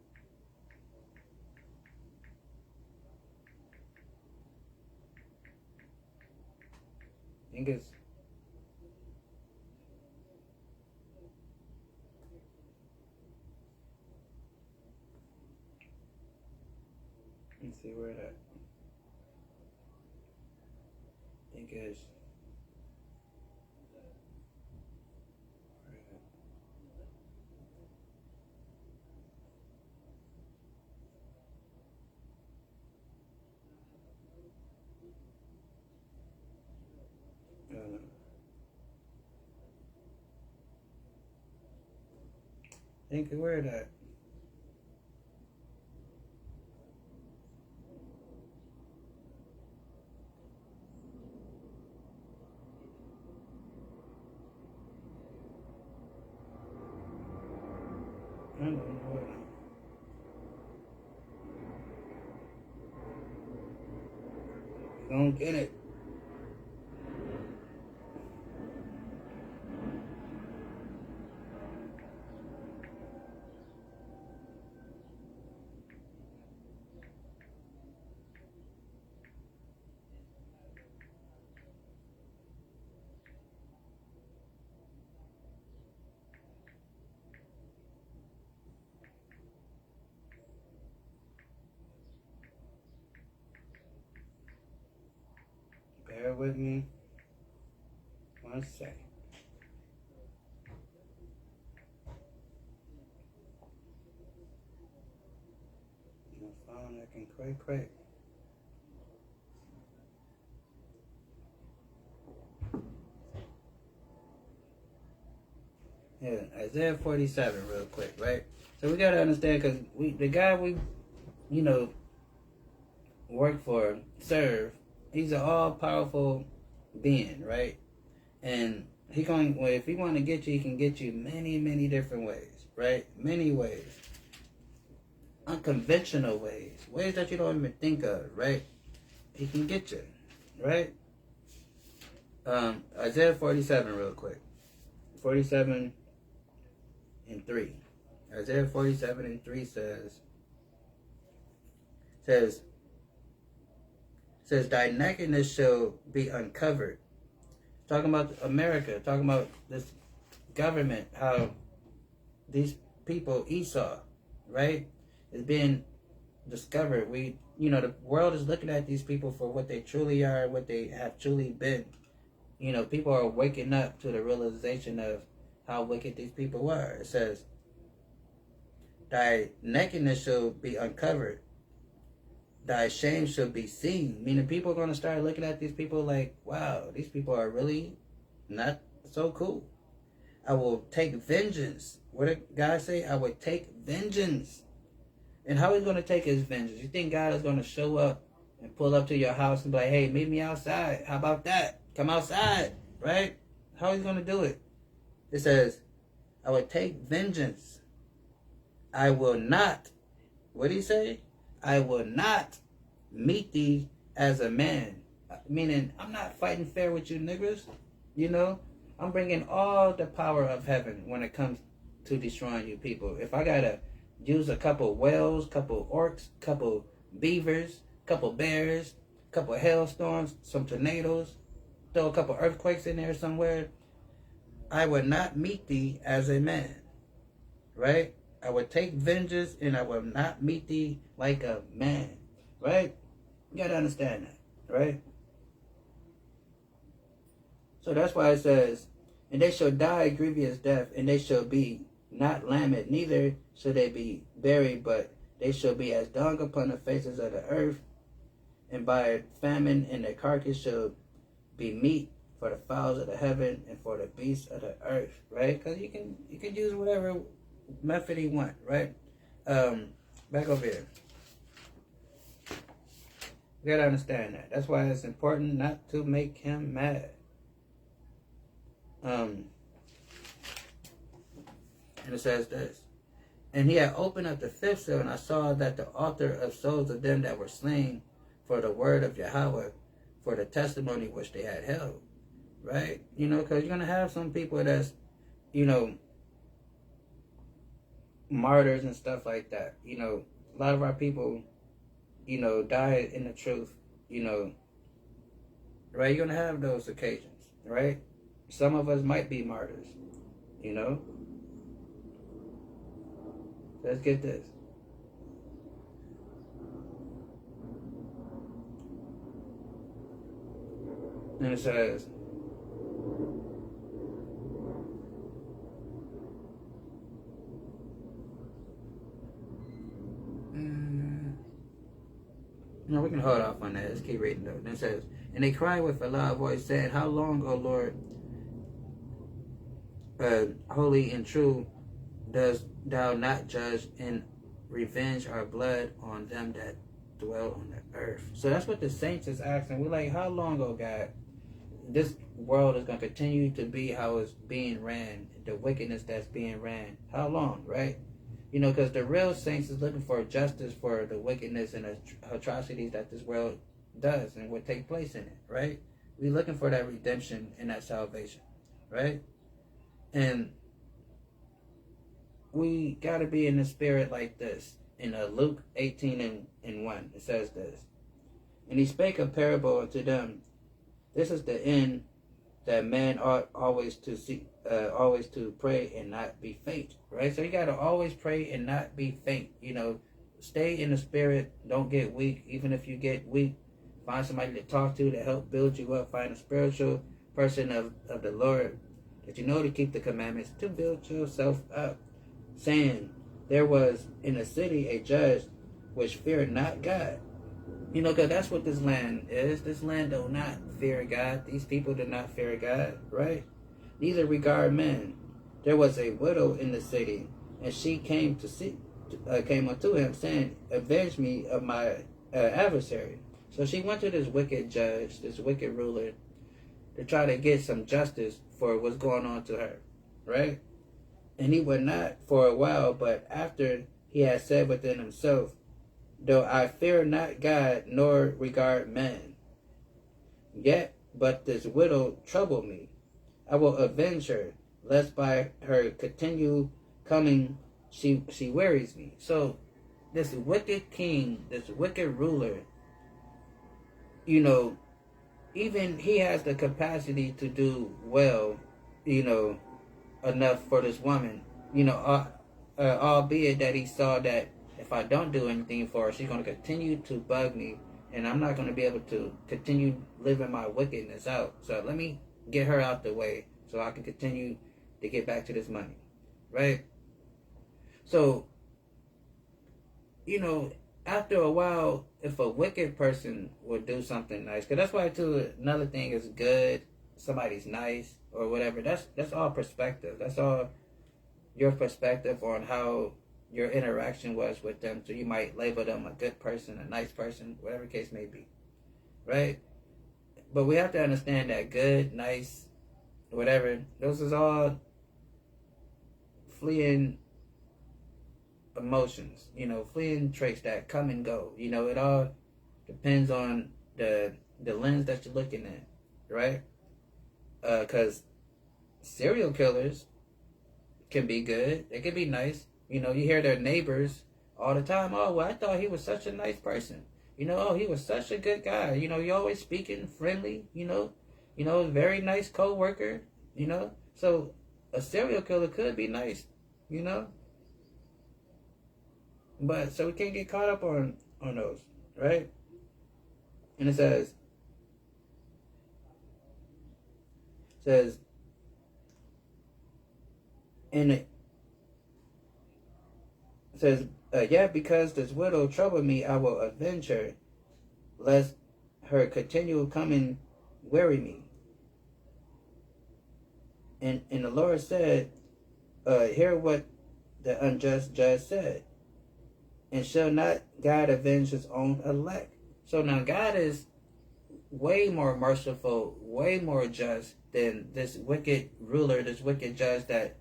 Speaker 3: I think it's let's see where that. I think it's think where that. I don't know what. Don't get it. Bear with me 1 second. My phone acting quick. Yeah, Isaiah 47 real quick, right? So we gotta understand, because the guy we, work for, serve, he's an all-powerful being, right? And if he want to get you, he can get you many, many different ways, right? Many ways. Unconventional ways. Ways that you don't even think of, right? He can get you, right? Isaiah 47 real quick. 47 and 3. Isaiah 47 and 3 says, thy nakedness shall be uncovered. Talking about America, talking about this government, how these people, Esau, right, is being discovered. The world is looking at these people for what they truly are, what they have truly been. People are waking up to the realization of how wicked these people are. It says, thy nakedness shall be uncovered. Thy shame shall be seen. Meaning people are going to start looking at these people like, wow, these people are really not so cool. I will take vengeance. What did God say? I will take vengeance. And how he's going to take his vengeance? You think God is going to show up and pull up to your house and be like, hey, meet me outside. How about that? Come outside, right? How he's going to do it? It says, I will take vengeance. I will not. What did he say? I will not meet thee as a man. Meaning, I'm not fighting fair with you niggers. I'm bringing all the power of heaven when it comes to destroying you people. If I gotta use a couple whales, couple orcs, couple beavers, couple bears, couple hailstorms, some tornadoes, throw a couple earthquakes in there somewhere, I will not meet thee as a man. Right? I will take vengeance and I will not meet thee like a man. Right? You gotta understand that. Right? So that's why it says, and they shall die a grievous death, and they shall be not lamented, neither shall they be buried, but they shall be as dung upon the faces of the earth, and by famine and their carcass shall be meat for the fowls of the heaven and for the beasts of the earth. Right? Because you can use whatever method you want. Right? Back over here. You gotta understand that. That's why it's important not to make him mad. And it says this. And he had opened up the fifth seal, and I saw that the author of souls of them that were slain for the word of Yahweh, for the testimony which they had held. Right? You know, because you're going to have some people that's, you know, martyrs and stuff like that. You know, a lot of our people, you know, died in the truth, you know. Right? You're going to have those occasions. Right? Some of us might be martyrs, you know. Let's get this. And it says, no, we can hold off on that. Let's keep reading though. Then it says, and they cried with a loud voice, saying, how long, O Lord, holy and true, dost thou not judge and revenge our blood on them that dwell on the earth? So that's what the saints is asking. We're like, how long, oh God, this world is going to continue to be how it's being ran, the wickedness that's being ran? How long, right? You know, because the real saints is looking for justice for the wickedness and atrocities that this world does and what take place in it, right? We're looking for that redemption and that salvation, right? And we got to be in the spirit like this. In Luke 18 and 1, it says this. And he spake a parable unto them. This is the end, that man ought always to seek, always to pray and not be faint. Right? So you got to always pray and not be faint. You know, stay in the spirit. Don't get weak. Even if you get weak, find somebody to talk to help build you up. Find a spiritual person of the Lord that you know to keep the commandments, to build yourself up. Saying, there was in a city a judge which feared not God. You know, because that's what this land is. This land do not fear God. These people do not fear God, right? Neither regard men. There was a widow in the city, and she came unto him, saying, avenge me of my adversary. So she went to this wicked judge, this wicked ruler, to try to get some justice for what's going on to her, right? And he would not for a while, but after he had said within himself, though I fear not God, nor regard man, yet but this widow trouble me. I will avenge her, lest by her continued coming she wearies me. So this wicked king, this wicked ruler, you know, even he has the capacity to do well, you know, enough for this woman, you know, albeit that he saw that if I don't do anything for her, she's going to continue to bug me, and I'm not going to be able to continue living my wickedness out. So let me get her out the way so I can continue to get back to this money, right? So, you know, after a while, if a wicked person would do something nice, because that's why too, another thing is good, somebody's nice or whatever, that's all perspective. That's all your perspective on how your interaction was with them. So you might label them a good person, a nice person, whatever the case may be, right? But we have to understand that good, nice, whatever, those is all fleeing emotions, you know, fleeing traits that come and go. You know, it all depends on the lens that you're looking at, right? Because serial killers can be good. They can be nice. You know, you hear their neighbors all the time, oh, well, I thought he was such a nice person. You know, oh, he was such a good guy. You know, he always speaking friendly, you know, very nice co-worker, you know. So a serial killer could be nice, you know. But so we can't get caught up on those, right? And it says, yeah, because this widow troubled me, I will avenge her, lest her continual coming weary me. And the Lord said, hear what the unjust judge said. And shall not God avenge his own elect? So now God is way more merciful, way more just than this wicked ruler, this wicked judge that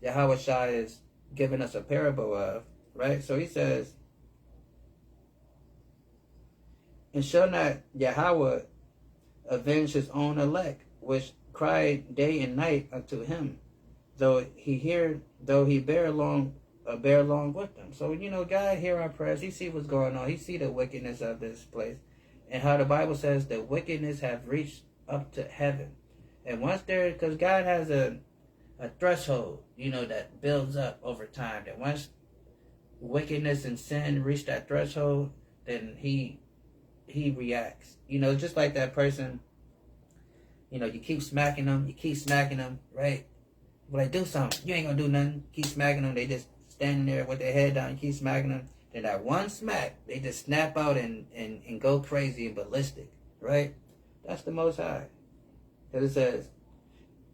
Speaker 3: Yahweh Shai is giving us a parable of, right? So he says, and shall not Yahweh avenge his own elect, which cry day and night unto him, though he bear along with them. So, God hear our prayers. He see what's going on. He see the wickedness of this place, and how the Bible says the wickedness have reached up to heaven. And once because God has a threshold, that builds up over time, that once wickedness and sin reach that threshold, then he reacts. Just like that person, you keep smacking them, right? But like, do something. You ain't gonna do nothing. Keep smacking them. They just standing there with their head down. You keep smacking them. Then that one smack, they just snap out and go crazy and ballistic, right? That's the Most High. Because it says,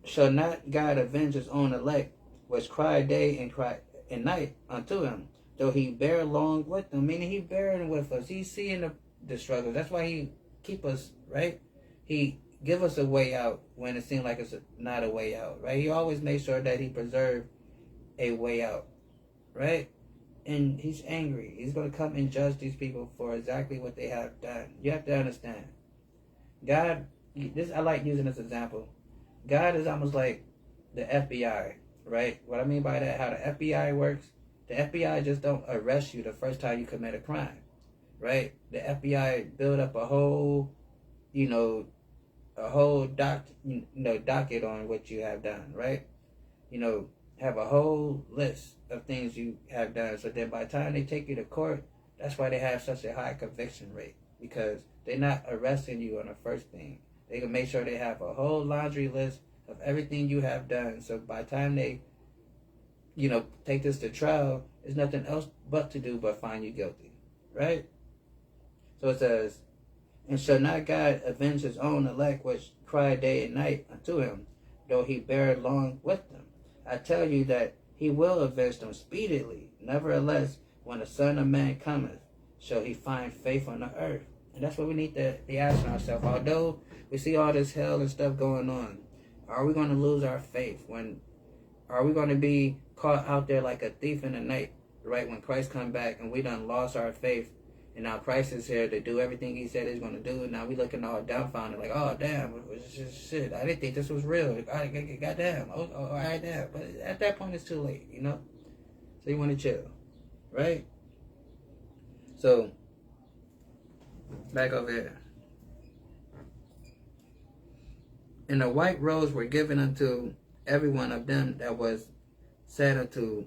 Speaker 3: shall not God avenge his own elect, which cry day and cry and night unto him, though he bear along with them? Meaning he bearing with us. He's seeing the struggle. That's why he keep us, right? He give us a way out when it seems like it's not a way out, right? He always makes sure that he preserve a way out, right? And he's angry. He's going to come and judge these people for exactly what they have done. You have to understand. God, I like using this example. God is almost like the FBI, right? What I mean by that, how the FBI works, the FBI just don't arrest you the first time you commit a crime, right? The FBI build up a whole, docket on what you have done, right? Have a whole list of things you have done. So then by the time they take you to court, that's why they have such a high conviction rate, because they're not arresting you on the first thing. They can make sure they have a whole laundry list of everything you have done. So by the time they, take this to trial, there's nothing else but to do but find you guilty, right? So it says, and shall not God avenge his own elect, which cry day and night unto him, though he bear along with them? I tell you that he will avenge them speedily. Nevertheless, when the Son of Man cometh, shall he find faith on the earth? And that's what we need to be asking ourselves. Although we see all this hell and stuff going on, are we going to lose our faith? Are we going to be caught out there like a thief in the night, right? When Christ come back and we done lost our faith, and now Christ is here to do everything he said he's going to do, and now we looking all dumbfounded like, oh, damn, shit, I didn't think this was real. Goddamn. Oh, all right, damn. But at that point, it's too late, So you want to chill, right? So, back over here. And the white robes were given unto every one of them that was said unto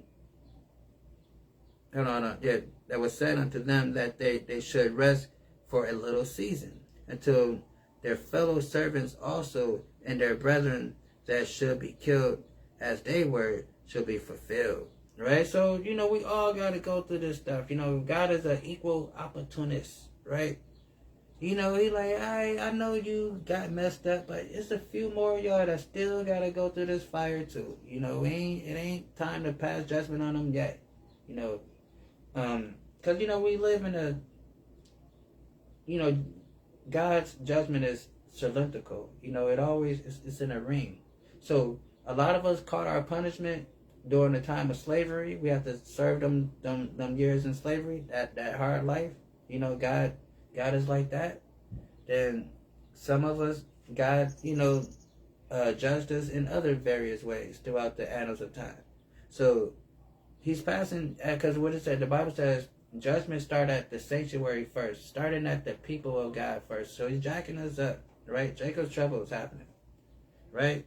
Speaker 3: that was said unto them that they should rest for a little season, until their fellow servants also and their brethren that should be killed as they were should be fulfilled. Right? So, we all got to go through this stuff. God is an equal opportunist, right? He like, I know you got messed up, but it's a few more of y'all that still got to go through this fire too. It ain't time to pass judgment on them yet. Because, we live in God's judgment is cylindrical. It always, it's in a ring. So a lot of us caught our punishment during the time of slavery. We have to serve them years in slavery, that hard life. God is like that. Then some of us, God, judged us in other various ways throughout the annals of time. So he's passing, because what it said, the Bible says, judgment start at the sanctuary first, starting at the people of God first. So he's jacking us up, right? Jacob's trouble is happening, right?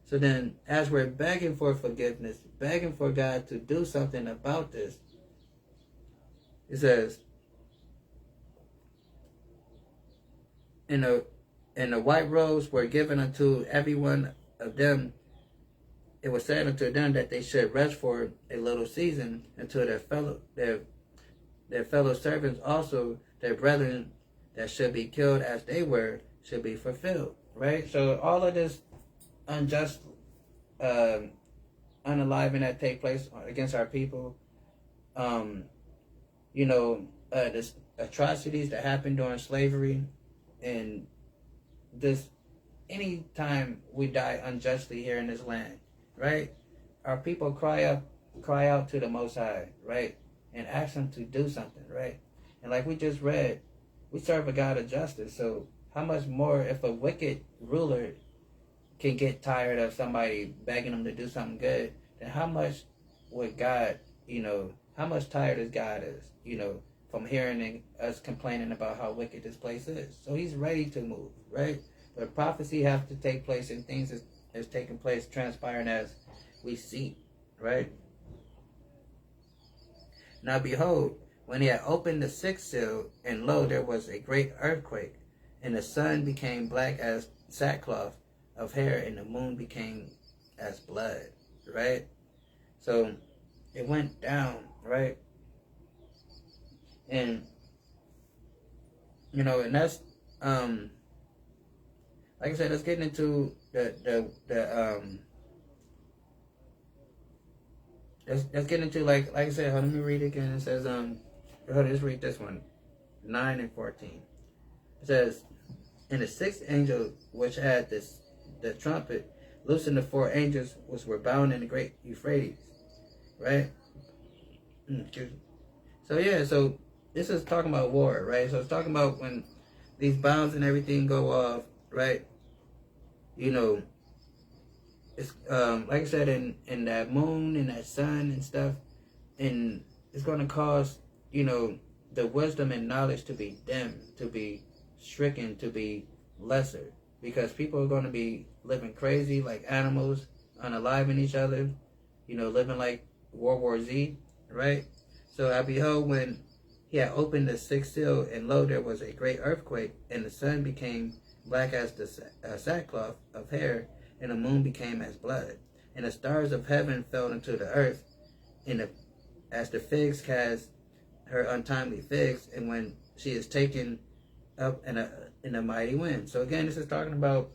Speaker 3: So then, as we're begging for forgiveness, begging for God to do something about this, it says, and the white robes were given unto every one of them. It was said unto them that they should rest for a little season until their fellow servants also, their brethren that should be killed as they were, should be fulfilled. Right? So all of this unjust unaliving that take place against our people, atrocities that happened during slavery, and this, any time we die unjustly here in this land, right? Our people cry out to the Most High, right? And ask him to do something, right? And like we just read, we serve a God of justice. So how much more if a wicked ruler can get tired of somebody begging him to do something good, then how much would God, how much tired is God from hearing us complaining about how wicked this place is? So he's ready to move, right? But prophecy has to take place, and things is taking place, transpiring as we see, right? Now behold, when he had opened the sixth seal, and lo, there was a great earthquake, and the sun became black as sackcloth of hair, and the moon became as blood, right? So it went down, right? And and that's like I said, let's get into let's get into like I said, let me read it again. It says let's read this one, 9 and 14. It says, and the sixth angel which had the trumpet loosened the 4 angels which were bound in the great Euphrates, right? So this is talking about war, right? So it's talking about when these bounds and everything go off, right? It's like I said, in that moon and that sun and stuff, and it's going to cause the wisdom and knowledge to be dim, to be stricken, to be lesser, because people are going to be living crazy like animals, unaliving each other, living like World War Z, right? So I behold, when he had opened the sixth seal, and lo, there was a great earthquake, and the sun became black as the sackcloth of hair, and the moon became as blood, and the stars of heaven fell into the earth, as the figs cast her untimely figs, and when she is taken up in a mighty wind. So again, this is talking about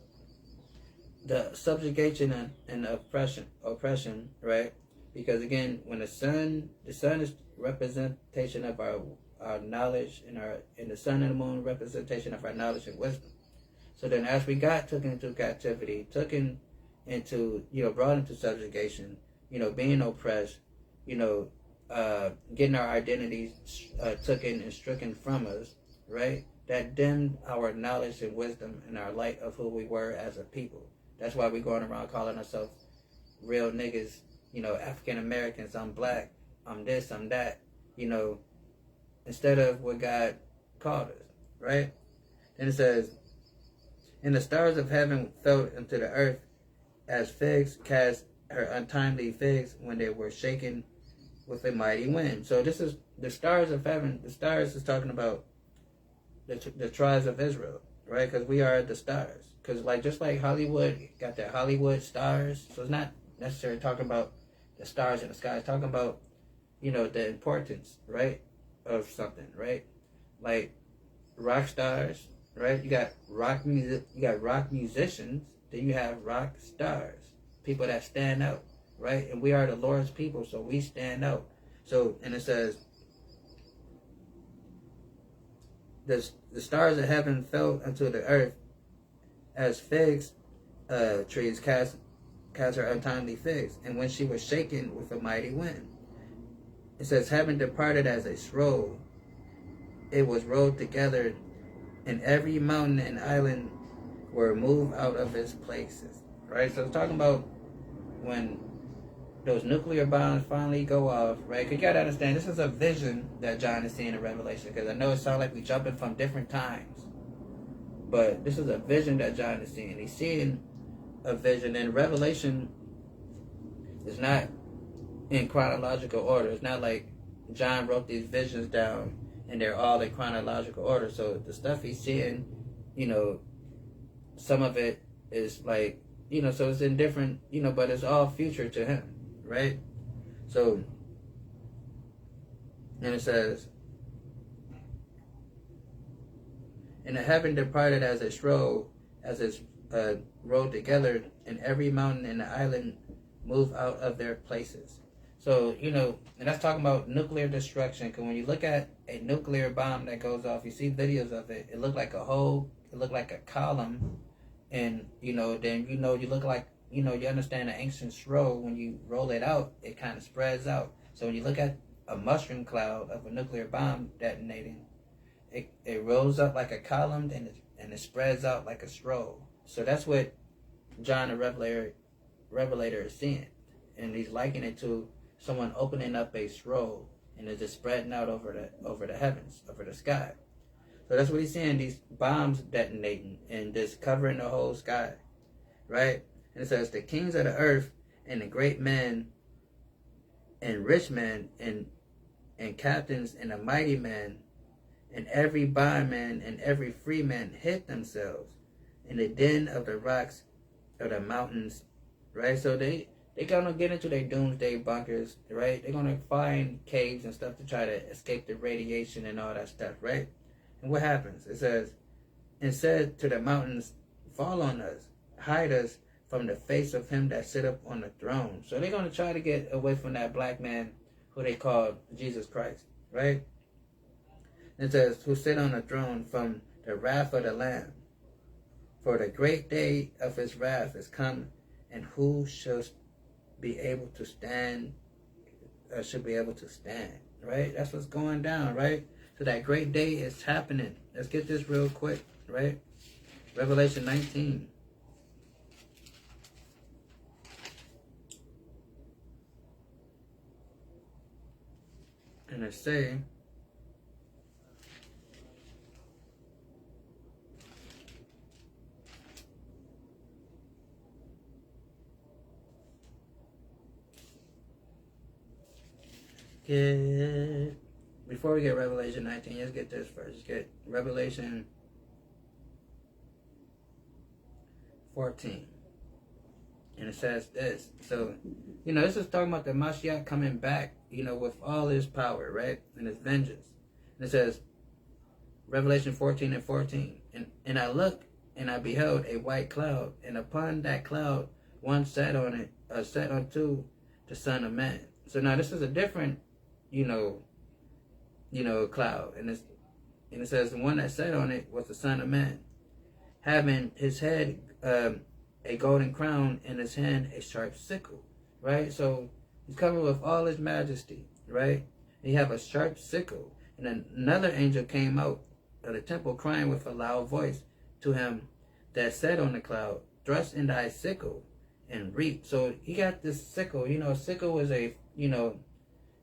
Speaker 3: the subjugation and oppression, right? Because again, when the sun is representation of our knowledge, and the sun and the moon representation of our knowledge and wisdom. So then as we got taken into captivity, taken into, brought into subjugation, being oppressed, getting our identities taken and stricken from us, right? That dimmed our knowledge and wisdom and our light of who we were as a people. That's why we're going around calling ourselves real niggas, African Americans. I'm black, I'm this, I'm that, instead of what God called us, right? Then it says, and the stars of heaven fell into the earth as figs cast her untimely figs when they were shaken with a mighty wind. So this is the stars of heaven. The stars is talking about the tribes of Israel, right? Because we are the stars. Because just like Hollywood got their Hollywood stars, so it's not necessarily talking about the stars in the sky. It's talking about, the importance, right, of something, right? Like rock stars, right? You got rock music, you got rock musicians, then you have rock stars, people that stand out, right? And we are the Lord's people, so we stand out. So, and it says, the stars of heaven fell unto the earth as figs trees cast her untimely figs, and when she was shaken with a mighty wind. It says, heaven departed as a scroll, it was rolled together, and every mountain and island were moved out of its places, right? So it's talking about when those nuclear bombs finally go off, right? Because you got to understand, this is a vision that John is seeing in Revelation, because I know it sounds like we're jumping from different times, but this is a vision that John is seeing. He's seeing a vision, and Revelation is not in chronological order. It's not like John wrote these visions down and they're all in chronological order. So the stuff he's seeing, some of it is like, so it's in different, but it's all future to him, right? So, and it says, and the heaven departed as a scroll, as it's rolled together, and every mountain and the island moved out of their places. So, you know, and that's talking about nuclear destruction. Because when you look at a nuclear bomb that goes off, you see videos of it. It looked like a hole. It looked like a column. And, you know, then, you know, you look like, you know, you understand the ancient scroll. When you roll it out, it kind of spreads out. So when you look at a mushroom cloud of a nuclear bomb detonating, it rolls up like a column and it spreads out like a scroll. So that's what John the Revelator is seeing. And he's likening it to someone opening up a scroll and it's just spreading out over the heavens, over the sky. So that's what he's seeing, these bombs detonating and just covering the whole sky, right? And it says, the kings of the earth and the great men and rich men and captains and the mighty men and every bondman and every free man hid themselves in the den of the rocks of the mountains, right? So they're gonna get into their doomsday bunkers, right? They're gonna find caves and stuff to try to escape the radiation and all that stuff, right? And what happens? It says, and said to the mountains, fall on us, hide us from the face of him that sit up on the throne. So they're going to try to get away from that black man who they call Jesus Christ, right? It says, who sit on the throne from the wrath of the Lamb. For the great day of his wrath is come, and who shall be able to stand, should be able to stand, right? That's what's going down, right? So that great day is happening. Let's get this real quick, right? Revelation 19. And it say, before we get Revelation 19, let's get this first. Let's get Revelation 14. And it says this. So, you know, this is talking about the Mashiach coming back, you know, with all his power, right? And his vengeance. And it says, Revelation 14 and 14. And I looked, and I beheld a white cloud, and upon that cloud one sat on it, sat unto the Son of Man. So now this is a different, you know, cloud. And it says the one that sat on it was the Son of Man, having his head a golden crown, in his hand a sharp sickle, right? So he's covered with all his majesty, right? And he have a sharp sickle. And then another angel came out of the temple crying with a loud voice to him that sat on the cloud, thrust in thy sickle and reap. So he got this sickle. You know, sickle is a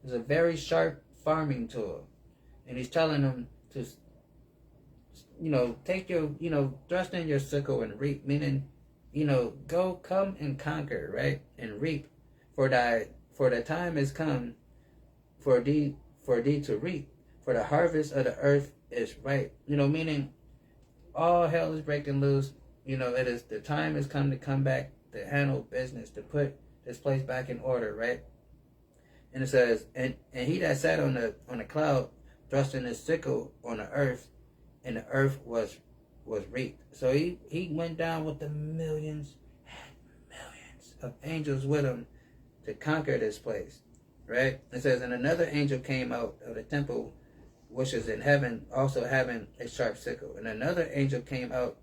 Speaker 3: very sharp farming tool. And he's telling him to, you know, take your, you know, thrust in your sickle and reap, meaning, you know, go, come and conquer, right? And reap, for the time is come for thee to reap, for the harvest of the earth is ripe. You know, meaning all hell is breaking loose. You know, the time has come to come back to handle business, to put this place back in order, right? And it says, and he that sat on the cloud thrust in his sickle on the earth, and the earth was reaped. So he went down with the millions and millions of angels with him to conquer this place, right? It says, and another angel came out of the temple which is in heaven, also having a sharp sickle. And another angel came out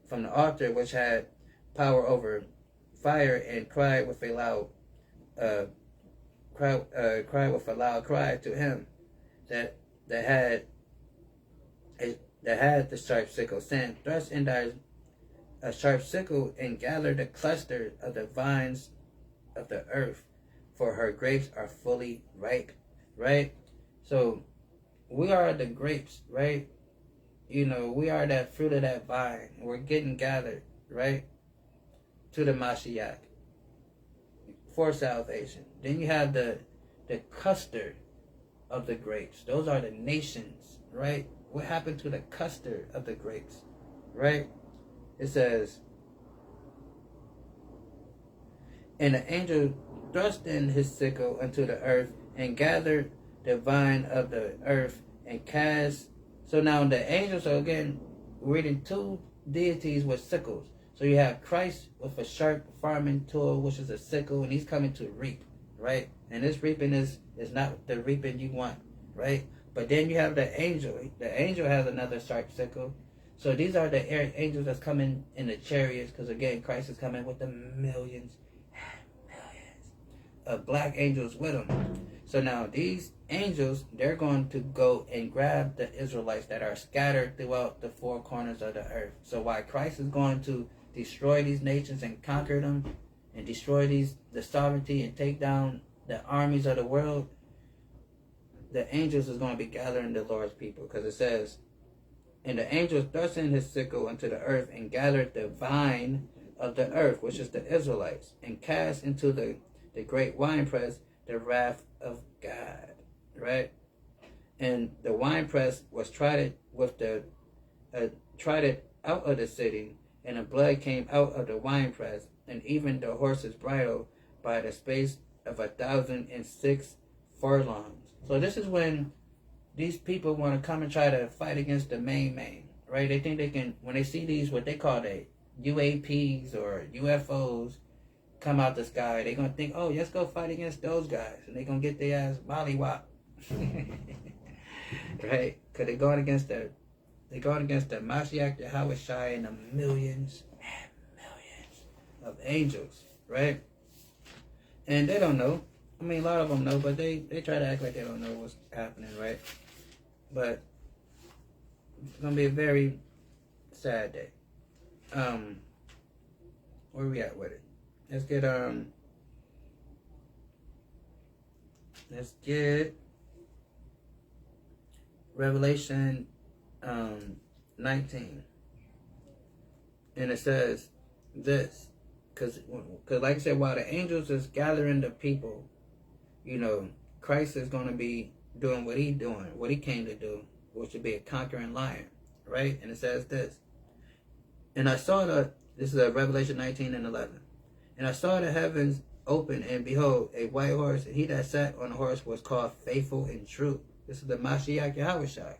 Speaker 3: from the altar which had power over fire, and cried with a loud cry to him that had the sharp sickle, saying, thrust in thy sharp sickle and gather the cluster of the vines of the earth, for her grapes are fully ripe, right? So we are the grapes, right? You know, we are that fruit of that vine. We're getting gathered, right, to the Mashiach for salvation. Then you have the custard of the grapes. Those are the nations, right? What happened to the custard of the grapes, right? It says, and the angel thrust in his sickle unto the earth, and gathered the vine of the earth, and cast. So now the angels are again reading two deities with sickles. So you have Christ with a sharp farming tool, which is a sickle, and he's coming to reap, right? And this reaping is not the reaping you want, right? But then you have the angel. The angel has another sharp sickle. So these are the angels that's coming in the chariots, because again, Christ is coming with the millions of black angels with him. So now these angels, they're going to go and grab the Israelites that are scattered throughout the four corners of the earth. So while Christ is going to destroy these nations and conquer them and destroy the sovereignty and take down the armies of the world, the angels is going to be gathering the Lord's people, because it says, and the angel thrust in his sickle into the earth and gathered the vine of the earth, which is the Israelites, and cast into the great winepress the wrath of God, right? And the winepress was trodden out of the city, and the blood came out of the winepress, and even the horse's bridle by the space of 1,006 furlongs. So this is when these people want to come and try to fight against the main, right? They think they can, when they see these, what they call the UAPs or UFOs come out the sky, they're going to think, oh, let's go fight against those guys. And they're going to get their ass mollywop. Right? Because they're going against the Mashiach, Yahweh Shai, and the millions and millions of angels, right? And they don't know. I mean, a lot of them know, but they try to act like they don't know what's happening, right? But it's going to be a very sad day. Where we at with it? Let's get Revelation 19. And it says this, because like I said, while the angels is gathering the people, you know, Christ is going to be doing what he came to do, which would be a conquering lion, right? And it says this, and I saw this is Revelation 19 and 11. And I saw the heavens open, and behold, a white horse, and he that sat on the horse was called Faithful and True. This is the Mashiach Yahweh Shai,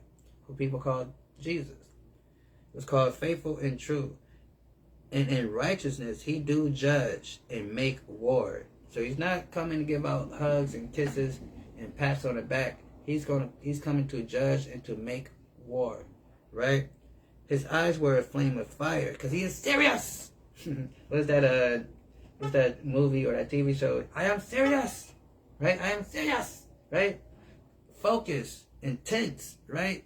Speaker 3: who people call Jesus. It was called Faithful and True. And in righteousness he do judge and make war. So he's not coming to give out hugs and kisses and pats on the back. He's coming to judge and to make war, right? His eyes were a flame of fire, because he is serious. What's that movie or that TV show? I am serious, right? I am serious, right? Focus, intense, right?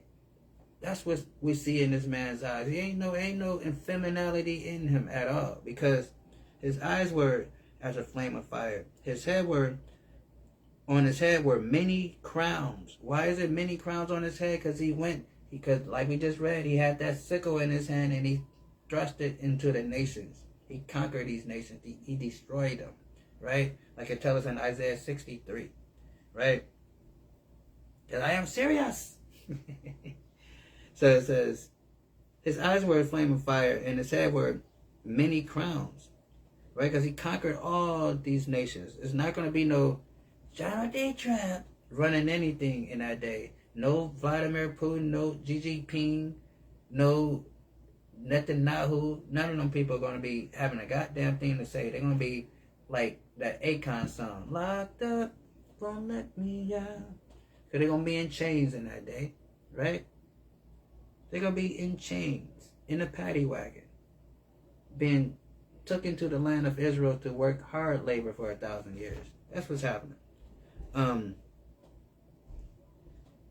Speaker 3: That's what we see in this man's eyes. He ain't no infeminality in him at all, because his eyes were as a flame of fire. On his head were many crowns. Why is it many crowns on his head? Because like we just read, he had that sickle in his hand and he thrust it into the nations. He conquered these nations. He destroyed them, right? Like it tells us in Isaiah 63, right? Because I am serious. So it says, his eyes were a flame of fire, and his head were many crowns, right? Because he conquered all these nations. It's not going to be no Donald J. Trump running anything in that day. No Vladimir Putin, no Xi Jinping, no Netanyahu. None of them people are going to be having a goddamn thing to say. They're going to be like that Akon song, locked up, won't let me out. Because they're going to be in chains in that day, right? They're going to be in chains, in a paddy wagon, being took into the land of Israel to work hard labor for 1,000 years. That's what's happening.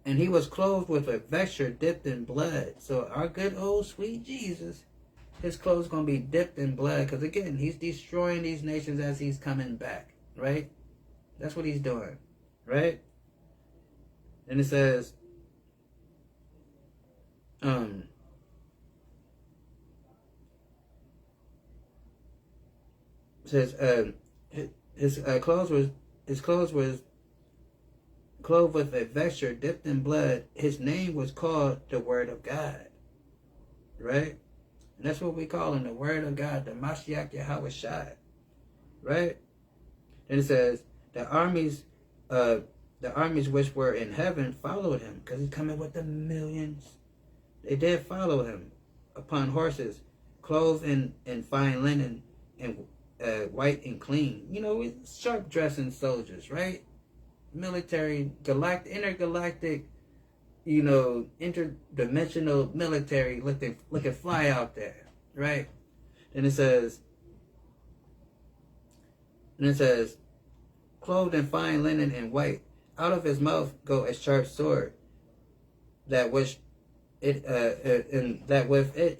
Speaker 3: And he was clothed with a vesture dipped in blood. So our good old sweet Jesus, his clothes going to be dipped in blood. Because again, he's destroying these nations as he's coming back. Right? That's what he's doing. Right? And it says, his clothes was clothed with a vesture dipped in blood. His name was called the Word of God, right? And that's what we call him, the Word of God, the Mashiach Yahweh Shai, right? And it says the armies which were in heaven followed him, because he's coming with the millions. They did follow him upon horses, clothed in fine linen, and white and clean. You know, with sharp dressing soldiers, right? Military, intergalactic, you know, interdimensional military looking fly out there, right? And it says, clothed in fine linen and white, out of his mouth go a sharp sword, that with it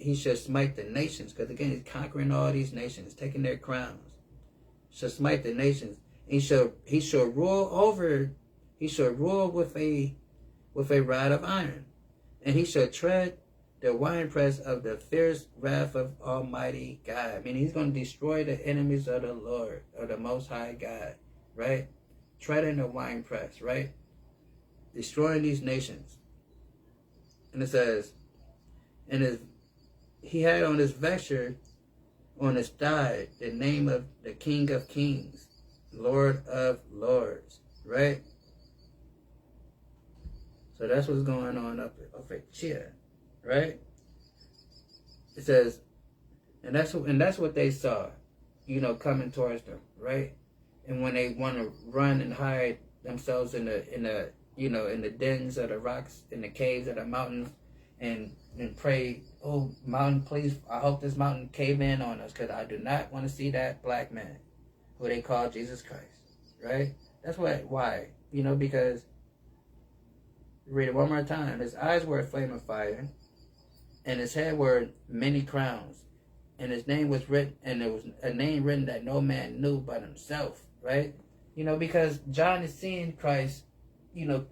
Speaker 3: he shall smite the nations. Because again, he's conquering all these nations, taking their crowns. Shall smite the nations. He shall rule with a rod of iron, and he shall tread the winepress of the fierce wrath of Almighty God. I mean, he's going to destroy the enemies of the Lord, of the Most High God, right? Treading the winepress, right? Destroying these nations. And it says, he had on his vesture, on his thigh, the name of the King of Kings, Lord of Lords, right? So that's what's going on up at here, right? It says, and that's what they saw, you know, coming towards them, right? And when they want to run and hide themselves in the dens of the rocks, in the caves of the mountains, and pray, oh mountain, please, I hope this mountain cave in on us, because I do not want to see that black man who they call Jesus Christ, right? That's why, you know, because, read it one more time, his eyes were a flame of fire, and his head were many crowns, and his name was written, and there was a name written that no man knew but himself, right? You know, because John is seeing Christ, you know,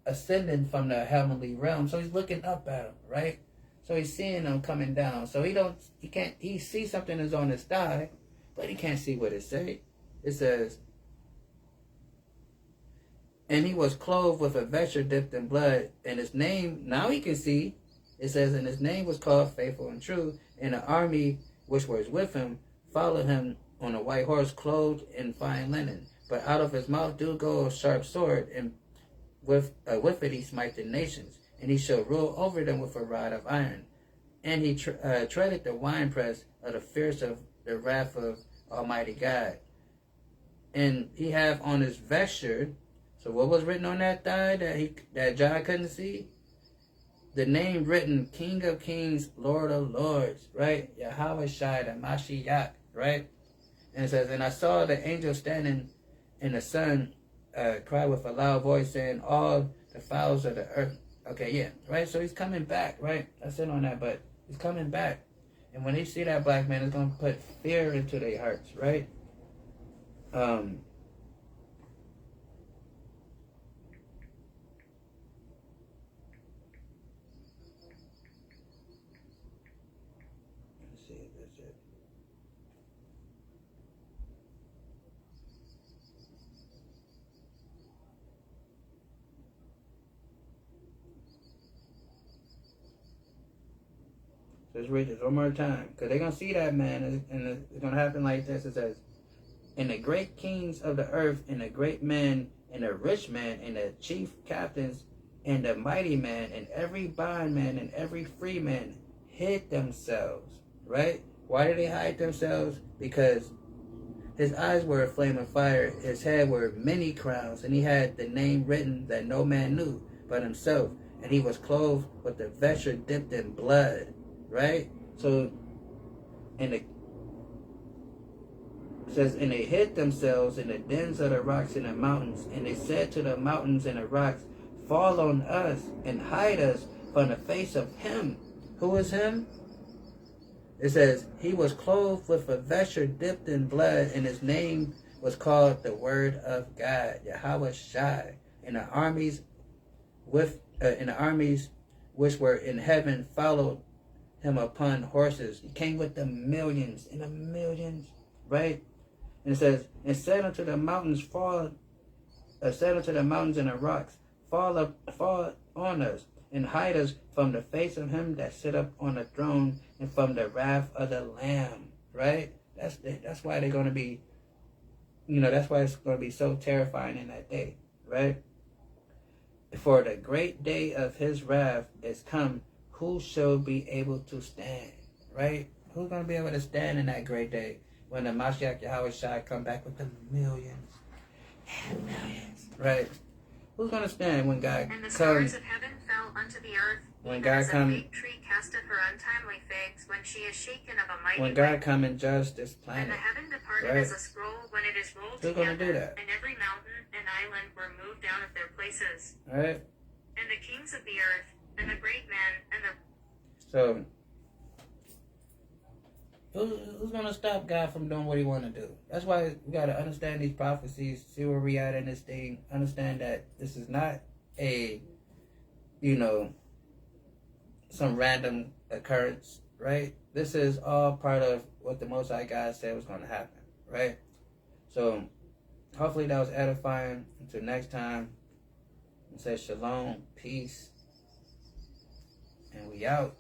Speaker 3: ascending from the heavenly realm, so he's looking up at him, right? So he's seeing him coming down. So he sees something that's on his thigh, but he can't see what it says. It says, and he was clothed with a vesture dipped in blood, and his name, now he can see, it says, and his name was called Faithful and True, and the army which was with him followed him on a white horse, clothed in fine linen. But out of his mouth do go a sharp sword, and with it he smite the nations, and he shall rule over them with a rod of iron. And he treaded the winepress of the fierce of the wrath of Almighty God. And he have on his vesture, so what was written on that thigh that John couldn't see? The name written, King of Kings, Lord of Lords, right? Yahweh Shai, the Mashiach, right? And it says, and I saw the angel standing in the sun, cry with a loud voice, saying, all the fowls of the earth. Okay, yeah, right? So he's coming back, right? I said on that, but he's coming back. And when they see that black man, it's going to put fear into their hearts, right? Let's see if that's it. Let's read this one more time, because they're going to see that man, and it's going to happen like this. It says, and the great kings of the earth, and the great men, and the rich man, and the chief captains, and the mighty man, and every bondman, and every free man hid themselves, right? Why did they hide themselves? Because his eyes were a flame of fire, his head were many crowns, and he had the name written that no man knew but himself, and he was clothed with the vesture dipped in blood. Right? So, it says, and they hid themselves in the dens of the rocks and the mountains, and they said to the mountains and the rocks, fall on us and hide us from the face of him. Who is him? It says, he was clothed with a vesture dipped in blood, and his name was called the Word of God, Yahweh Shai. And the armies which were in heaven followed him upon horses. He came with the millions and the millions, right? And it says, and said unto the mountains, said unto the mountains and the rocks, fall on us, and hide us from the face of him that sit up on the throne, and from the wrath of the Lamb, right? That's why they're going to be, you know, that's why it's going to be so terrifying in that day, right? For the great day of his wrath is come, who shall be able to stand, right? Who's going to be able to stand in that great day? when the Mashiach Yahweh Shai come back with the millions and millions, right? Who's gonna stand when God
Speaker 14: And the
Speaker 3: comes?
Speaker 14: stars of heaven fell unto the earth,
Speaker 3: When
Speaker 14: even
Speaker 3: God
Speaker 14: as a
Speaker 3: come,
Speaker 14: fig tree casteth her untimely figs, when she is shaken of a mighty
Speaker 3: when
Speaker 14: wind.
Speaker 3: God come and judge this
Speaker 14: And
Speaker 3: planet,
Speaker 14: the heaven departed
Speaker 3: right?
Speaker 14: as a scroll when it is rolled
Speaker 3: Who's
Speaker 14: together,
Speaker 3: gonna do that?
Speaker 14: and every mountain and island were moved out of their places.
Speaker 3: Right?
Speaker 14: And the kings of the earth, and the great men, and the
Speaker 3: So, who's gonna stop God from doing what He want to do? That's why we gotta understand these prophecies, see where we at in this thing. Understand that this is not a, some random occurrence, right? This is all part of what the Most High God said was going to happen, right? So, hopefully that was edifying. Until next time, I say shalom, peace, and we out.